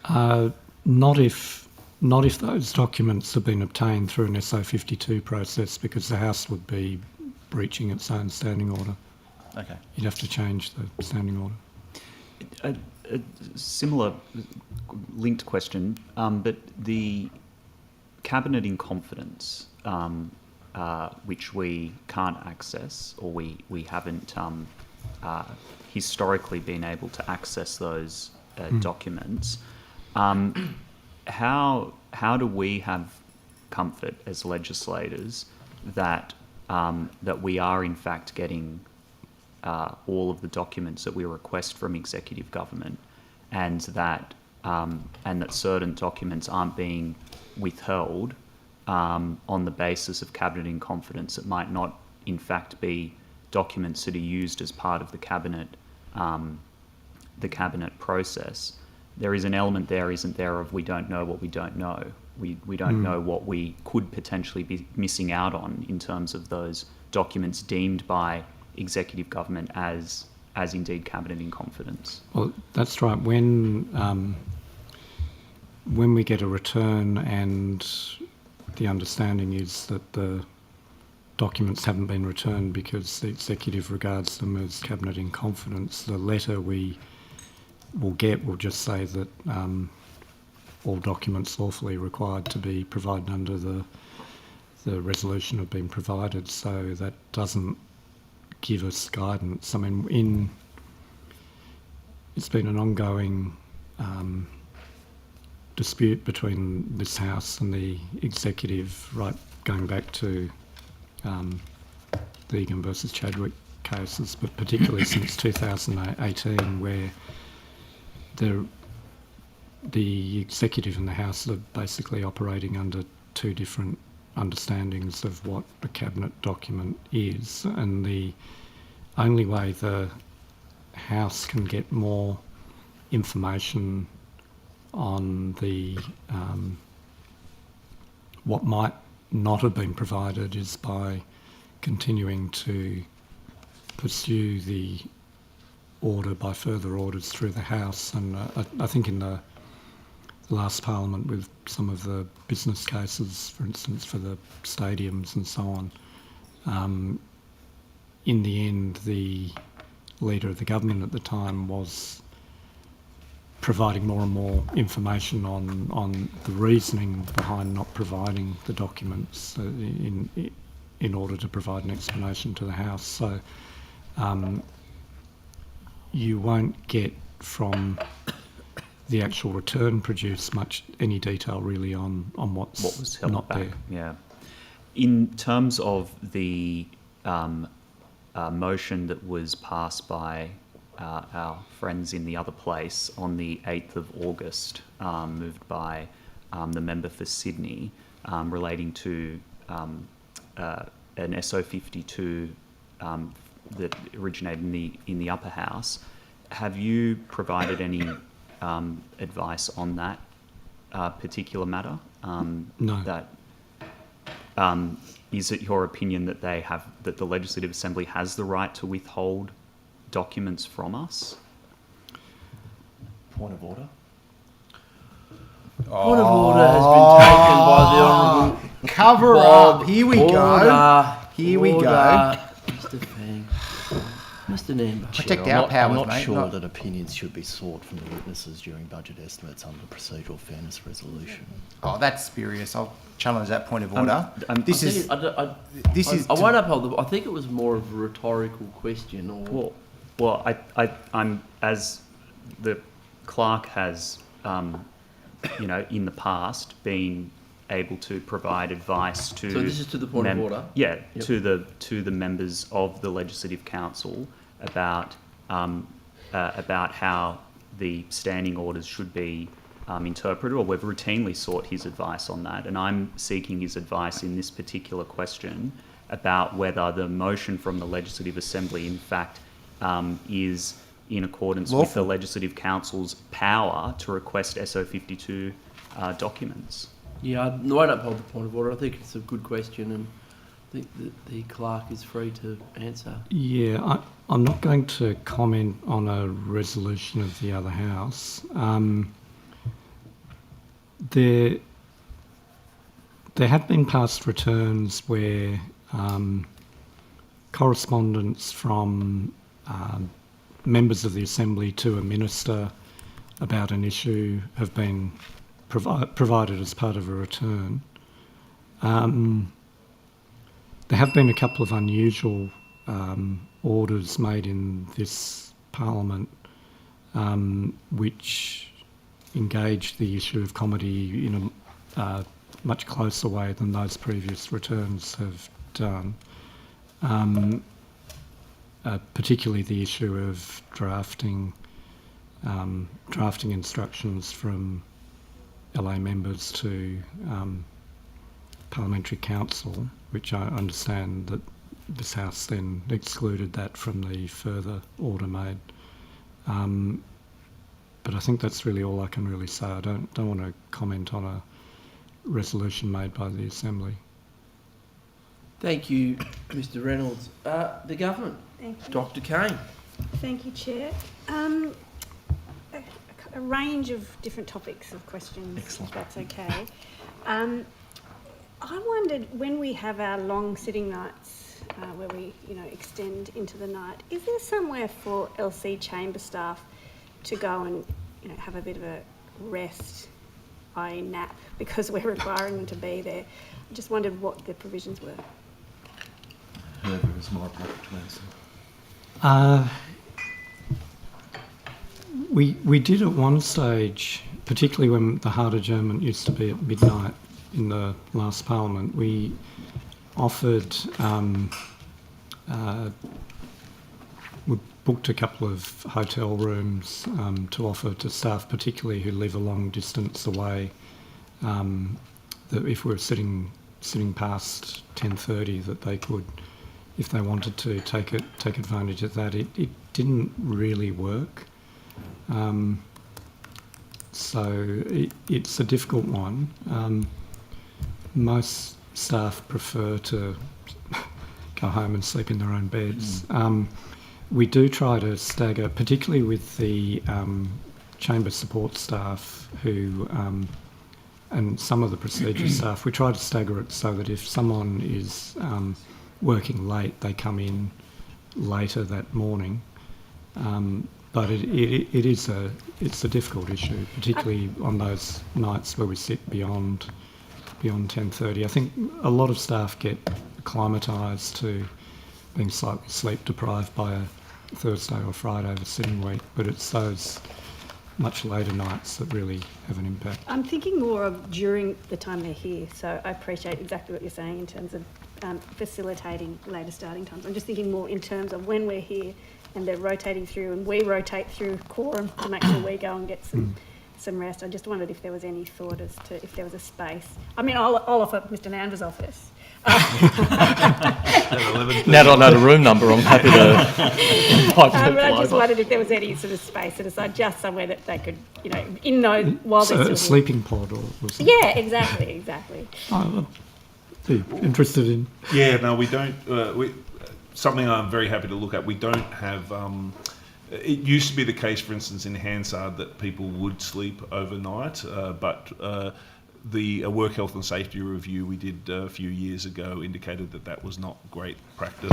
Not if those documents have been obtained through an SO52 process, because the House would be breaching its own standing order. Okay. You'd have to change the standing order. A similar linked question, but the cabinet in confidence, which we can't access, or we haven't historically been able to access those documents, how do we have comfort as legislators that that we are in fact getting all of the documents that we request from executive government, and that certain documents aren't being withheld on the basis of cabinet in confidence that might not in fact be documents that are used as part of the cabinet process? There is an element there, isn't there, of we don't know what we don't know. We don't know what we could potentially be missing out on in terms of those documents deemed by executive government as indeed cabinet in confidence. Well, that's right. When we get a return and the understanding is that the documents haven't been returned because the executive regards them as cabinet in confidence, the letter we will get will just say that all documents lawfully required to be provided under the resolution have been provided. So that doesn't give us guidance. I mean, it's been an ongoing dispute between this House and the executive, right, going back to the Egan versus Chadwick cases, but particularly since 2018, where the executive and the House are basically operating under two different understandings of what a cabinet document is, and the only way the House can get more information on the what might not have been provided is by continuing to pursue the order by further orders through the House. And I think in the last Parliament, with some of the business cases, for instance, for the stadiums and so on, in the end, the Leader of the government at the time was providing more and more information on the reasoning behind not providing the documents in order to provide an explanation to the House. So you won't get from the actual return produced any detail really on what was held not back there. Yeah. In terms of the motion that was passed by our friends in the other place on the 8th of August, moved by the member for Sydney, relating to an SO52 that originated in the upper house, have you provided any advice on that particular matter? No. Is it your opinion that that the Legislative Assembly has the right to withhold documents from us? Point of order. Point of order has been Cover up. Here we go. Here we go. Mr. Fang. Mr. Namber. Protect Chair, our powers, I'm not mate, sure not- that opinions should be sought from the witnesses during budget estimates under procedural fairness resolution. Oh, that's spurious. I'll challenge that point of order. This is I to- won't uphold I think it was more of a rhetorical question. Or I'm as the clerk has, in the past been able to provide advice to. So this is to the point of order? Yeah, Yep. to the members of the Legislative Council about how the standing orders should be interpreted, or we've routinely sought his advice on that, and I'm seeking his advice in this particular question about whether the motion from the Legislative Assembly, in fact, is in accordance with the Legislative Council's power to request SO52 documents. Yeah, I won't uphold the point of order. I think it's a good question, and I think that the clerk is free to answer. Yeah, I'm not going to comment on a resolution of the other house. There have been past returns where correspondence from members of the Assembly to a minister about an issue have been provided as part of a return. There have been a couple of unusual orders made in this Parliament which engaged the issue of comedy in a much closer way than those previous returns have done. Particularly the issue of drafting instructions from LA members to Parliamentary Council, which I understand that this House then excluded that from the further order made. But I think that's really all I can really say. I don't want to comment on a resolution made by the Assembly. Thank you, Mr. Reynolds. The government. Thank you. Dr. Kane. Thank you, Chair. A range of different topics of questions, Excellent. if that's okay. I wondered, when we have our long sitting nights, where we, extend into the night, is there somewhere for LC chamber staff to go and, have a bit of a rest, i.e. nap, because we're requiring them to be there? I just wondered what the provisions were. Whoever is more appropriate to answer. We did at one stage, particularly when the hard adjournment used to be at midnight in the last Parliament, we offered, we booked a couple of hotel rooms to offer to staff, particularly who live a long distance away, that if we were sitting past 10:30, that they could, if they wanted to, take advantage of that. It didn't really work. So it's a difficult one. Most staff prefer to go home and sleep in their own beds. We do try to stagger, particularly with the chamber support staff who, and some of the procedure staff, we try to stagger it so that if someone is working late, they come in later that morning. But it's a difficult issue, particularly on those nights where we sit beyond 10:30. I think a lot of staff get acclimatised to being slightly sleep deprived by a Thursday or Friday of a sitting week, but it's those much later nights that really have an impact. I'm thinking more of during the time they're here, so I appreciate exactly what you're saying in terms of facilitating later starting times. I'm just thinking more in terms of when we're here and they're rotating through and we rotate through quorum to make sure we go and get some rest. I just wondered if there was any thought as to if there was a space. I mean, I'll offer Mr. Nandra's office. Now that I know the room number, I'm happy to But I just wondered if there was any sort of space set aside, just somewhere that they could, while So they're still a sleeping pod or something. Yeah, exactly. I'd be interested in. Yeah, no, we don't. Something I'm very happy to look at. We don't have. It used to be the case, for instance, in Hansard that people would sleep overnight, but the work health and safety review we did a few years ago indicated that that was not great practice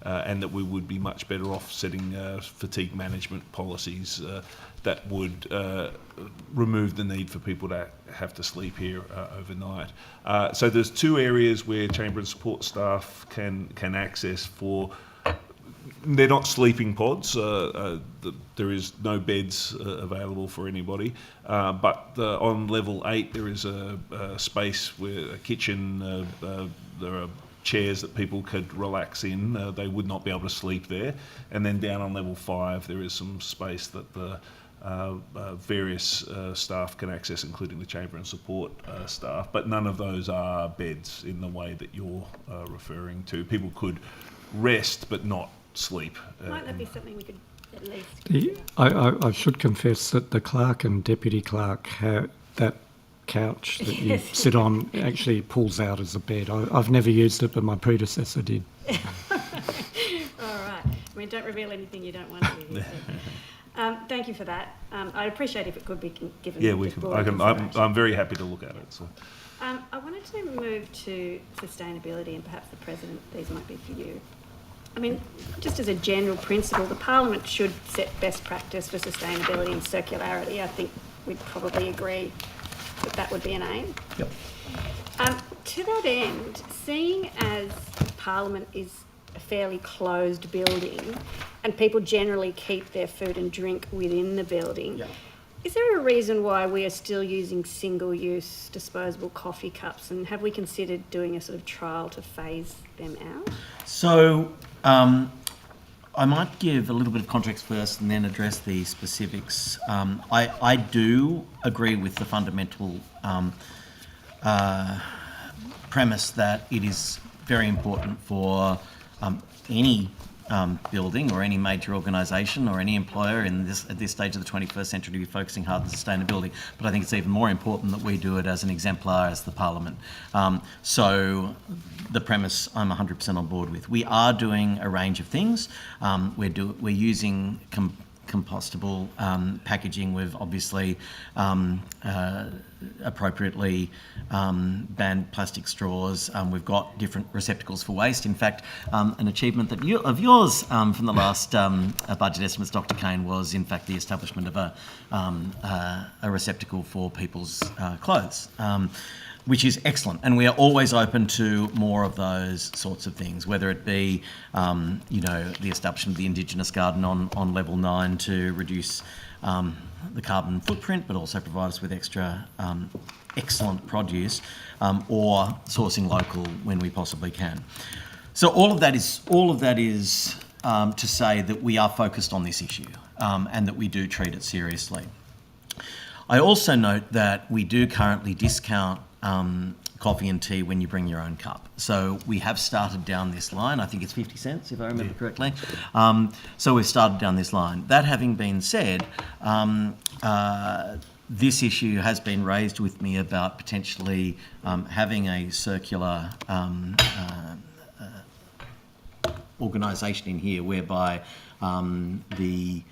and that we would be much better off setting fatigue management policies that would remove the need for people to have to sleep here overnight. So there's two areas where chamber and support staff can access for. They're not sleeping pods. There is no beds available for anybody. But on level 8, there is a space where a kitchen. There are chairs that people could relax in. They would not be able to sleep there. And then down on level 5, there is some space that the various staff can access, including the chamber and support staff. But none of those are beds in the way that you're referring to. People could rest, but not sleep. Might that be something we could at least... I should confess that the clerk and deputy clerk have that couch that you sit on actually pulls out as a bed. I've never used it, but my predecessor did. All right. I mean, don't reveal anything you don't want to. Thank you for that. I'd appreciate if it could be given. Yeah, we can. I'm very happy to look at it. So. I wanted to move to sustainability, and perhaps the President, these might be for you. I mean, just as a general principle, the Parliament should set best practice for sustainability and circularity. I think we'd probably agree that that would be an aim. Yep. To that end, seeing as Parliament is a fairly closed building and people generally keep their food and drink within the building, Yep. Is there a reason why we are still using single-use disposable coffee cups, and have we considered doing a sort of trial to phase them out? So I might give a little bit of context first and then address the specifics. I do agree with the fundamental premise that it is very important for any building or any major organisation or any employer at this stage of the 21st century to be focusing hard on sustainability. But I think it's even more important that we do it as an exemplar as the Parliament. So the premise I'm 100% on board with. We are doing a range of things. We're using compostable packaging. We've obviously appropriately banned plastic straws. We've got different receptacles for waste. In fact, an achievement of yours from the last budget estimates, Dr. Kane, was in fact the establishment of a receptacle for people's clothes. Which is excellent, and we are always open to more of those sorts of things, whether it be, the establishment of the Indigenous garden on level 9 to reduce the carbon footprint, but also provide us with extra excellent produce, or sourcing local when we possibly can. So all of that is to say that we are focused on this issue, and that we do treat it seriously. I also note that we do currently discount coffee and tea when you bring your own cup. So we have started down this line. I think it's 50 cents, if I remember correctly. So we've started down this line. That having been said, this issue has been raised with me about potentially having a circular organisation in here whereby the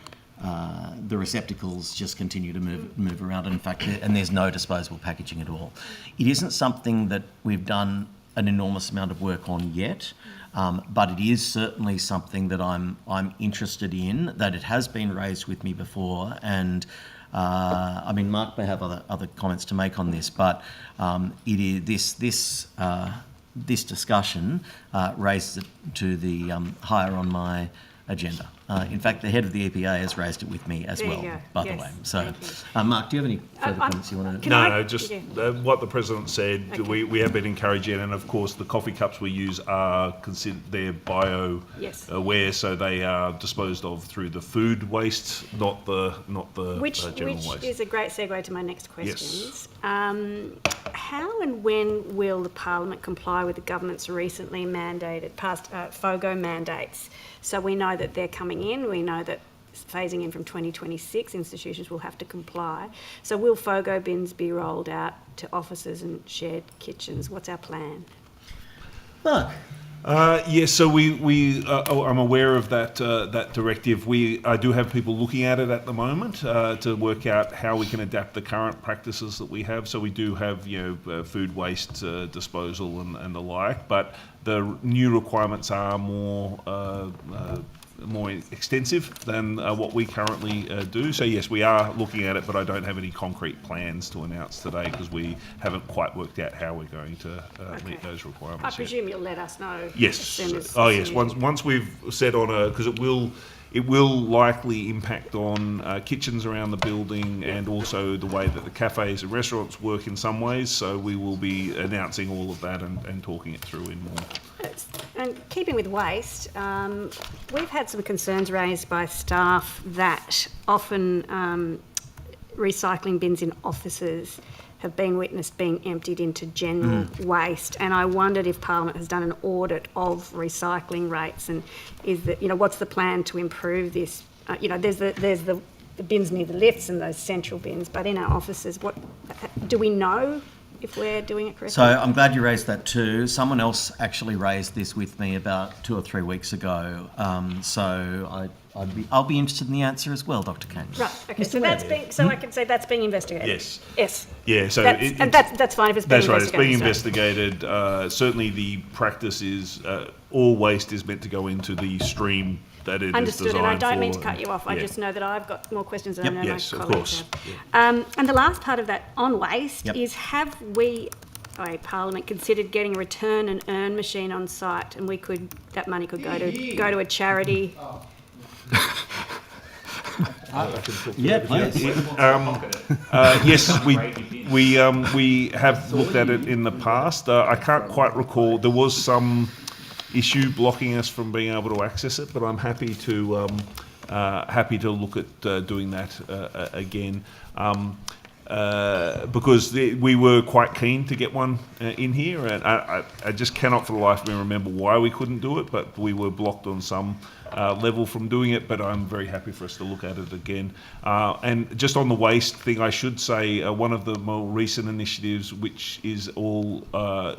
receptacles just continue to move around. In fact, and there's no disposable packaging at all. It isn't something that we've done an enormous amount of work on yet, but it is certainly something that I'm interested in. That it has been raised with me before, and Mark may have other comments to make on this, but it is this discussion raises it to the higher on my agenda. In fact, the head of the EPA has raised it with me as well, by the way. So, Mark, do you have any further comments you want to... No, just what the President said. Okay. We have been encouraging, and of course the coffee cups we use are considered, they're bio-aware, so they are disposed of through the food waste, not the general waste. Which is a great segue to my next questions. Yes. How and when will the Parliament comply with the government's recently passed FOGO mandates? So we know that they're coming in. We know that phasing in from 2026, institutions will have to comply. So will FOGO bins be rolled out to offices and shared kitchens? What's our plan? Mark. Yes, so I'm aware of that directive. I do have people looking at it at the moment to work out how we can adapt the current practices that we have. So we do have, food waste disposal and the like, but the new requirements are more extensive than what we currently do. So yes, we are looking at it, but I don't have any concrete plans to announce today because we haven't quite worked out how we're going to meet those requirements. I presume you'll let us know. Yes. Yes. Once we've set on because it will likely impact on kitchens around the building and also the way that the cafes and restaurants work in some ways. So we will be announcing all of that and talking it through in more. And keeping with waste, we've had some concerns raised by staff that often recycling bins in offices have been witnessed being emptied into general waste. And I wondered if Parliament has done an audit of recycling rates and what's the plan to improve this? There's the bins near the lifts and those central bins, but in our offices, what do we know if we're doing it correctly? So I'm glad you raised that too. Someone else actually raised this with me about 2 or 3 weeks ago. I'll be interested in the answer as well, Dr. Kane. Right. Okay. So I can say that's being investigated. Yes. Yes. Yeah. So that's fine if it's being investigated. That's right. It's being investigated. Certainly, the practice is all waste is meant to go into the stream that it Understood, is designed and I don't for. mean to cut you off. I just know that I've got more questions than I know yes, my of colleagues course. have. And the last part of that on waste Yep. is: have we, Parliament, considered getting a return and earn machine on site, and that money could go to a charity? Yeah, please. Yes, we have looked at it in the past. I can't quite recall. There was some issue blocking us from being able to access it, but I'm happy to look at doing that again. Because we were quite keen to get one in here, and I just cannot for the life of me remember why we couldn't do it, but we were blocked on some level from doing it, but I'm very happy for us to look at it again. And just on the waste thing, I should say one of the more recent initiatives, which is all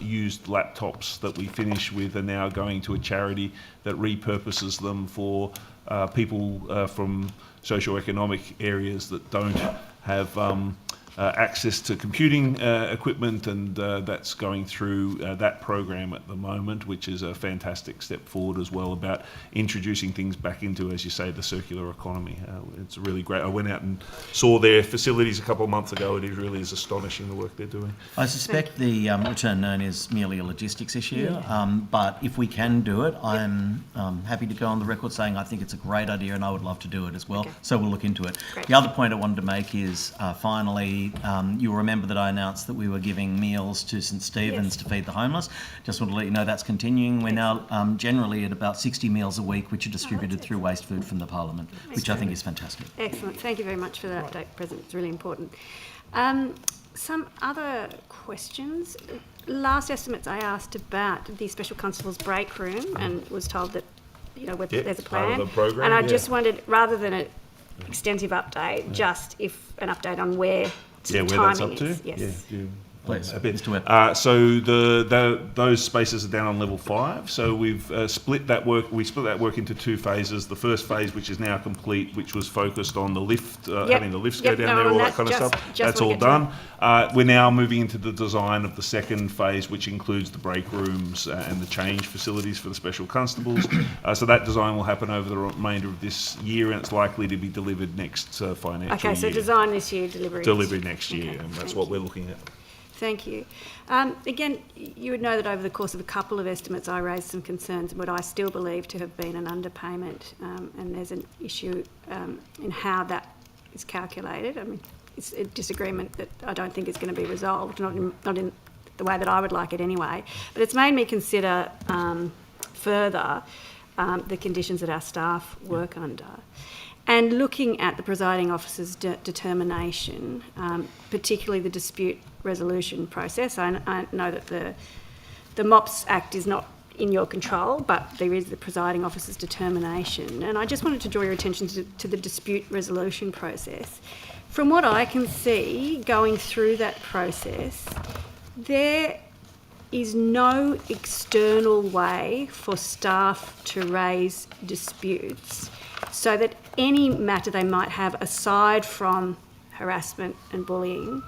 used laptops that we finish with, are now going to a charity that repurposes them for people from socioeconomic areas that don't have access to computing equipment, and that's going through that program at the moment, which is a fantastic step forward as well about introducing things back into, as you say, the circular economy. It's really great. I went out and saw their facilities a couple of months ago. It really is astonishing the work they're doing. I suspect the return earn is merely a logistics issue, but if we can do it, I'm happy to go on the record saying I think it's a great idea and I would love to do it as well. Okay. So we'll look into it. Great. The other point I wanted to make is finally, you'll remember that I announced that we were giving meals to St Stephen's to feed the homeless. Just want to let you know that's continuing. We're now generally at about 60 meals a week, which are distributed through Waste Food from the Parliament, which I think is fantastic. Excellent. Thank you very much for that update, President. It's really important. Some other questions. Last estimates I asked about the Special Constable's break room and was told that there's a plan. Part of the program, and I just wondered, rather than an extensive update, just if an update on where that's up to. Yes. Please, so those spaces are down on level 5. So we've split that work. We split that work into 2 phases. The first phase, which is now complete, which was focused on the lift, having the lifts go down there, all that kind of stuff. That's all done. We're now moving into the design of the second phase, which includes the break rooms and the change facilities for the special constables. So that design will happen over the remainder of this year, and it's likely to be delivered next financial year. Okay, so design this year, delivery next year, and that's what we're looking at. Thank you. Again, you would know that over the course of a couple of estimates, I raised some concerns, what I still believe to have been an underpayment, and there's an issue in how that is calculated. I mean, it's a disagreement that I don't think is going to be resolved, not in the way that I would like it anyway. But it's made me consider further the conditions that our staff work under. And looking at the presiding officer's determination, particularly the dispute resolution process, I know that the MOPS Act is not in your control, but there is the presiding officer's determination. And I just wanted to draw your attention to the dispute resolution process. From what I can see, going through that process, there is no external way for staff to raise disputes, so that any matter they might have aside from harassment and bullying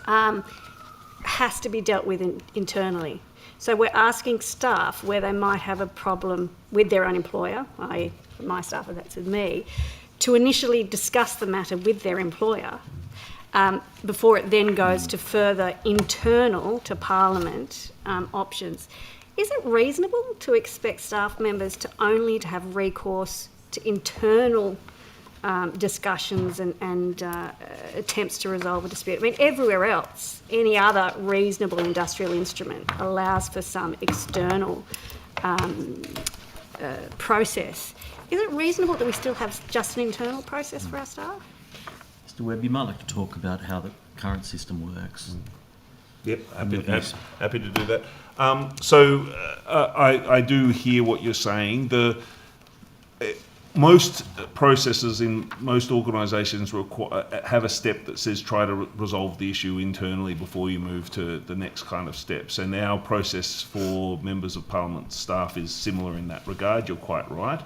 has to be dealt with internally. So we're asking staff where they might have a problem with their own employer, i.e. my staff, or that's with me, to initially discuss the matter with their employer before it then goes to further internal to Parliament options. Is it reasonable to expect staff members to only to have recourse to internal discussions and attempts to resolve a dispute? I mean, everywhere else, any other reasonable industrial instrument allows for some external process. Is it reasonable that we still have just an internal process for our staff? Mr Webb, you might like to talk about how the current system works. Yep, happy to do that. I do hear what you're saying. Most processes in most organisations have a step that says try to resolve the issue internally before you move to the next kind of steps. And our process for members of Parliament staff is similar in that regard. You're quite right.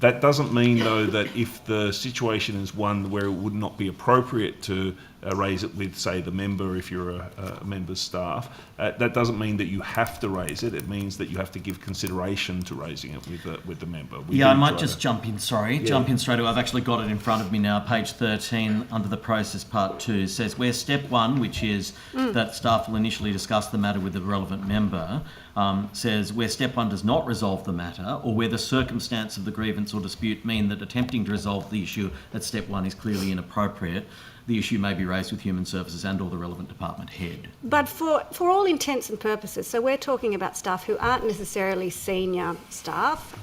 That doesn't mean, though, that if the situation is one where it would not be appropriate to raise it with, say, the member, if you're a member's staff, that doesn't mean that you have to raise it. It means that you have to give consideration to raising it with the member. I might just jump in straight away. I've actually got it in front of me now. Page 13, under the process part 2, says where step 1, which is that staff will initially discuss the matter with the relevant member, says where step 1 does not resolve the matter, or where the circumstance of the grievance or dispute mean that attempting to resolve the issue at step 1 is clearly inappropriate, the issue may be raised with Human Services and or the relevant department head. But for all intents and purposes, so we're talking about staff who aren't necessarily senior staff.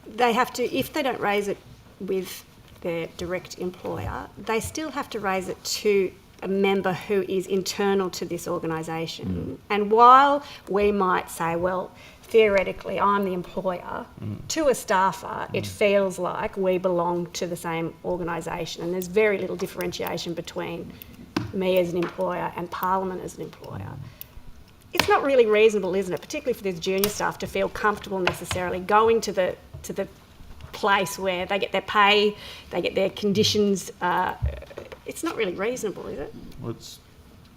They have to, if they don't raise it with their direct employer, they still have to raise it to a member who is internal to this organisation. And while we might say, well, theoretically, I'm the employer, to a staffer, it feels like we belong to the same organisation, and there's very little differentiation between me as an employer and Parliament as an employer. It's not really reasonable, isn't it, particularly for these junior staff, to feel comfortable necessarily going to the place where they get their pay, they get their conditions. It's not really reasonable, is it?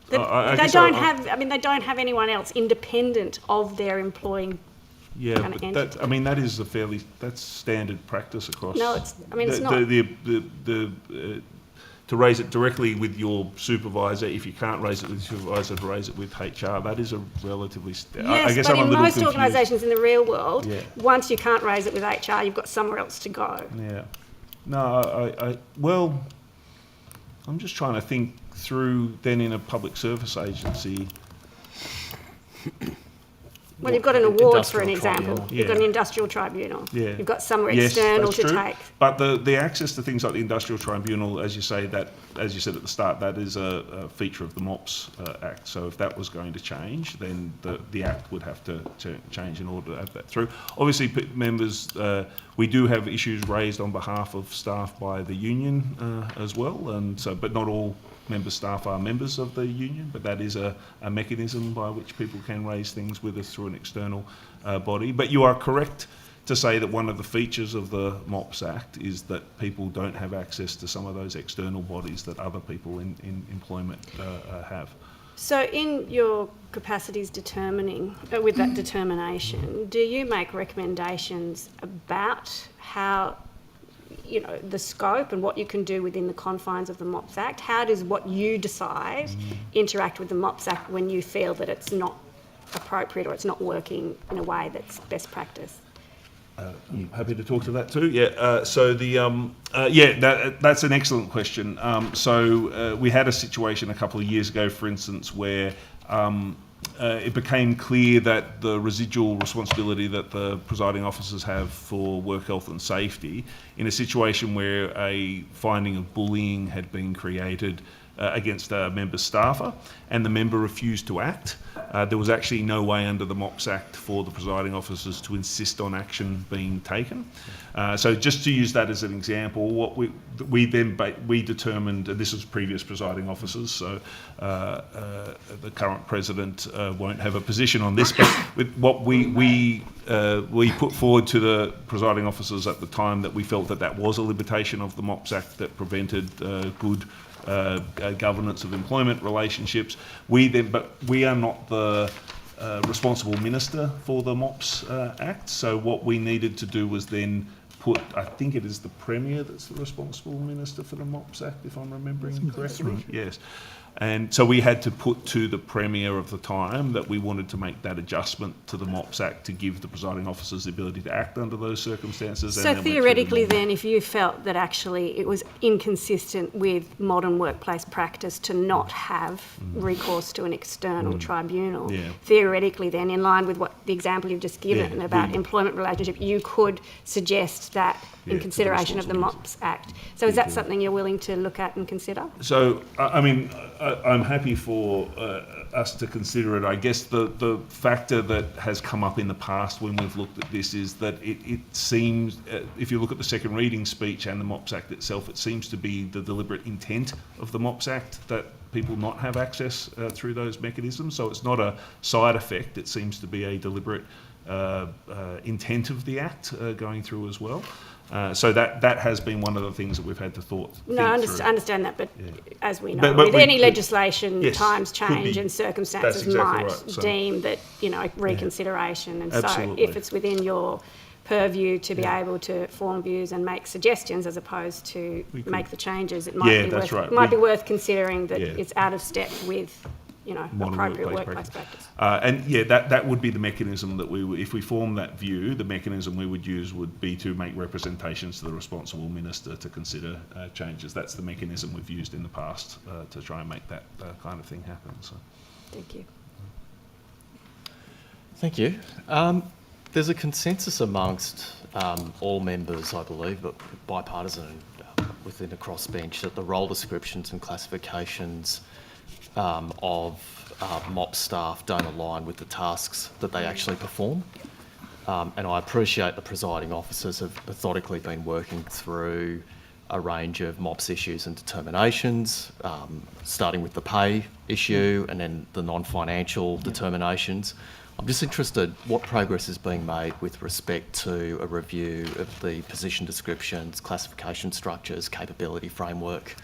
They don't have anyone else independent of their employing. Yeah, but that is that's standard practice across. No, it's not. To raise it directly with your supervisor, if you can't raise it with your supervisor, to raise it with HR, that is a relatively. Yes, but in most organisations in the real world, once you can't raise it with HR, you've got somewhere else to go. Yeah. No, well, I'm just trying to think through then in a public service agency. Well, you've got an award, for an example. You've got an industrial tribunal. Yeah. You've got somewhere external to take. But the access to things like the industrial tribunal, as you say, as you said at the start, that is a feature of the MOPS Act. So if that was going to change, then the Act would have to change in order to have that through. Obviously, members, we do have issues raised on behalf of staff by the union as well, and so, but not all member staff are members of the union, but that is a mechanism by which people can raise things with us through an external body. But you are correct to say that one of the features of the MOPS Act is that people don't have access to some of those external bodies that other people in employment have. So in your capacities determining, with that determination, do you make recommendations about how, the scope and what you can do within the confines of the MOPS Act? How does what you decide interact with the MOPS Act when you feel that it's not appropriate or it's not working in a way that's best practice? I'm happy to talk to that too. That's an excellent question. We had a situation a couple of years ago, for instance, where it became clear that the residual responsibility that the presiding officers have for work health and safety, in a situation where a finding of bullying had been created against a member staffer, and the member refused to act. There was actually no way under the MOPS Act for the presiding officers to insist on action being taken. So just to use that as an example, what we determined, and this was previous presiding officers, so the current president won't have a position on this, but with what we put forward to the presiding officers at the time, that we felt that was a limitation of the MOPS Act that prevented good governance of employment relationships. But we are not the responsible minister for the MOPS Act, so what we needed to do was then put, I think it is the Premier that's the responsible minister for the MOPS Act, if I'm remembering correctly. Right. Yes. And so we had to put to the Premier of the time that we wanted to make that adjustment to the MOPS Act to give the presiding officers the ability to act under those circumstances. So theoretically then, if you felt that actually it was inconsistent with modern workplace practice to not have recourse to an external tribunal, theoretically then, in line with what the example you've just given about employment relationship, you could suggest that in consideration of the MOPS Act. So is that something you're willing to look at and consider? So, I mean, I'm happy for us to consider it. I guess the factor that has come up in the past when we've looked at this is that it seems, if you look at the second reading speech and the MOPS Act itself, it seems to be the deliberate intent of the MOPS Act that people not have access through those mechanisms. So it's not a side effect, it seems to be a deliberate intent of the Act going through as well. So that has been one of the things that we've had to think I understand that, but as we know, with any legislation, times change and circumstances might deem that, reconsideration. And so if it's within your purview to be able to form views and make suggestions as opposed to make the changes, it might be worth considering that it's out of step with appropriate workplace practice. And that would be the mechanism that if we form that view, the mechanism we would use would be to make representations to the responsible minister to consider changes. That's the mechanism we've used in the past to try and make that kind of thing happen. So. Thank you. Thank you. There's a consensus amongst all members, I believe, but bipartisan within the crossbench, that the role descriptions and classifications of MOPS staff don't align with the tasks that they actually perform. And I appreciate the presiding officers have methodically been working through a range of MOPS issues and determinations, starting with the pay issue and then the non-financial determinations. I'm just interested what progress is being made with respect to a review of the position descriptions, classification structures, capability framework,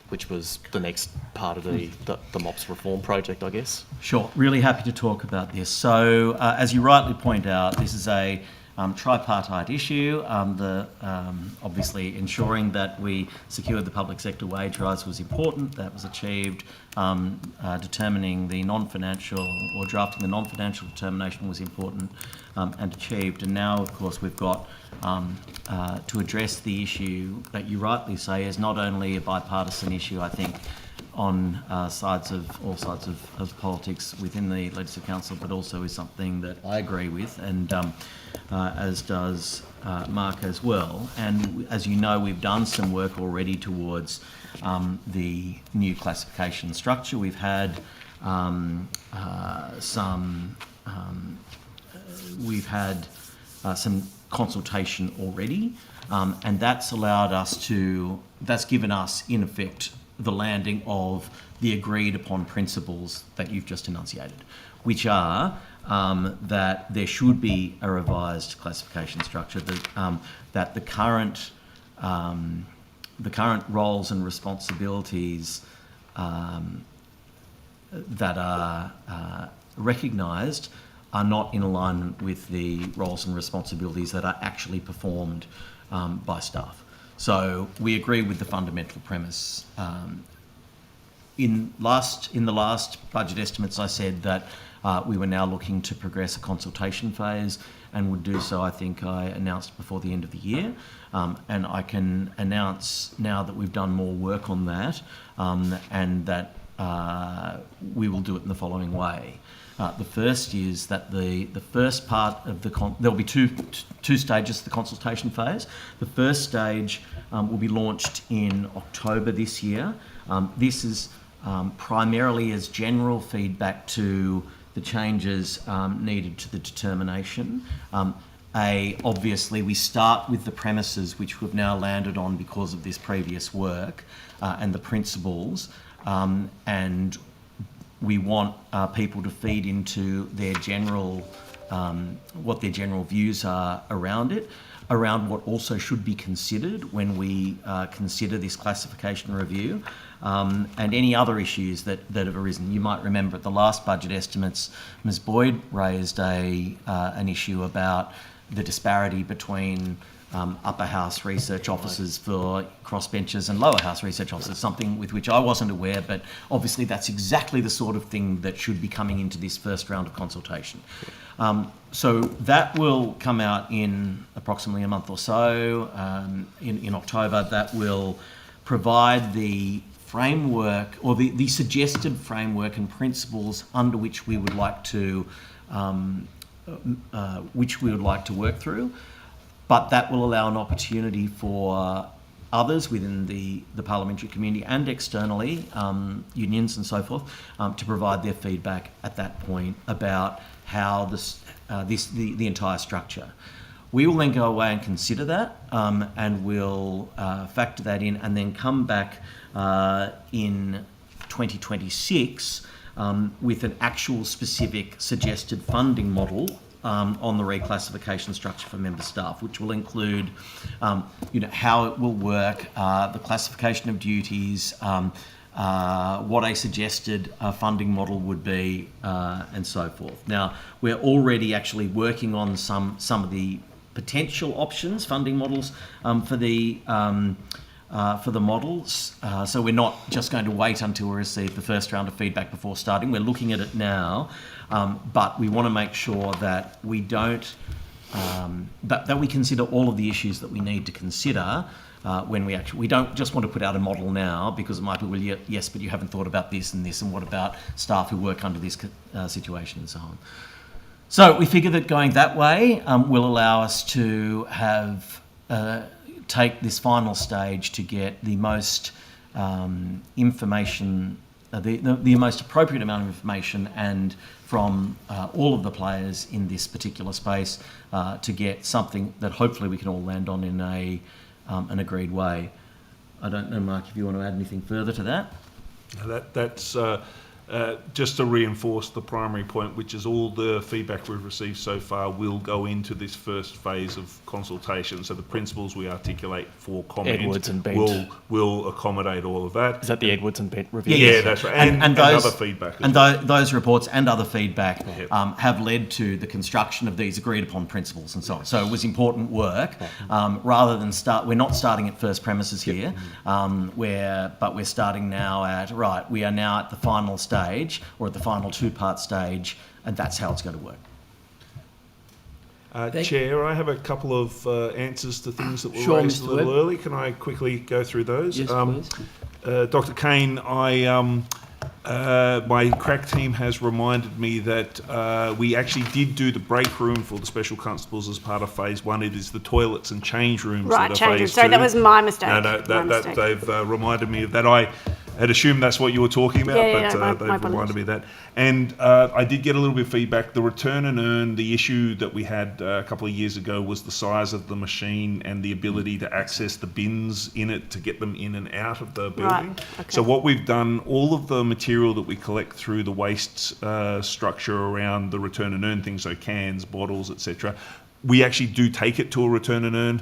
which was the next part of the MOPS reform project, I guess. Sure, really happy to talk about this. So, as you rightly point out, this is a tripartite issue. Obviously ensuring that we secured the public sector wage rise was important. That was achieved. Determining the non-financial or drafting the non-financial determination was important and achieved. And now, of course, we've got to address the issue that you rightly say is not only a bipartisan issue, I think, on all sides of politics within the Legislative Council, but also is something that I agree with, and as does Mark as well. And as you know, we've done some work already towards the new classification structure. We've had some consultation already, and that's given us, in effect, the landing of the agreed upon principles that you've just enunciated, which are that there should be a revised classification structure, that the current roles and responsibilities that are recognised are not in alignment with the roles and responsibilities that are actually performed by staff. So we agree with the fundamental premise. In the last budget estimates, I said that we were now looking to progress a consultation phase and would do so, I think I announced, before the end of the year. And I can announce now that we've done more work on that and that we will do it in the following way. The first is that the first part of there'll be two stages of the consultation phase. The first stage will be launched in October this year. This is primarily as general feedback to the changes needed to the determination. Obviously, we start with the premises which we've now landed on because of this previous work and the principles, and we want people to feed into their general, what their general views are around it, around what also should be considered when we consider this classification review, and any other issues that have arisen. You might remember at the last budget estimates, Ms Boyd raised an issue about the disparity between upper house research officers for crossbenchers and lower house research officers, something with which I wasn't aware, but obviously that's exactly the sort of thing that should be coming into this first round of consultation. So that will come out in approximately a month or so, in October. That will provide the framework, or the suggested framework and principles under which we would like to work through. But that will allow an opportunity for others within the parliamentary community and externally, unions and so forth, to provide their feedback at that point about how the entire structure. We will then go away and consider that, and we'll factor that in, and then come back in 2026 with an actual specific suggested funding model on the reclassification structure for member staff, which will include, how it will work, the classification of duties, what a suggested funding model would be, and so forth. Now, we're already actually working on some of the potential options, funding models for the models. So we're not just going to wait until we receive the first round of feedback before starting. We're looking at it now, but we want to make sure that we don't, that we consider all of the issues that we need to consider when we don't just want to put out a model now because it might be, well, yes, but you haven't thought about this, and what about staff who work under this situation and so on. So we figure that going that way will allow us to have take this final stage to get the most information, the most appropriate amount of information, and from all of the players in this particular space to get something that hopefully we can all land on in an agreed way. I don't know, Mark, if you want to add anything further to that. That's just to reinforce the primary point, which is all the feedback we've received so far will go into this first phase of consultation. So the principles we articulate for comment Edwards and Bent will accommodate all of that. Is that the Edwards and Bent review? Yeah, that's right. And those, other feedback. And those reports and other feedback have led to the construction of these agreed upon principles and so on. So it was important work. Rather than we're not starting at first premises here, but we're starting now we are now at the final stage, or at the final two-part stage, and that's how it's going to work. Chair, I have a couple of answers to things that were Sure, raised Mr. a little Webb. early. Can I quickly go through those? Yes, please. Dr. Kane, my crack team has reminded me that we actually did do the break room for the special constables as part of phase one. It is the toilets and change rooms Right, that are change phase rooms. Sorry, two. that was my mistake. No, they've reminded me of that. I had assumed that's what you were talking about, they've reminded me of that. And I did get a little bit of feedback. The return and earn, the issue that we had a couple of years ago was the size of the machine and the ability to access the bins in it to get them in and out of the building. Right, okay. So what we've done, all of the material that we collect through the waste structure around the return and earn things, so cans, bottles, etc., we actually do take it to a return and earn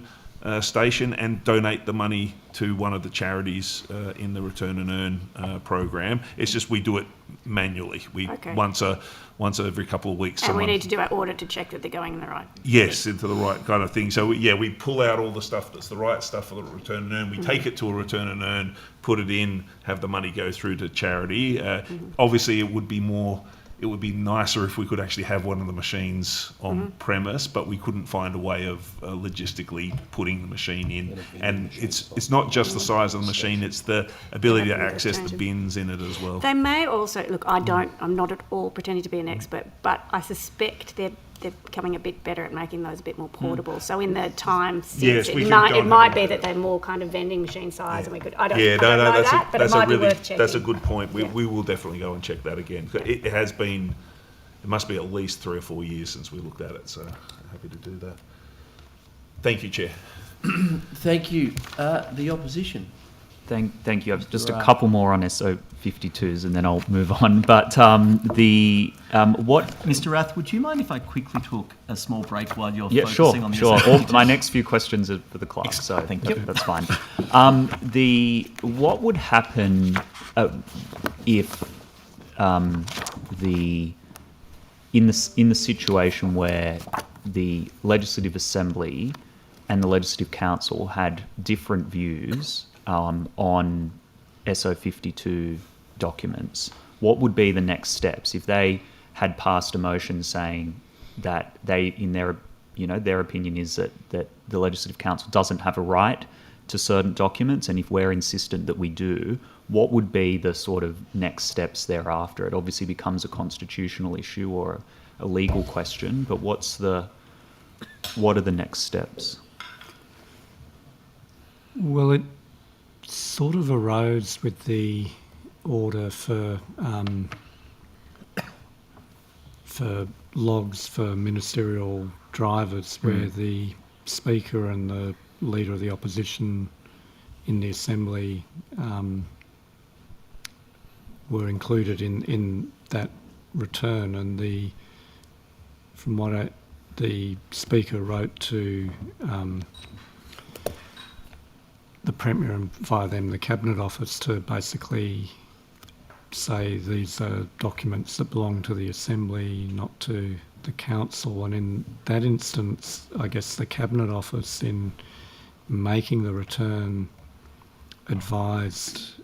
station and donate the money to one of the charities in the return and earn program. It's just we do it manually. Once every couple of weeks. And we need to do our audit to check that they're going in the right. Yes, into the right kind of thing. So we pull out all the stuff that's the right stuff for the return and earn. We take it to a return and earn, put it in, have the money go through to charity. Obviously, it would be more it would be nicer if we could actually have one of the machines on premise, but we couldn't find a way of logistically putting the machine in. And it's not just the size of the machine, it's the ability to access the bins in it as well. They may also, look, I'm not at all pretending to be an expert, but I suspect they're becoming a bit better at making those a bit more portable. So in the time sense, Yes, it we should might go and be have a- that they're more kind of vending machine size, and we could. I don't Yeah, know that's that, but it might be worth checking. that's a good point. We will definitely go and check that again. It has been, it must be at least 3 or 4 years since we looked at it, so happy to do that. Thank you, Chair. Thank you. The opposition. Thank you. Just a Right. couple more on SO52s and then I'll move on. But what... Mr. Rath, would you mind if I quickly took a small break while you're Yeah, focusing on the sure. SO52s? My next few questions are for the clerk, so Thank you. that's fine. What would happen if in the situation where the Legislative Assembly and the Legislative Council had different views on SO52 documents? What would be the next steps if they had passed a motion saying that their opinion is that the Legislative Council doesn't have a right to certain documents, and if we're insistent that we do, what would be the sort of next steps thereafter? It obviously becomes a constitutional issue or a legal question, but what are the next steps? Well, it sort of arose with the order for logs for ministerial drivers, where the Speaker and the Leader of the Opposition in the Assembly were included in that return, and the Speaker wrote to the Premier and via them the Cabinet Office to basically say these are documents that belong to the Assembly, not to the Council. And in that instance, I guess the Cabinet Office, in making the return, advised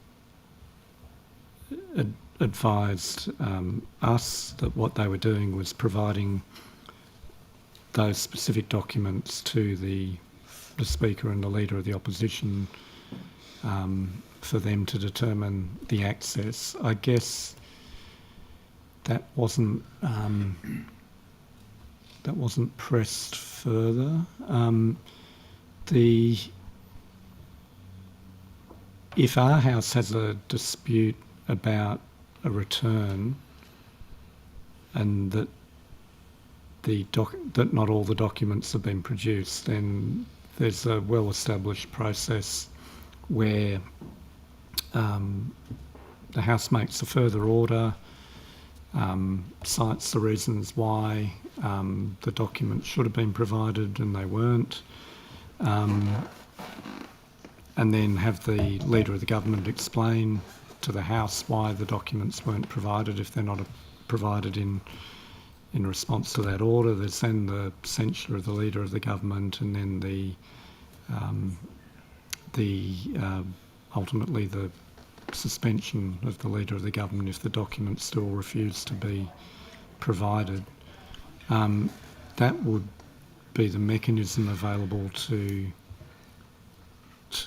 us that what they were doing was providing those specific documents to the Speaker and the Leader of the Opposition for them to determine the access. I guess that wasn't pressed further. If our House has a dispute about a return and that that not all the documents have been produced, then there's a well-established process where the House makes a further order, cites the reasons why the documents should have been provided and they weren't, and then have the Leader of the Government explain to the House why the documents weren't provided if they're not provided in response to that order. There's then the censure of the Leader of the Government, and then ultimately the suspension of the Leader of the Government if the documents still refuse to be provided. That would be the mechanism available to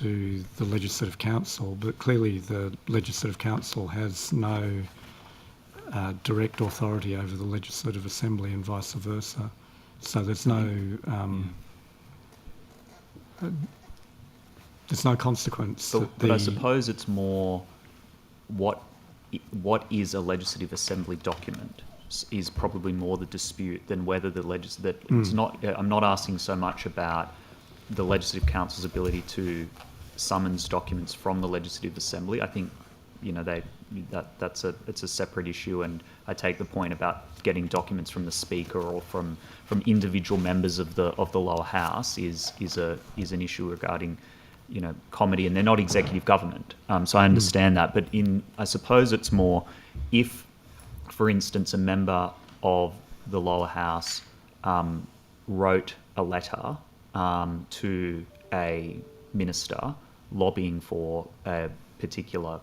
the Legislative Council, but clearly the Legislative Council has no direct authority over the Legislative Assembly and vice versa. So there's no consequence. But I suppose it's more what is a Legislative Assembly document is probably more the dispute than whether it's not. I'm not asking so much about the Legislative Council's ability to summons documents from the Legislative Assembly. I think it's a separate issue, and I take the point about getting documents from the Speaker or from individual members of the lower house is an issue regarding comedy, and they're not executive government. So I understand that, but I suppose it's more if, for instance, a member of the lower house wrote a letter to a minister lobbying for a particular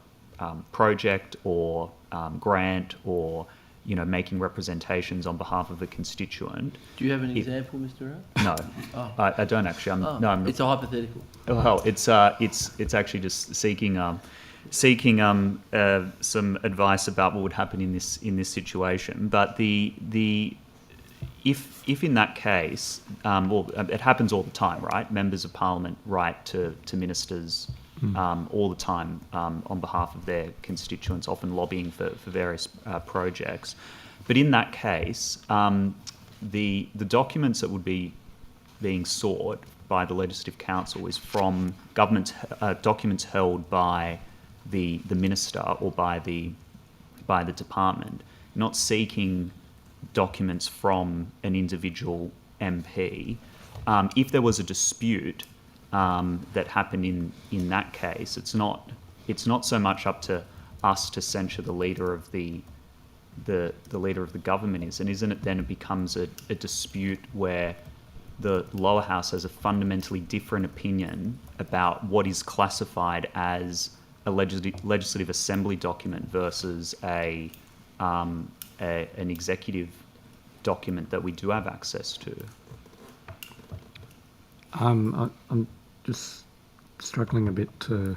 project or grant or making representations on behalf of a constituent. Do you have an example, Mr. Rowe? No, Oh. I don't actually. I'm It's a hypothetical. Well, it's actually just seeking some advice about what would happen in this situation. But if in that case, well, it happens all the time, right? Members of Parliament write to ministers all the time on behalf of their constituents, often lobbying for various projects. But in that case, the documents that would be being sought by the Legislative Council is from government documents held by the minister or by the department, not seeking documents from an individual MP. If there was a dispute that happened in that case, it's not so much up to us to censure the leader of the leader of the government isn't it then it becomes a dispute where the lower house has a fundamentally different opinion about what is classified as a legislative assembly document versus an executive document that we do have access to. I'm just struggling a bit to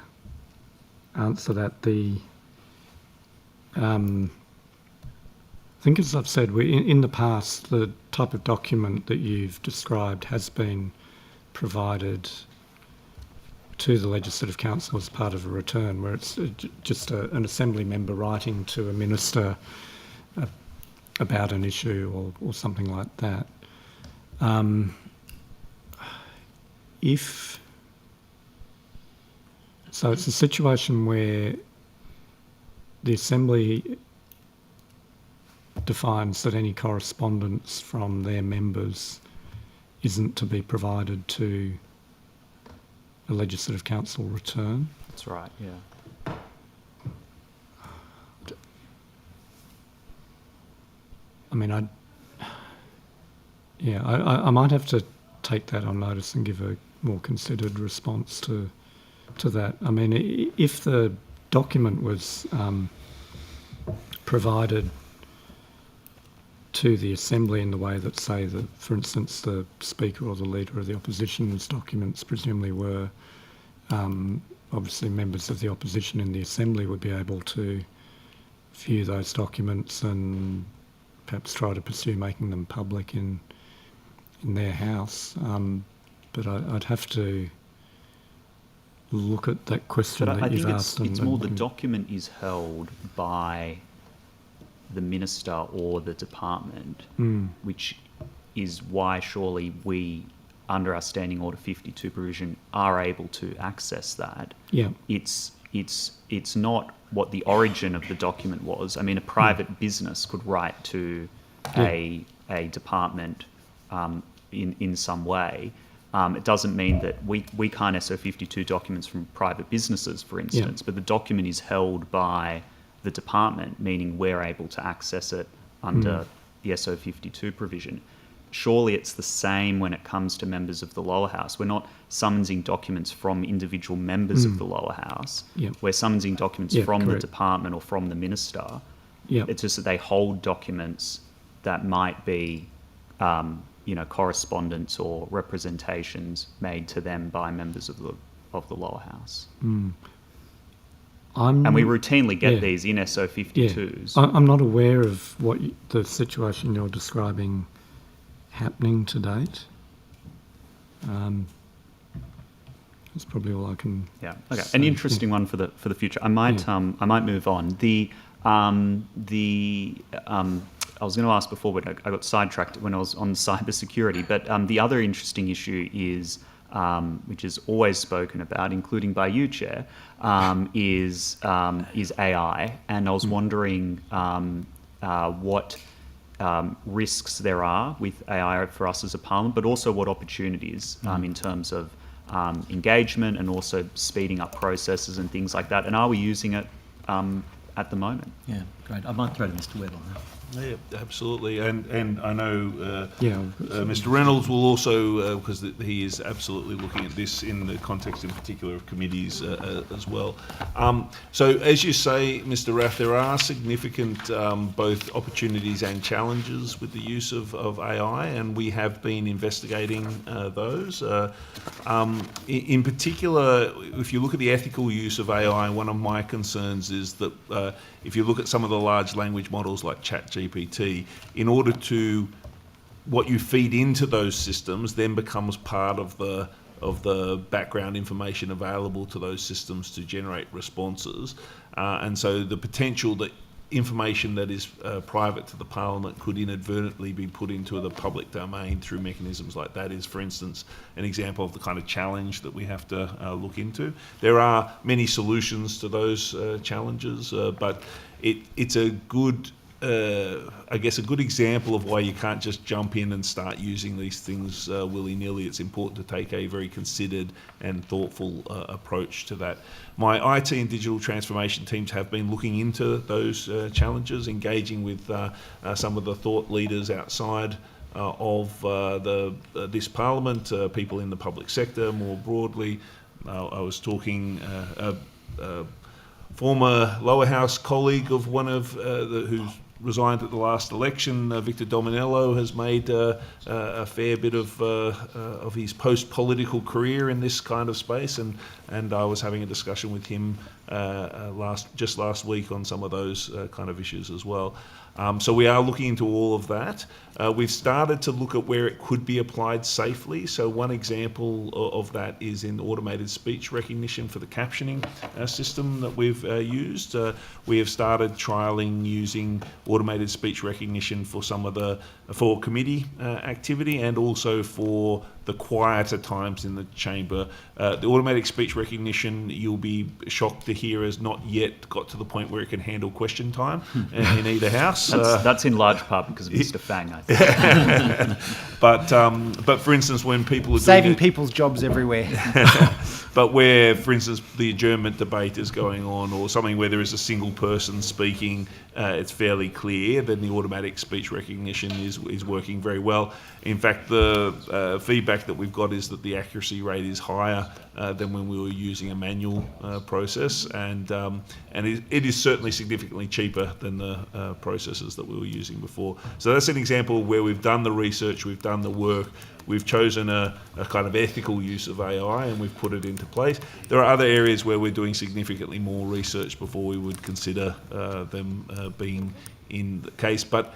answer that. I think, as I've said, in the past, the type of document that you've described has been provided to the Legislative Council as part of a return, where it's just an Assembly member writing to a minister about an issue or something like that. So it's a situation where the Assembly defines that any correspondence from their members isn't to be provided to a Legislative Council return. That's right, yeah. I mean, I might have to take that on notice and give a more considered response to that. I mean, if the document was provided to the Assembly in the way that, say, that, for instance, the Speaker or the Leader of the Opposition's documents presumably were, obviously members of the Opposition in the Assembly would be able to view those documents and perhaps try to pursue making them public in their house. But I'd have to look at that question that you've asked. I think it's more the document is held by the minister or the department, which is why surely we, under our Standing Order 52 provision, are able to access that. Yeah. It's not what the origin of the document was. I mean, a private business could write to a department in some way. It doesn't mean that we can't SO 52 documents from private businesses, for instance, but the document is held by the department, meaning we're able to access it under the SO 52 provision. Surely it's the same when it comes to members of the lower house. We're not summoning documents from individual members of the lower house. We're summoning documents from the department or from the minister. It's just that they hold documents that might be correspondence or representations made to them by members of the lower house. And we routinely get these in SO 52s. I'm not aware of what the situation you're describing happening to date. That's probably all I can. Yeah. Okay. An interesting one for the future. I might move on. I was going to ask before, but I got sidetracked when I was on cybersecurity. But the other interesting issue is, which is always spoken about, including by you, Chair, is AI. And I was wondering what risks there are with AI for us as a parliament, but also what opportunities in terms of at the moment. Yeah, great. I might throw to Mr. Webb on that. Yeah, absolutely. And I know Yeah. Mr. Reynolds will also, because he is absolutely looking at this in the context in particular of committees as well. So as you say, Mr. Raff, there are significant both opportunities and challenges with the use of AI, and we have been investigating those. In particular, if you look at the ethical use of AI, one of my concerns is that if you look at some of the large language models like ChatGPT, in order to what you feed into those systems then becomes part of the background information available to those systems to generate responses, and so the potential that information that is private to the Parliament could inadvertently be put into the public domain through mechanisms like that is, for instance, an example of the kind of challenge that we have to look into. There are many solutions to those challenges, but it's a good, I guess, a good example of why you can't just jump in and start using these things willy-nilly. It's important to take a very considered and thoughtful approach to that. My IT and digital transformation teams have been looking into those challenges, engaging with some of the thought leaders outside of this Parliament, people in the public sector more broadly. I was talking former lower house colleague of one of who's resigned at the last election, Victor Dominello, has made a fair bit of his post-political career in this kind of space, and I was having a discussion with him just last week on some of those kind of issues as well. So we are looking into all of that. We've started to look at where it could be applied safely. So one example of that is in automated speech recognition for the captioning system that we've used. We have started trialling using automated speech recognition for for committee activity and also for the quieter times in the chamber. The automatic speech recognition, you'll be shocked to hear, has not yet got to the point where it can handle question time in either house. That's in large part because of Mr. Fang, I think. But for instance, when people are saving people's jobs everywhere. But where, for instance, the adjournment debate is going on, or something where there is a single person speaking, it's fairly clear, then the automatic speech recognition is working very well. In fact, the feedback that we've got is that the accuracy rate is higher than when we were using a manual process, and it is certainly significantly cheaper than the processes that we were using before. So that's an example where we've done the research, we've done the work, we've chosen a kind of ethical use of AI and we've put it into place. There are other areas where we're doing significantly more research before we would consider them being in the case. But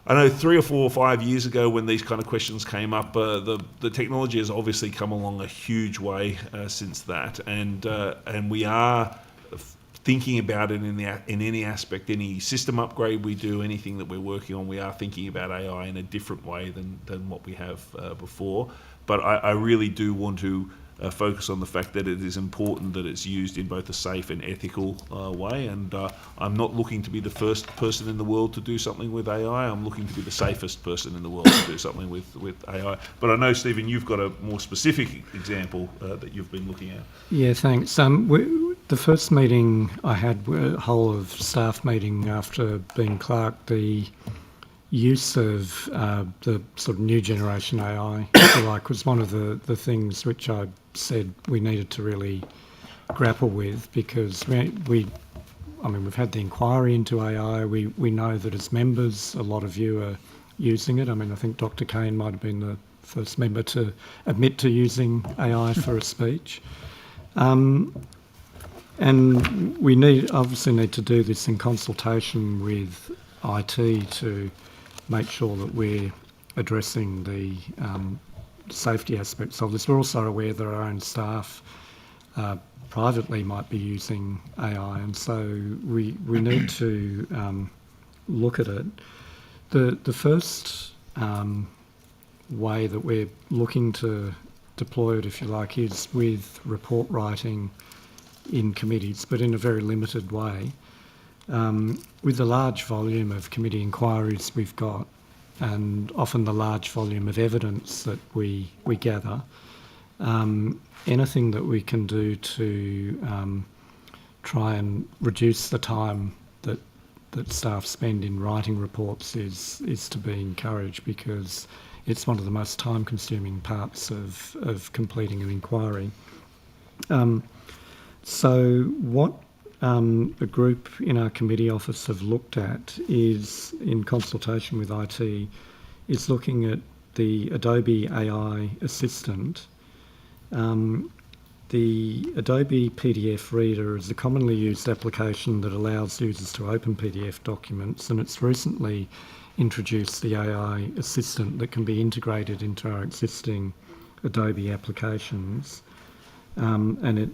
I know 3 or 4 or 5 years ago when these kind of questions came up, the technology has obviously come along a huge way since that, and we are thinking about it in any aspect, any system upgrade we do, anything that we're working on, we are thinking about AI in a different way than what we have before. But I really do want to focus on the fact that it is important that it's used in both a safe and ethical way, and I'm not looking to be the first person in the world to do something with AI. I'm looking to be the safest person in the world to do something with AI. But I know, Stephen, you've got a more specific example that you've been looking at. Yeah, thanks. The first meeting I had, a whole of staff meeting after being clerk, the use of the sort of new generation AI, if you like, was one of the things which I said we needed to really grapple with, because we've had the inquiry into AI. We know that as members, a lot of you are using it. I mean, I think Dr. Kane might have been the first member to admit to using AI for a speech. And we obviously need to do this in consultation with IT to make sure that we're addressing the safety aspects of this. We're also aware that our own staff privately might be using AI, and so we need to look at it. The first way that we're looking to deploy it, if you like, is with report writing in committees, but in a very limited way. With the large volume of committee inquiries we've got, and often the large volume of evidence that we gather, anything that we can do to try and reduce the time that staff spend in writing reports is to be encouraged, because it's one of the most time-consuming parts of completing an inquiry. So what a group in our committee office have looked at is, in consultation with IT, is looking at the Adobe AI Assistant. The Adobe PDF Reader is a commonly used application that allows users to open PDF documents, and it's recently introduced the AI Assistant that can be integrated into our existing Adobe applications. And it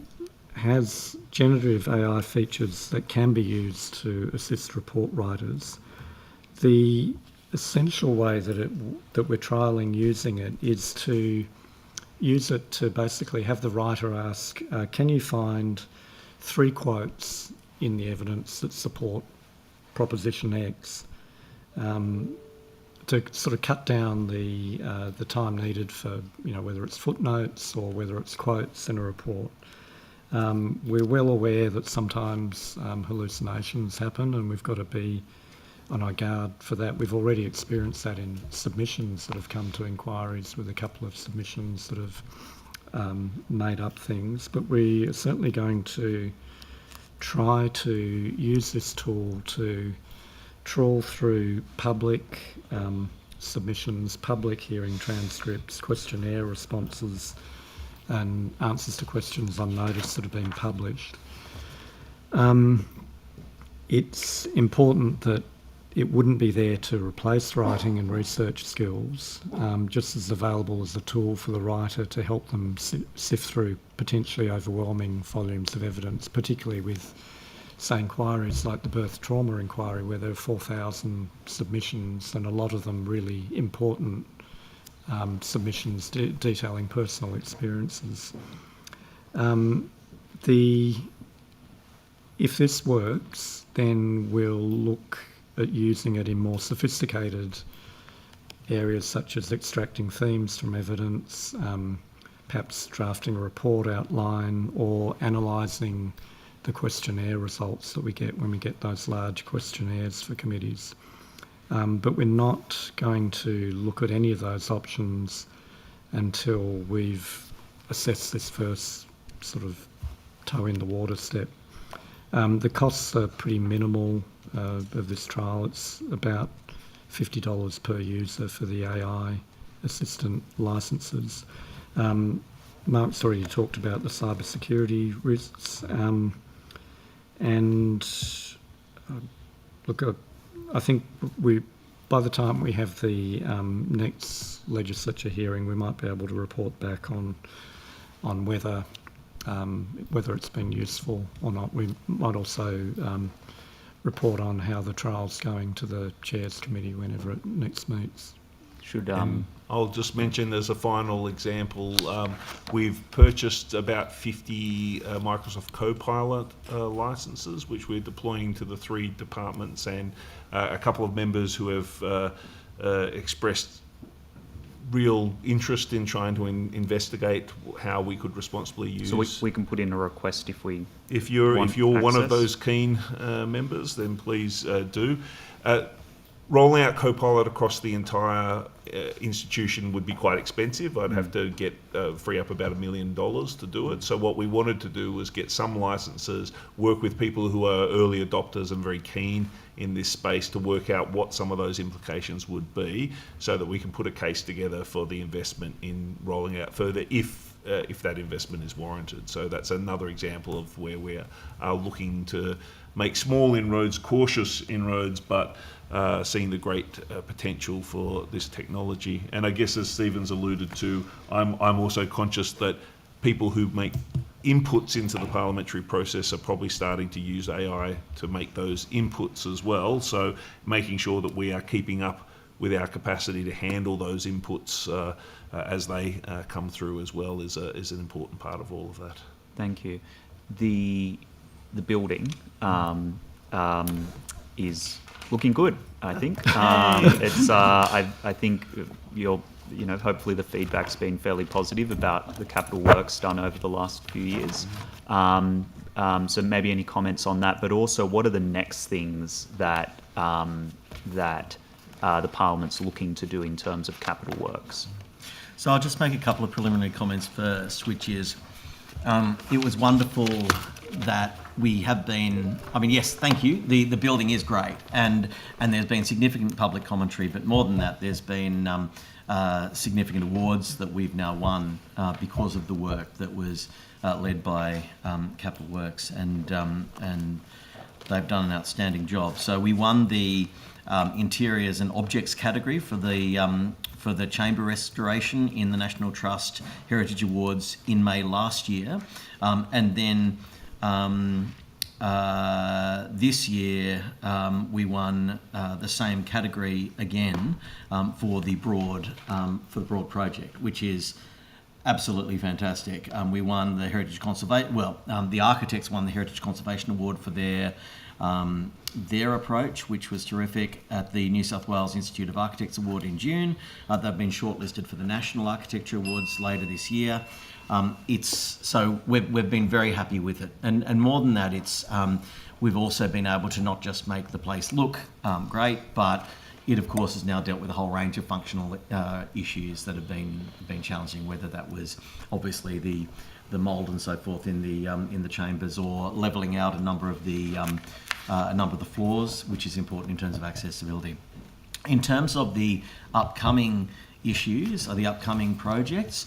has generative AI features that can be used to assist report writers. The essential way that we're trialling using it is to use it to basically have the writer ask, can you find 3 quotes in the evidence that support proposition X, to sort of cut down the time needed for, whether it's footnotes or whether it's quotes in a report. We're well aware that sometimes hallucinations happen, and we've got to be on our guard for that. We've already experienced that in submissions that have come to inquiries, with a couple of submissions that have made up things. But we are certainly going to try to use this tool to trawl through public submissions, public hearing transcripts, questionnaire responses, and answers to questions on notice that have been published. It's important that it wouldn't be there to replace writing and research skills, just as available as a tool for the writer to help them sift through potentially overwhelming volumes of evidence, particularly with, say, inquiries like the birth trauma inquiry, where there are 4,000 submissions, and a lot of them really important submissions detailing personal experiences. If this works, then we'll look at using it in more sophisticated areas, such as extracting themes from evidence, perhaps drafting a report outline, or analysing the questionnaire results that we get when we get those large questionnaires for committees. But we're not going to look at any of those options until we've assessed this first sort of toe in the water step. The costs are pretty minimal of this trial. It's about $50 per user for the AI assistant licences. Mark's already talked about the cybersecurity risks, and look, I think by the time we have the next legislature hearing, we might be able to report back on whether it's been useful or not. We might also report on how the trial's going to the Chairs Committee whenever it next meets. I'll just mention as a final example, we've purchased about 50 Microsoft Copilot licenses, which we're deploying to the 3 departments, and a couple of members who have expressed real interest in trying to investigate how we could responsibly use. So we can put in a request if you're one of access. those keen members, then please do. Rolling out Copilot across the entire institution would be quite expensive. I'd have to free up about $1 million to do it. So what we wanted to do was get some licenses, work with people who are early adopters and very keen in this space to work out what some of those implications would be, so that we can put a case together for the investment in rolling out further if that investment is warranted. So that's another example of where we are looking to make small inroads, cautious inroads, but seeing the great potential for this technology. And I guess, as Stephen's alluded to, I'm also conscious that people who make inputs into the parliamentary process are probably starting to use AI to make those inputs as well. So making sure that we are keeping up with our capacity to handle those inputs as they come through as well is an important part of all of that. Thank you. The building is looking good, I think. I think hopefully the feedback's been fairly positive about the capital works done over the last few years. So maybe any comments on that, but also what are the next things that the Parliament's looking to do in terms of capital works? So I'll just make a couple of preliminary comments first, which is it was wonderful that we have been, I mean, yes, thank you. The building is great, and there's been significant public commentary, but more than that, there's been significant awards that we've now won because of the work that was led by Capital Works, and they've done an outstanding job. So we won the Interiors and Objects category for the chamber restoration in the National Trust Heritage Awards in May last year, and then this year we won the same category again for the Broad project, which is absolutely fantastic. We won the Heritage Conservation. The architects won the Heritage Conservation Award for their approach, which was terrific, at the New South Wales Institute of Architects Award in June. They've been shortlisted for the National Architecture Awards later this year. We've been very happy with it, and more than that, we've also been able to not just make the place look great, but it of course has now dealt with a whole range of functional issues that have been challenging, whether that was obviously the mould and so forth in the chambers, or levelling out a number of the floors, which is important in terms of accessibility. In terms of the upcoming issues or the upcoming projects,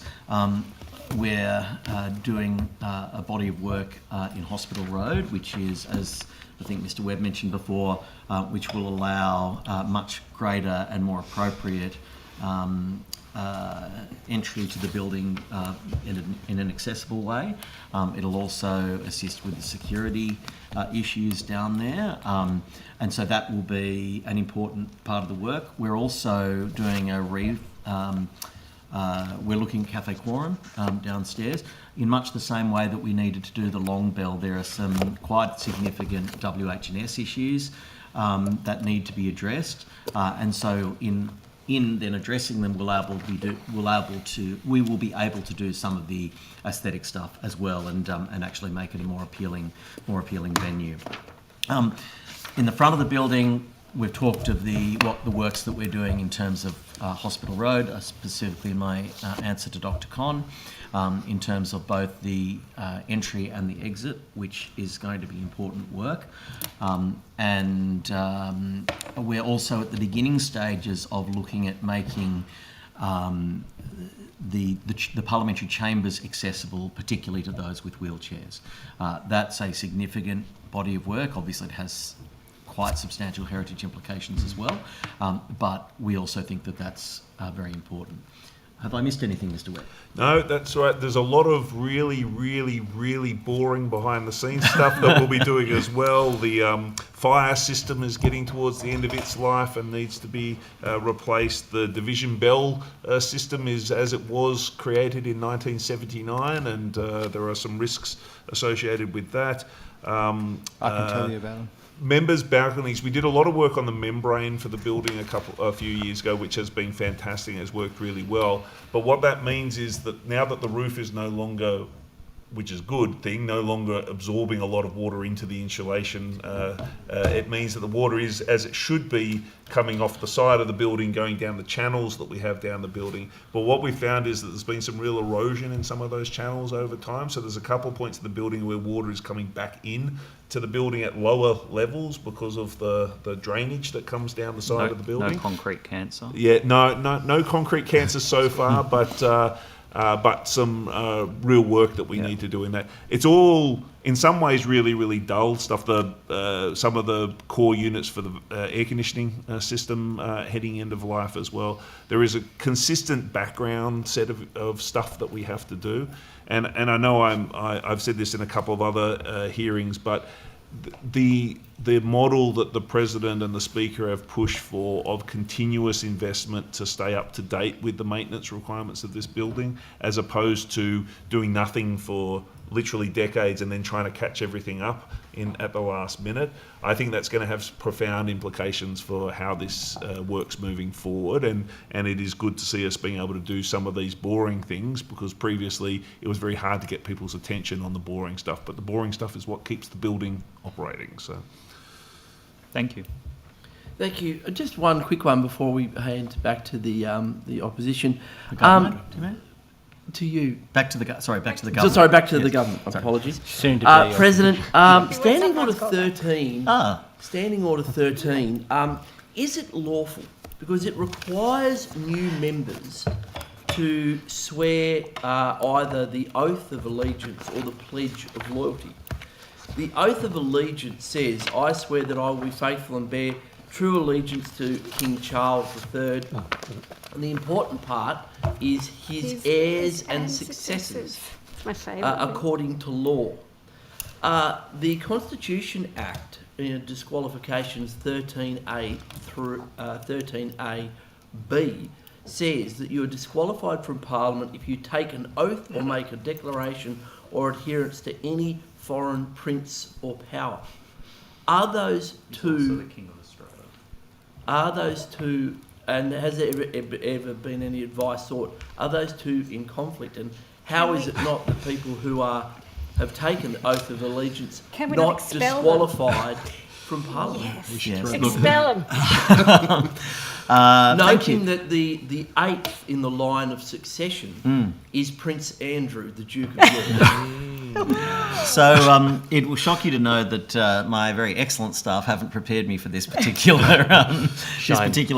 we're doing a body of work in Hospital Road, which is, as I think Mr. Webb mentioned before, which will allow much greater and more appropriate entry to the building in an accessible way. It'll also assist with the security issues down there, and so that will be an important part of the work. We're also doing we're looking at Cafe Quorum downstairs. In much the same way that we needed to do the Long Bell, there are some quite significant WH&S issues that need to be addressed, and so in then addressing them, we will be able to do some of the aesthetic stuff as well, and actually make it a more appealing venue. In the front of the building, we've talked of the works that we're doing in terms of Hospital Road, specifically in my answer to Dr. Conn, in terms of both the entry and the exit, which is going to be important work. And we're also at the beginning stages of looking at making the parliamentary chambers accessible, particularly to those with wheelchairs. That's a significant body of work. Obviously, it has quite substantial heritage implications as well, but we also think that that's very important. Have I missed anything, Mr. Webb? No, that's right. There's a lot of really, really, really boring behind-the-scenes stuff that we'll be doing as well. The fire system is getting towards the end of its life and needs to be replaced. The division bell system is as it was created in 1979, and there are some risks associated with that. I can tell you about them. Members' balconies. We did a lot of work on the membrane for the building a few years ago, which has been fantastic and has worked really well. But what that means is that now that the roof is no longer, which is a good thing, no longer absorbing a lot of water into the insulation, it means that the water is, as it should be, coming off the side of the building, going down the channels that we have down the building. But what we found is that there's been some real erosion in some of those channels over time. So there's a couple of points of the building where water is coming back in to the building at lower levels because of the drainage that comes down the side of the building. No concrete cancer? Yeah, no concrete cancer so far, but some real work that we need to do in that. It's all, in some ways, really, really dull stuff. Some of the core units for the air conditioning system heading end of life as well. There is a consistent background set of stuff that we have to do. And I know I've said this in a couple of other hearings, but the model that the President and the Speaker have pushed for of continuous investment to stay up to date with the maintenance requirements of this building, as opposed to doing nothing for literally decades and then trying to catch everything up at the last minute. I think that's going to have profound implications for how this works moving forward, and it is good to see us being able to do some of these boring things, because previously it was very hard to get people's attention on the boring stuff, but the boring stuff is what keeps the building operating. So, Thank you. Thank you. Just one quick one before we hand back to the opposition. The government, do you mean? To you. Back to the government. Sorry, back to the government. Apologies. Soon to be, President, Standing Order someone's got that. 13. Standing Order 13. Is it lawful? Because it requires new members to swear either the oath of allegiance or the pledge of loyalty. The oath of allegiance says, "I swear that I will be faithful and bear true allegiance to King Charles III." And the important part is his heirs and successors, It's my favourite. according to law. The Constitution Act, disqualifications 13A through 13AB, says that you are disqualified from Parliament if you take an oath or make a declaration or adherence to any foreign prince or power. Are those two? Are those two? And has there ever been any advice sought? Are those two in conflict? And how is it not the people who have taken the oath of allegiance Can we not expel them? disqualified from Parliament? Yes. Expel them. Thank you. Noting that the eighth in the line of succession is Prince Andrew, the Duke of York. So it will shock you to know that my very excellent staff haven't prepared me for this particular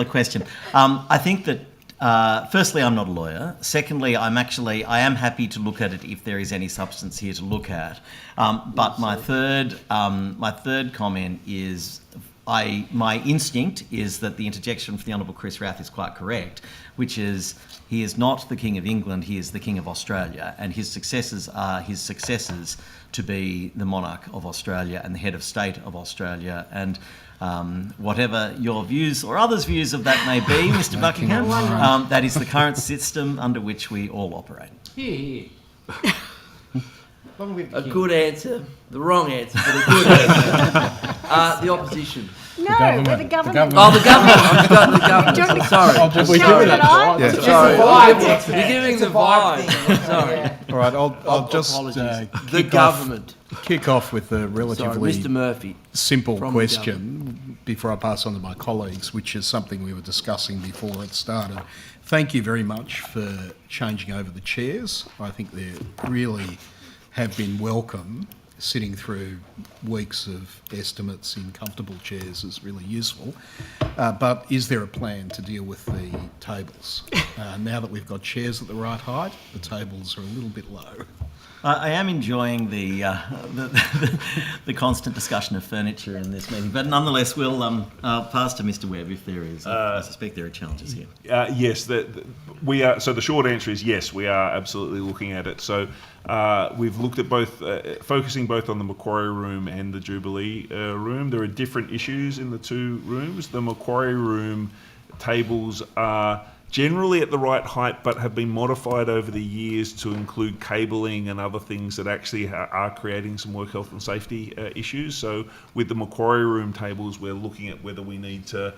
question. I think that firstly, I'm not a lawyer. Secondly, I am happy to look at it if there is any substance here to look at. But my third comment is, my instinct is that the interjection from the Honourable Chris Rath is quite correct, which is he is not the King of England, he is the King of Australia, and his successors are his successors to be the monarch of Australia and the head of state of Australia. And whatever your views or others' views of that may be, Mr. Buckingham, that is the current system under which we all operate. A good answer, the wrong answer, but a good answer. The opposition. No, we're the government. Oh, the government. I've forgotten the government. Sorry. You're giving the vibe. Sorry. All right, I'll just the government. kick off with a Sorry, relatively Mr. Murphy. simple from the question before I pass on to my colleagues, which is something we were discussing before it started. Thank you very much for changing over the chairs. I think they really have been welcome. Sitting through weeks of estimates in comfortable chairs is really useful. But is there a plan to deal with the tables? Now that we've got chairs at the right height, the tables are a little bit low. I am enjoying the constant discussion of furniture in this meeting, but nonetheless, I'll pass to Mr. Webb if there is. I suspect there are challenges here. Yes, we are. So the short answer is yes, we are absolutely looking at it. So we've looked at both, focusing both on the Macquarie room and the Jubilee room. There are different issues in the two rooms. The Macquarie room tables are generally at the right height, but have been modified over the years to include cabling and other things that actually are creating some work health and safety issues. So with the Macquarie room tables, we're looking at whether we need to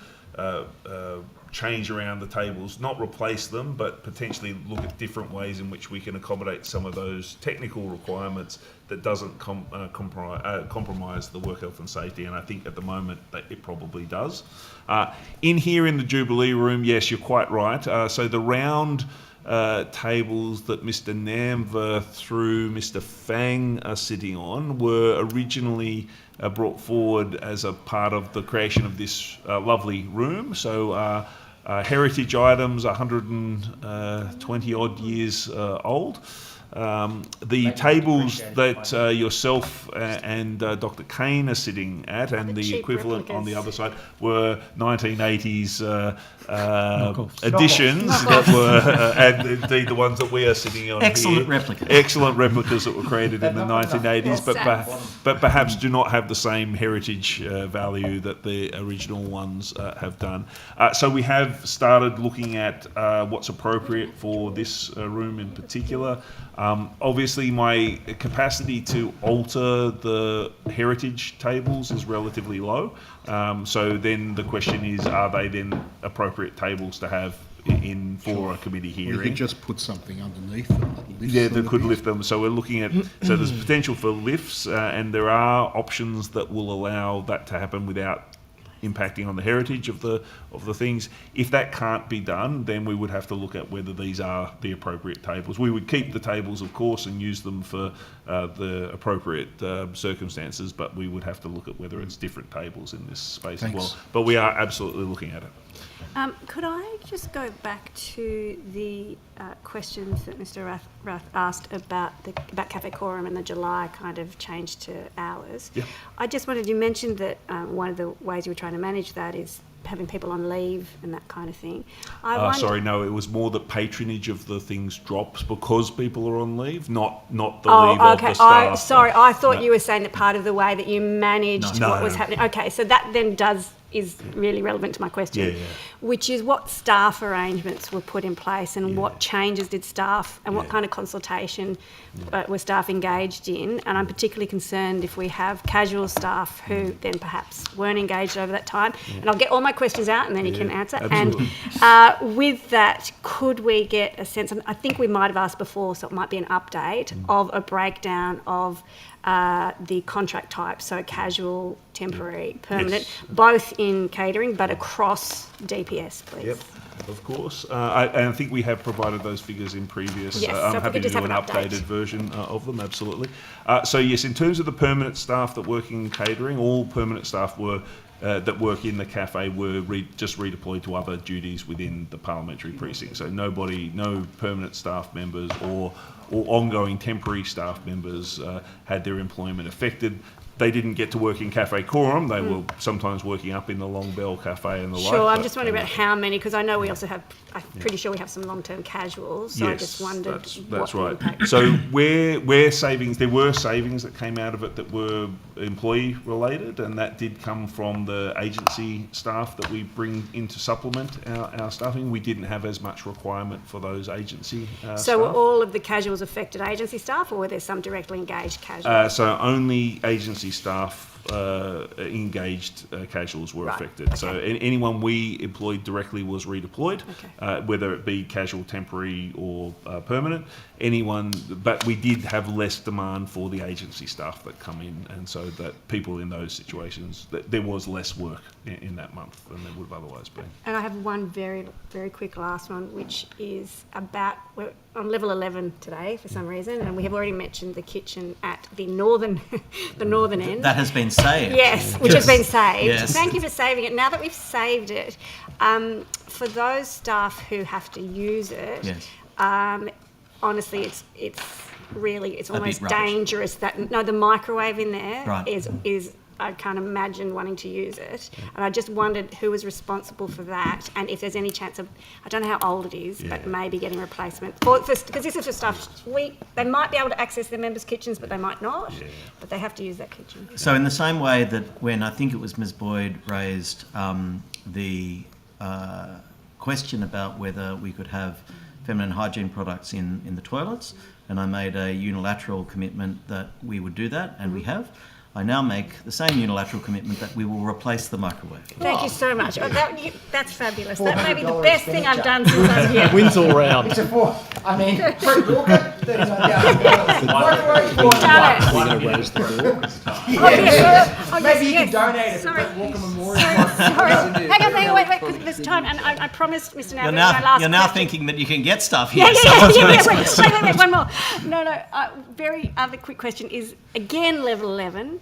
change around the tables, not replace them, but potentially look at different ways in which we can accommodate some of those technical requirements that doesn't compromise the work health and safety. And I think at the moment that it probably does. In here in the Jubilee room, yes, you're quite right. So the round tables that Mr. Namver through Mr. Fang are sitting on were originally brought forward as a part of the creation of this lovely room. So heritage items, 120 odd years old. The tables that yourself and Dr. Kane are sitting at, and the equivalent on the other side, were 1980s editions that were, and indeed the ones that we are sitting on Excellent here. replicas. Excellent replicas that were created in the 1980s, but perhaps do not have the same heritage value that the original ones have done. So we have started looking at what's appropriate for this room in particular. Obviously, my capacity to alter the heritage tables is relatively low. So then the question is, are they then appropriate tables to have in for a committee hearing? We could just put something underneath them. That lifts Yeah, them that a could bit. lift them. So we're looking at, so there's potential for lifts, and there are options that will allow that to happen without impacting on the heritage of the things. If that can't be done, then we would have to look at whether these are the appropriate tables. We would keep the tables, of course, and use them for the appropriate circumstances, but we would have to look at whether it's different tables in this space as well. But we are absolutely looking at it. Could I just go back to the questions that Mr. Rath asked about Cafe Quorum and the July kind of change to hours? Yeah. I just wanted, you mentioned that one of the ways you were trying to manage that is having people on leave and that kind of thing. Sorry, no, it was more the patronage of the things drops because people are on leave, not the leave of the staff. Sorry, I thought you were saying that part of the way that you managed what was happening. Okay, so that then is really relevant to my question, which is what staff arrangements were put in place and what changes did staff and what kind of consultation were staff engaged in. And I'm particularly concerned if we have casual staff who then perhaps weren't engaged over that time. And I'll get all my questions out and then you can answer. Absolutely. And with that, could we get a sense, and I think we might have asked before, so it might be an update of a breakdown of the contract types, so casual, temporary, permanent, both in catering but across DPS, please. Yep, of course. I think we have provided those figures in previous. Yes, I'm so if we happy could to just do an have an update. updated version of them, absolutely. So yes, in terms of the permanent staff that work in catering, all permanent staff were that work in the cafe were just redeployed to other duties within the parliamentary precinct. So no permanent staff members or ongoing temporary staff members had their employment affected. They didn't get to work in Cafe Quorum. They were sometimes working up in the Long Bell Cafe and the like. Sure, I'm just wondering about how many, because I know we also have, I'm pretty sure we have some long-term casuals, so I just wondered that's what right. impact. So where savings, there were savings that came out of it that were employee related, and that did come from the agency staff that we bring in to supplement our staffing. We didn't have as much requirement for those agency So staff. were all of the casuals affected agency staff, or were there some directly engaged casuals? So only agency staff engaged casuals were affected. So anyone we employed directly was redeployed, whether it be casual, temporary or permanent. But we did have less demand for the agency staff that come in, and so that people in those situations, there was less work in that month than there would have otherwise been. And I have one very, very quick last one, which is about, we're on level 11 today for some reason, and we have already mentioned the kitchen at the northern end. That has been saved. Yes, which has been saved. Yes. Thank you for saving it. Now that we've saved it, for those staff who have to use it, honestly, it's almost rubbish. dangerous that the microwave in there Right. is I can't imagine wanting to use it. And I just wondered who was responsible for that, and if there's any chance of, I don't know how old it is, but maybe getting replacement. Because this is for stuff, they might be able to access their members' kitchens, but they might not. But they have to use that kitchen. So in the same way that when I think it was Ms Boyd raised the question about whether we could have feminine hygiene products in the toilets, and I made a unilateral commitment that we would do that, and we have. I now make the same unilateral commitment that we will replace the microwave. Thank you so much. That's fabulous. That may be the best thing I've done since I'm here. Wins all round. It's a four. I mean, Fred Walker, $39,000. Done it. We're going to raise the door. Maybe you can donate it to Sorry. Fred Walker Memorial. Sorry. Hang on, wait, because there's time, and I promised Mr. Nabb my last You're now question. thinking that you can get stuff here. Wait, one more. No, very other quick question is, again, level 11,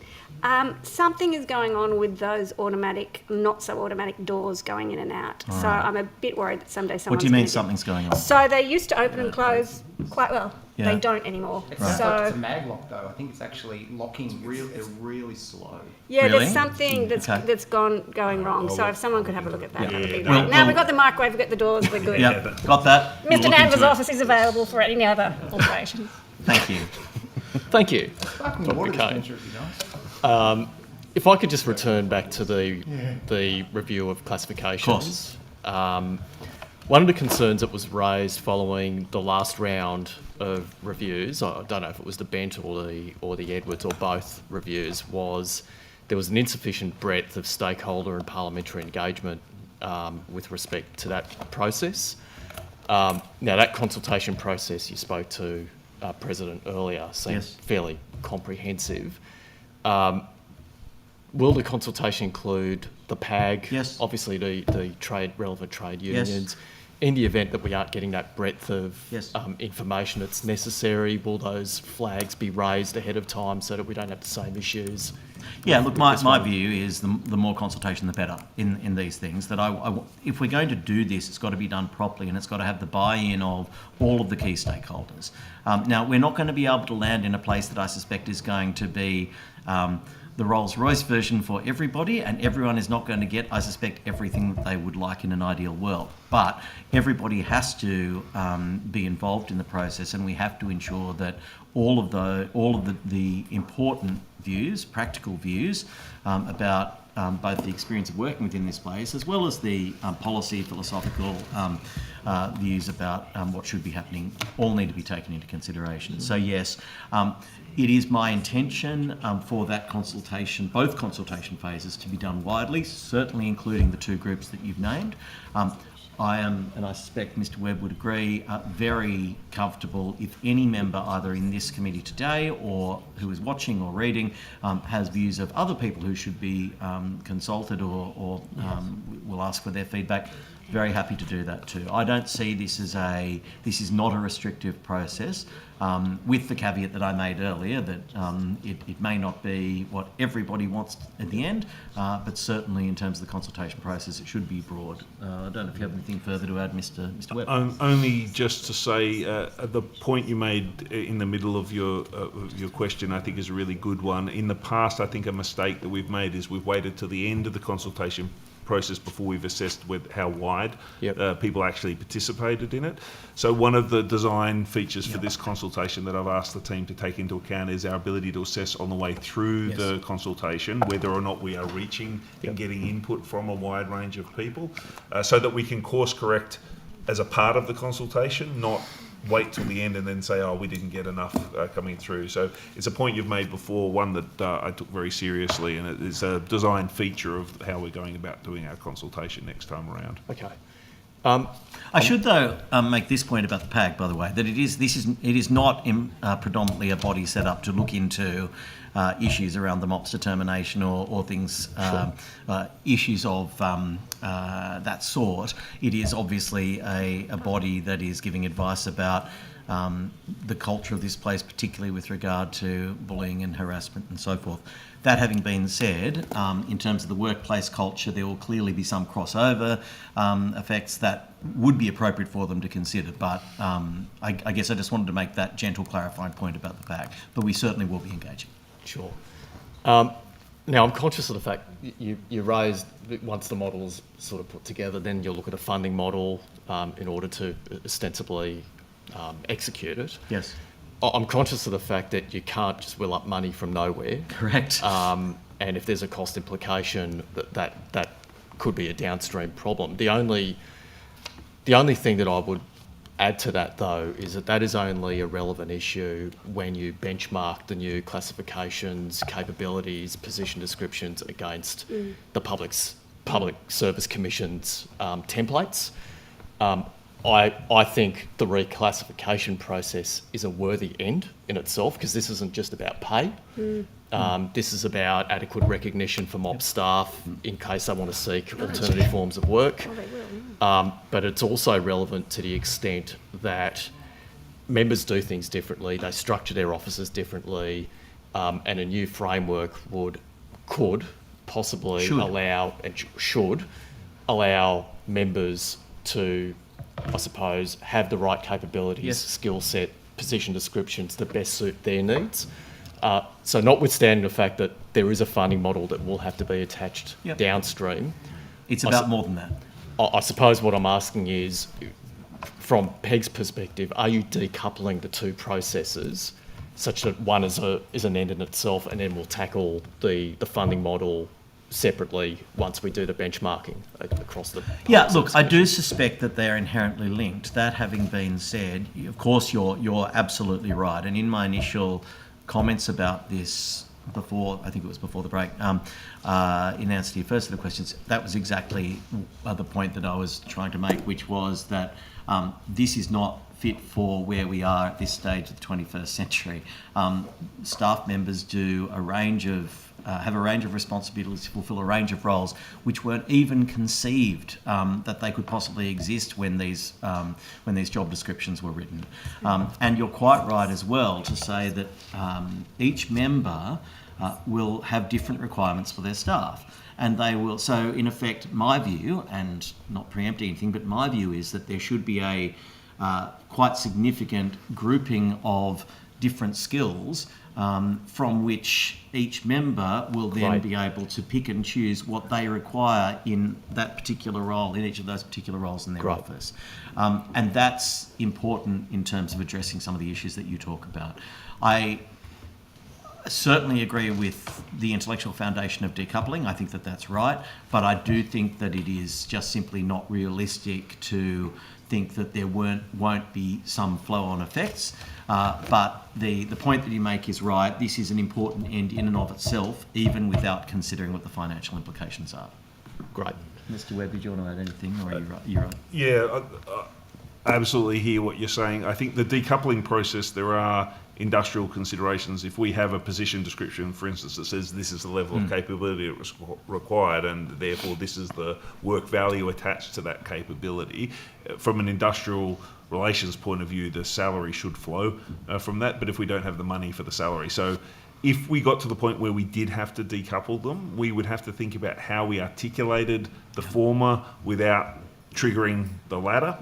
something is going on with those automatic, not so automatic doors going in and out. So I'm a bit worried that someday someone's What do you mean gonna something's going on? So they used to open and close quite well. Yeah. They don't anymore. It sounds So like it's a mag lock though. I think it's actually locking. They're really slow. yeah, Really? there's something that's going wrong. So if someone could have a look at that, that would be great. Well, Now we've got the microwave, we've got the doors, we're good. Yeah, got that. We'll Mr. look Nab's into it. office is available for any other alterations. Thank you. Thank you. Sparkling water Okay. dispenser would be nice. If I could just return back to the review of classifications. one of the concerns that was raised following the last round of reviews, I don't know if it was the Bent or the Edwards or both reviews, was there was an insufficient breadth of stakeholder and parliamentary engagement with respect to that process. Now, that consultation process you spoke to, President, earlier seems fairly comprehensive. Will the consultation include the PAG? Yes. Obviously, the relevant trade unions. In the event that we aren't getting that breadth of information that's necessary, will those flags be raised ahead of time so that we don't have the same issues? Yeah, look, my view is the more consultation, the better in these things. That if we're going to do this, it's got to be done properly and it's got to have the buy-in of all of the key stakeholders. Now, we're not going to be able to land in a place that I suspect is going to be the Rolls-Royce version for everybody, and everyone is not going to get, I suspect, everything that they would like in an ideal world. But everybody has to be involved in the process, and we have to ensure that all of the important views, practical views about both the experience of working within this place, as well as the policy, philosophical views about what should be happening, all need to be taken into consideration. So yes, it is my intention for that consultation, both consultation phases, to be done widely, certainly including the two groups that you've named. I am, and I suspect Mr Webb would agree, very comfortable if any member either in this committee today or who is watching or reading has views of other people who should be consulted or will ask for their feedback. Very happy to do that too. I don't see this as this is not a restrictive process, with the caveat that I made earlier that it may not be what everybody wants at the end, but certainly in terms of the consultation process, it should be broad. I don't know if you have anything further to add, Mr. Webb. Only just to say the point you made in the middle of your question, I think, is a really good one. In the past, I think a mistake that we've made is we've waited till the end of the consultation process before we've assessed how wide people actually participated in it. So one of the design features for this consultation that I've asked the team to take into account is our ability to assess on the way through the consultation whether or not we are reaching and getting input from a wide range of people, so that we can course correct as a part of the consultation, not wait till the end and then say, oh, we didn't get enough coming through. So it's a point you've made before, one that I took very seriously, and it is a design feature of how we're going about doing our consultation next time around. Okay. I should, though, make this point about the PAG, by the way, that it is not predominantly a body set up to look into issues around the MOPS determination or things, issues of that sort. It is obviously a body that is giving advice about the culture of this place, particularly with regard to bullying and harassment and so forth. That having been said, in terms of the workplace culture, there will clearly be some crossover effects that would be appropriate for them to consider. But I guess I just wanted to make that gentle clarifying point about the PAG. But we certainly will be engaging. Sure. Now, I'm conscious of the fact you raised that once the model's sort of put together, then you'll look at a funding model in order to ostensibly execute it. Yes. I'm conscious of the fact that you can't just will up money from nowhere. Correct. And if there's a cost implication, that could be a downstream problem. The only thing that I would add to that, though, is that is only a relevant issue when you benchmark the new classifications, capabilities, position descriptions against the Public Service Commission's templates. I think the reclassification process is a worthy end in itself, because this isn't just about pay. This is about adequate recognition for MOP staff in case they want to seek alternative forms of work. Oh, they will. But it's also relevant to the extent that members do things differently, they structure their offices differently, and a new framework could possibly allow and should allow members to, I suppose, have the right capabilities, skill set, position descriptions that best suit their needs. So notwithstanding the fact that there is a funding model that will have to be attached downstream. It's about more than that. I suppose what I'm asking is, from PEG's perspective, are you decoupling the two processes such that one is an end in itself, and then we'll tackle the funding model separately once we do the benchmarking across the... Yeah, look, I do suspect that they're inherently linked. That having been said, of course, you're absolutely right. And in my initial comments about this before, I think it was before the break, in answer to your first set of questions, that was exactly the point that I was trying to make, which was that this is not fit for where we are at this stage of the 21st century. Staff members do have a range of responsibilities to fulfil a range of roles which weren't even conceived that they could possibly exist when these job descriptions were written. And you're quite right as well to say that each member will have different requirements for their staff. And they will, so in effect, my view, and not preempting anything, but my view is that there should be a quite significant grouping of different skills from which each member will then be able to pick and choose what they require in that particular role, in each of those particular roles in their office. And that's important in terms of addressing some of the issues that you talk about. I certainly agree with the intellectual foundation of decoupling. I think that that's right, but I do think that it is just simply not realistic to think that there won't be some flow-on effects. But the point that you make is right. This is an important end in and of itself, even without considering what the financial implications are. Great. Mr. Webb, did you want to add anything, or are you right? You're right. Yeah, I absolutely hear what you're saying. I think the decoupling process, there are industrial considerations. If we have a position description, for instance, that says this is the level of capability that was required and therefore this is the work value attached to that capability, from an industrial relations point of view, the salary should flow from that, but if we don't have the money for the salary. So if we got to the point where we did have to decouple them, we would have to think about how we articulated the former without triggering the latter.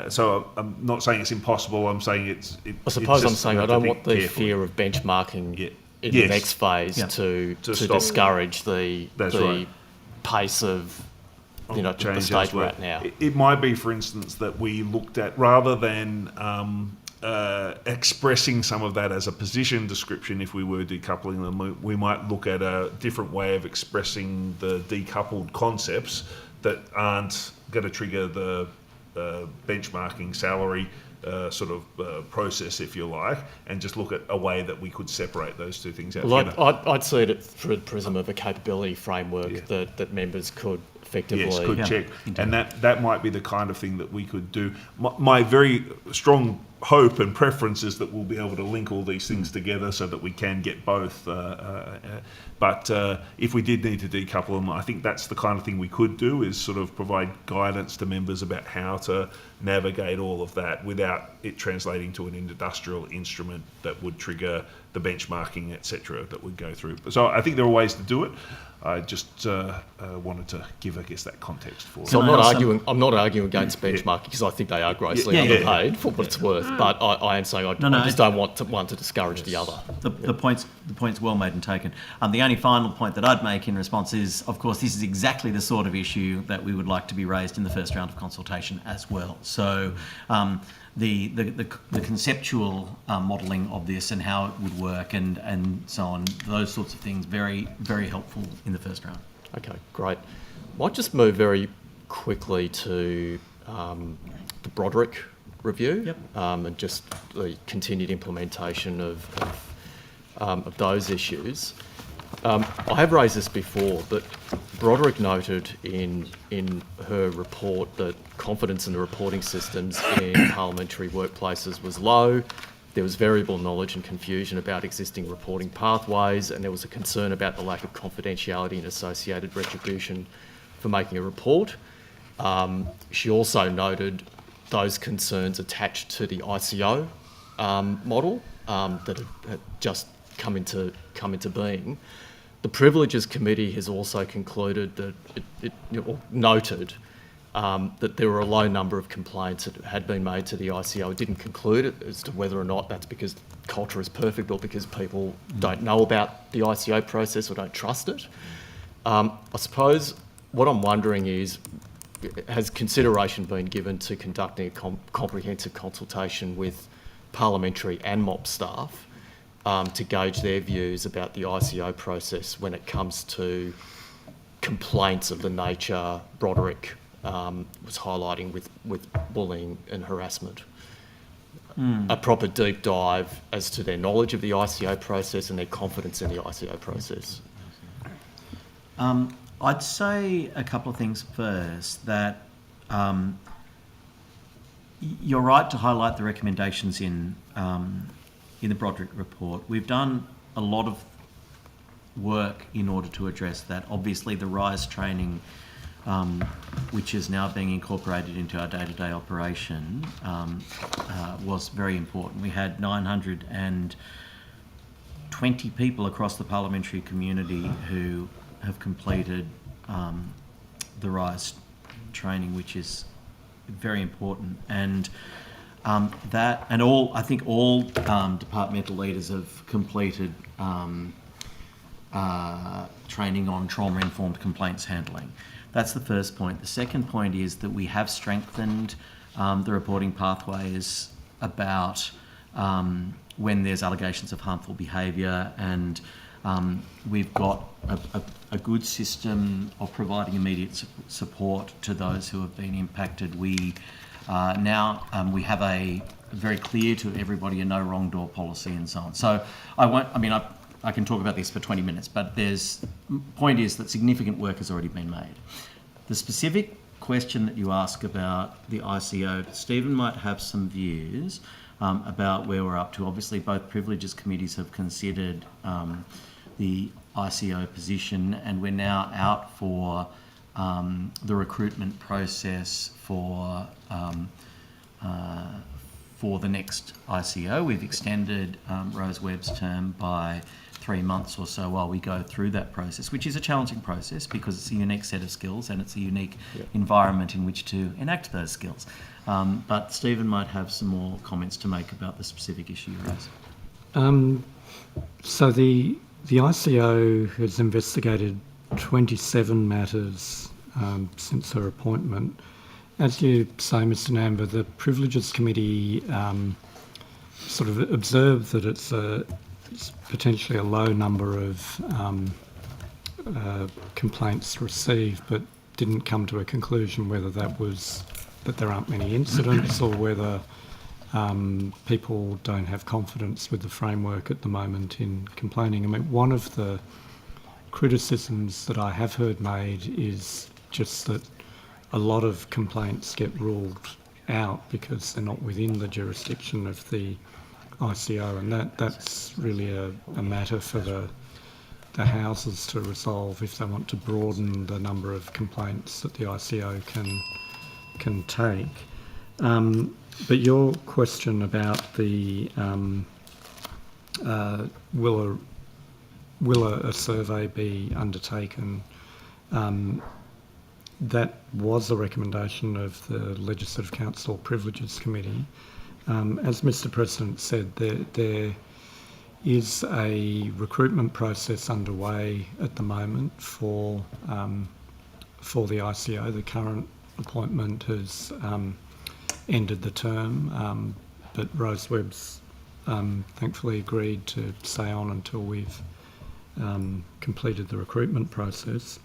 So I'm not saying it's impossible. I'm saying I suppose I'm saying I don't want the fear of benchmarking in the next phase to discourage the pace of the stage we're at now. It might be, for instance, that we looked at, rather than expressing some of that as a position description, if we were decoupling them, we might look at a different way of expressing the decoupled concepts that aren't going to trigger the benchmarking salary process, if you like, and just look at a way that we could separate those two things out. Well, I'd see it through the prism of a capability framework that members could effectively check, and that might be the kind of thing that we could do. My very strong hope and preference is that we'll be able to link all these things together so that we can get both. But if we did need to decouple them, I think that's the kind of thing we could do, is sort of provide guidance to members about how to navigate all of that without it translating to an industrial instrument that would trigger the benchmarking, etc., that would go through. So I think there are ways to do it. I just wanted to give, I guess, that context for it. So I'm not arguing against benchmarking, because I think they are grossly underpaid for what it's worth. But I am saying I just don't want one to discourage the other. The point's well made and taken. The only final point that I'd make in response is, of course, this is exactly the sort of issue that we would like to be raised in the first round of consultation as well. So the conceptual modelling of this and how it would work and so on, those sorts of things, very, very helpful in the first round. Okay, great. Might just move very quickly to the Broderick review, and just the continued implementation of those issues. I have raised this before, but Broderick noted in her report that confidence in the reporting systems in parliamentary workplaces was low. There was variable knowledge and confusion about existing reporting pathways, and there was a concern about the lack of confidentiality and associated retribution for making a report. She also noted those concerns attached to the ICO model that had just come into being. The Privileges Committee has also concluded that it noted that there were a low number of complaints that had been made to the ICO. It didn't conclude it as to whether or not that's because culture is perfect or because people don't know about the ICO process or don't trust it. I suppose what I'm wondering is, has consideration been given to conducting a comprehensive consultation with parliamentary and MOP staff to gauge their views about the ICO process when it comes to complaints of the nature Broderick was highlighting with bullying and harassment. A proper deep dive as to their knowledge of the ICO process and their confidence in the ICO process. I'd say a couple of things first, that you're right to highlight the recommendations in the Broderick report. We've done a lot of work in order to address that. Obviously, the RISE training, which is now being incorporated into our day-to-day operation, was very important. We had 920 people across the parliamentary community who have completed the RISE training, which is very important. And I think all departmental leaders have completed training on trauma-informed complaints handling. That's the first point. The second point is that we have strengthened the reporting pathways about when there's allegations of harmful behaviour, and we've got a good system of providing immediate support to those who have been impacted. We now have a very clear to everybody a no wrong door policy and so on. So I can talk about this for 20 minutes, but point is that significant work has already been made. The specific question that you ask about the ICO, Stephen might have some views about where we're up to. Obviously, both privileges committees have considered the ICO position, and we're now out for the recruitment process for the next ICO. We've extended Rose Webb's term by 3 months or so while we go through that process, which is a challenging process because it's a unique set of skills and it's a unique environment in which to enact those skills. But Stephen might have some more comments to make about the specific issue you raised. So the ICO has investigated 27 matters since her appointment. As you say, Mr. Namber, the Privileges Committee sort of observed that it's potentially a low number of complaints received, but didn't come to a conclusion whether that was that there aren't many incidents or whether people don't have confidence with the framework at the moment in complaining. I mean, one of the criticisms that I have heard made is just that a lot of complaints get ruled out because they're not within the jurisdiction of the ICO, and that's really a matter for the houses to resolve if they want to broaden the number of complaints that the ICO can take. But your question about the will a survey be undertaken, that was a recommendation of the Legislative Council Privileges Committee. As Mr. President said, there is a recruitment process underway at the moment for the ICO. The current appointment has ended the term, but Rose Webb's thankfully agreed to stay on until we've completed the recruitment process.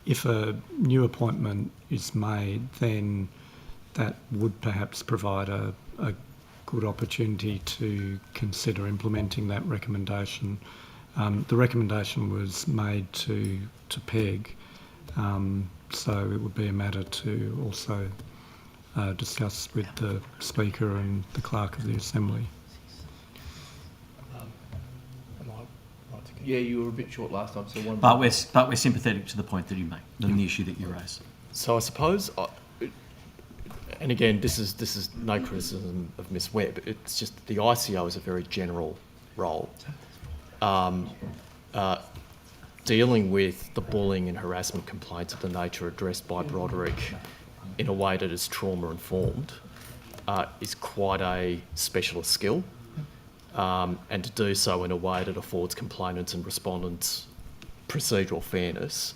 If a new appointment is made, then that would perhaps provide a good opportunity to consider implementing that recommendation. The recommendation was made to PEG, so it would be a matter to also discuss with the Speaker and the Clerk of the Assembly. Yeah, you were a bit short last time, so one. But we're sympathetic to the point that you make, and the issue that you raise. So I suppose, and again, this is no criticism of Ms. Webb. It's just the ICO is a very general role, dealing with the bullying and harassment complaints of the nature addressed by Broderick in a way that is trauma informed is quite a specialist skill. And to do so in a way that affords complainants and respondents procedural fairness,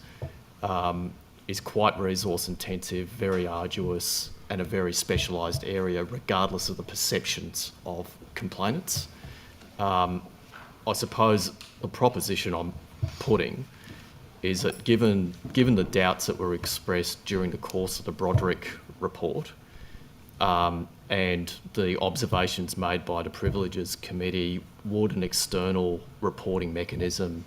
is quite resource intensive, very arduous, and a very specialised area, regardless of the perceptions of complainants. I suppose the proposition I'm putting is that given the doubts that were expressed during the course of the Broderick report, and the observations made by the Privileges Committee, would an external reporting mechanism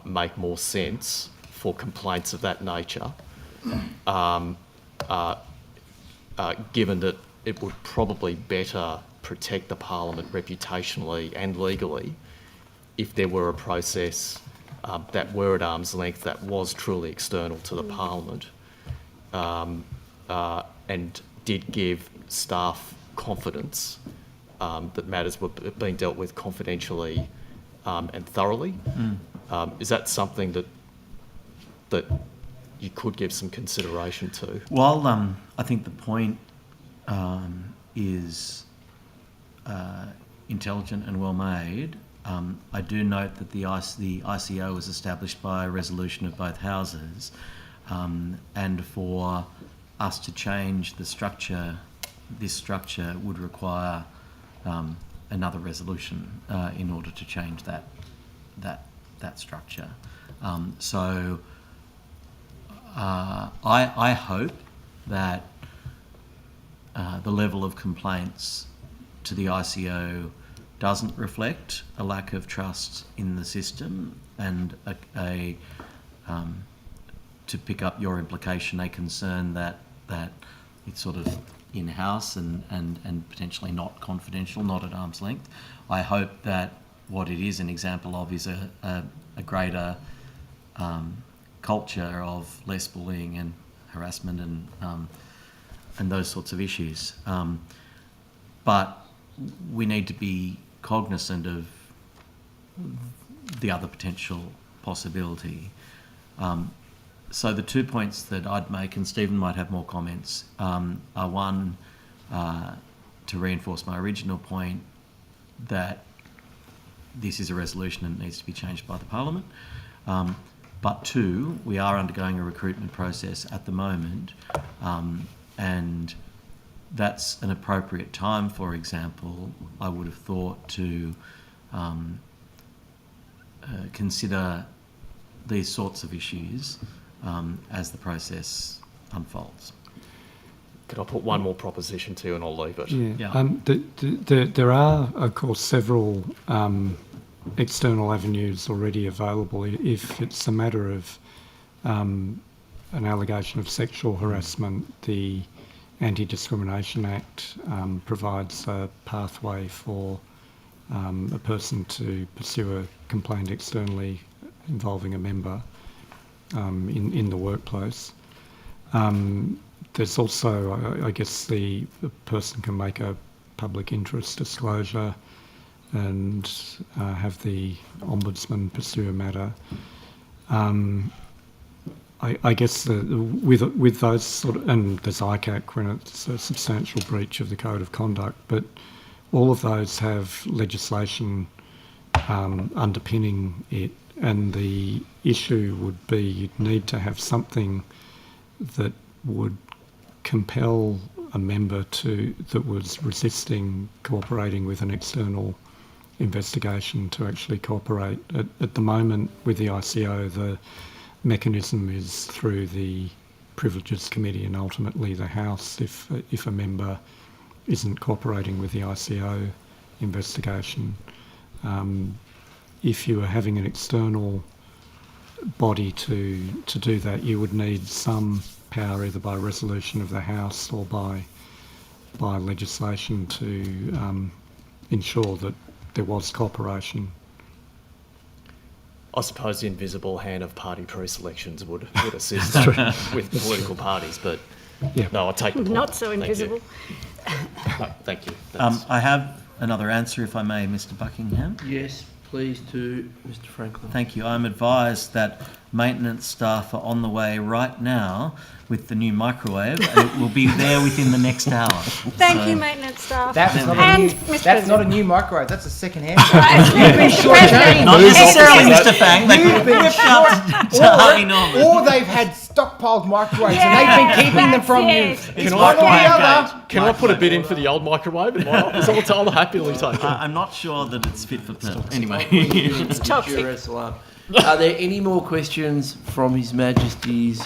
make more sense for complaints of that nature, given that it would probably better protect the Parliament reputationally and legally if there were a process that were at arm's length, that was truly external to the Parliament, and did give staff confidence that matters were being dealt with confidentially and thoroughly. Is that something that you could give some consideration to? Well, I think the point is intelligent and well made. I do note that the ICO was established by a resolution of both houses, and for us to change the structure, this structure would require another resolution in order to change that structure. So I hope that the level of complaints to the ICO doesn't reflect a lack of trust in the system and to pick up your implication, a concern that it's sort of in-house and potentially not confidential, not at arm's length. I hope that what it is an example of is a greater culture of less bullying and harassment and those sorts of issues. But we need to be cognizant of the other potential possibility. So the 2 points that I'd make, and Stephen might have more comments, are one, to reinforce my original point that this is a resolution and it needs to be changed by the Parliament. But two, we are undergoing a recruitment process at the moment, and that's an appropriate time, for example, I would have thought, to consider these sorts of issues as the process unfolds. Could I put one more proposition to you and I'll leave it? Yeah. There are, of course, several external avenues already available if it's a matter of an allegation of sexual harassment. The Anti-Discrimination Act provides a pathway for a person to pursue a complaint externally involving a member in the workplace. There's also, I guess, the person can make a public interest disclosure and have the Ombudsman pursue a matter. I guess with those sort of, and there's ICAC when it's a substantial breach of the Code of Conduct, but all of those have legislation underpinning it, and the issue would be you'd need to have something that would compel a member that was resisting cooperating with an external investigation to actually cooperate. At the moment with the ICO, the mechanism is through the Privileges Committee and ultimately the House if a member isn't cooperating with the ICO investigation. If you were having an external body to do that, you would need some power either by resolution of the House or by legislation to ensure that there was cooperation. I suppose the invisible hand of party pre-selections would assist with political parties, but yeah. No, I'll take the point. Not so invisible. No, thank you. I have another answer, if I may, Mr. Buckingham. Yes, please, to Mr. Franklin. Thank you. I'm advised that maintenance staff are on the way right now with the new microwave, and it will be there within the next hour. Thank you, maintenance staff. That's not and a new. Mr. That's not a President. new microwave. That's a second-hand. Mr. President. Not necessarily, Mr. Fang. They You've could been have whipped out to Harvey Norman. Or they've had stockpiled microwaves and they've been keeping them from you. That's it. It's one or the other. Can I put a bid in for the old microwave in my office? I'll happily take it. I'm not sure that it's fit for purpose. Anyway. It's toxic. Jerusalem. Are there any more questions from His Majesty's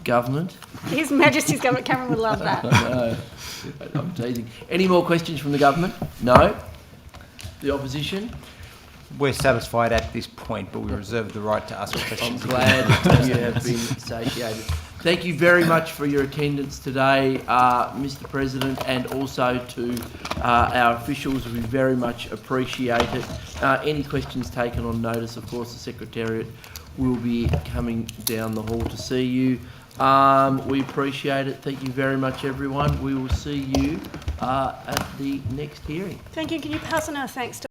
government? His Majesty's Government, Cameron would love that. No, I'm teasing. Any more questions from the government? No? The opposition? We're satisfied at this point, but we reserve the right to ask I'm questions. glad that you have been satiated. Thank you very much for your attendance today, Mr. President, and also to our officials. We very much appreciate it. Any questions taken on notice, of course, the Secretariat will be coming down the hall to see you. We appreciate it. Thank you very much, everyone. We will see you at the next hearing. Thank you. Can you pass on our thanks to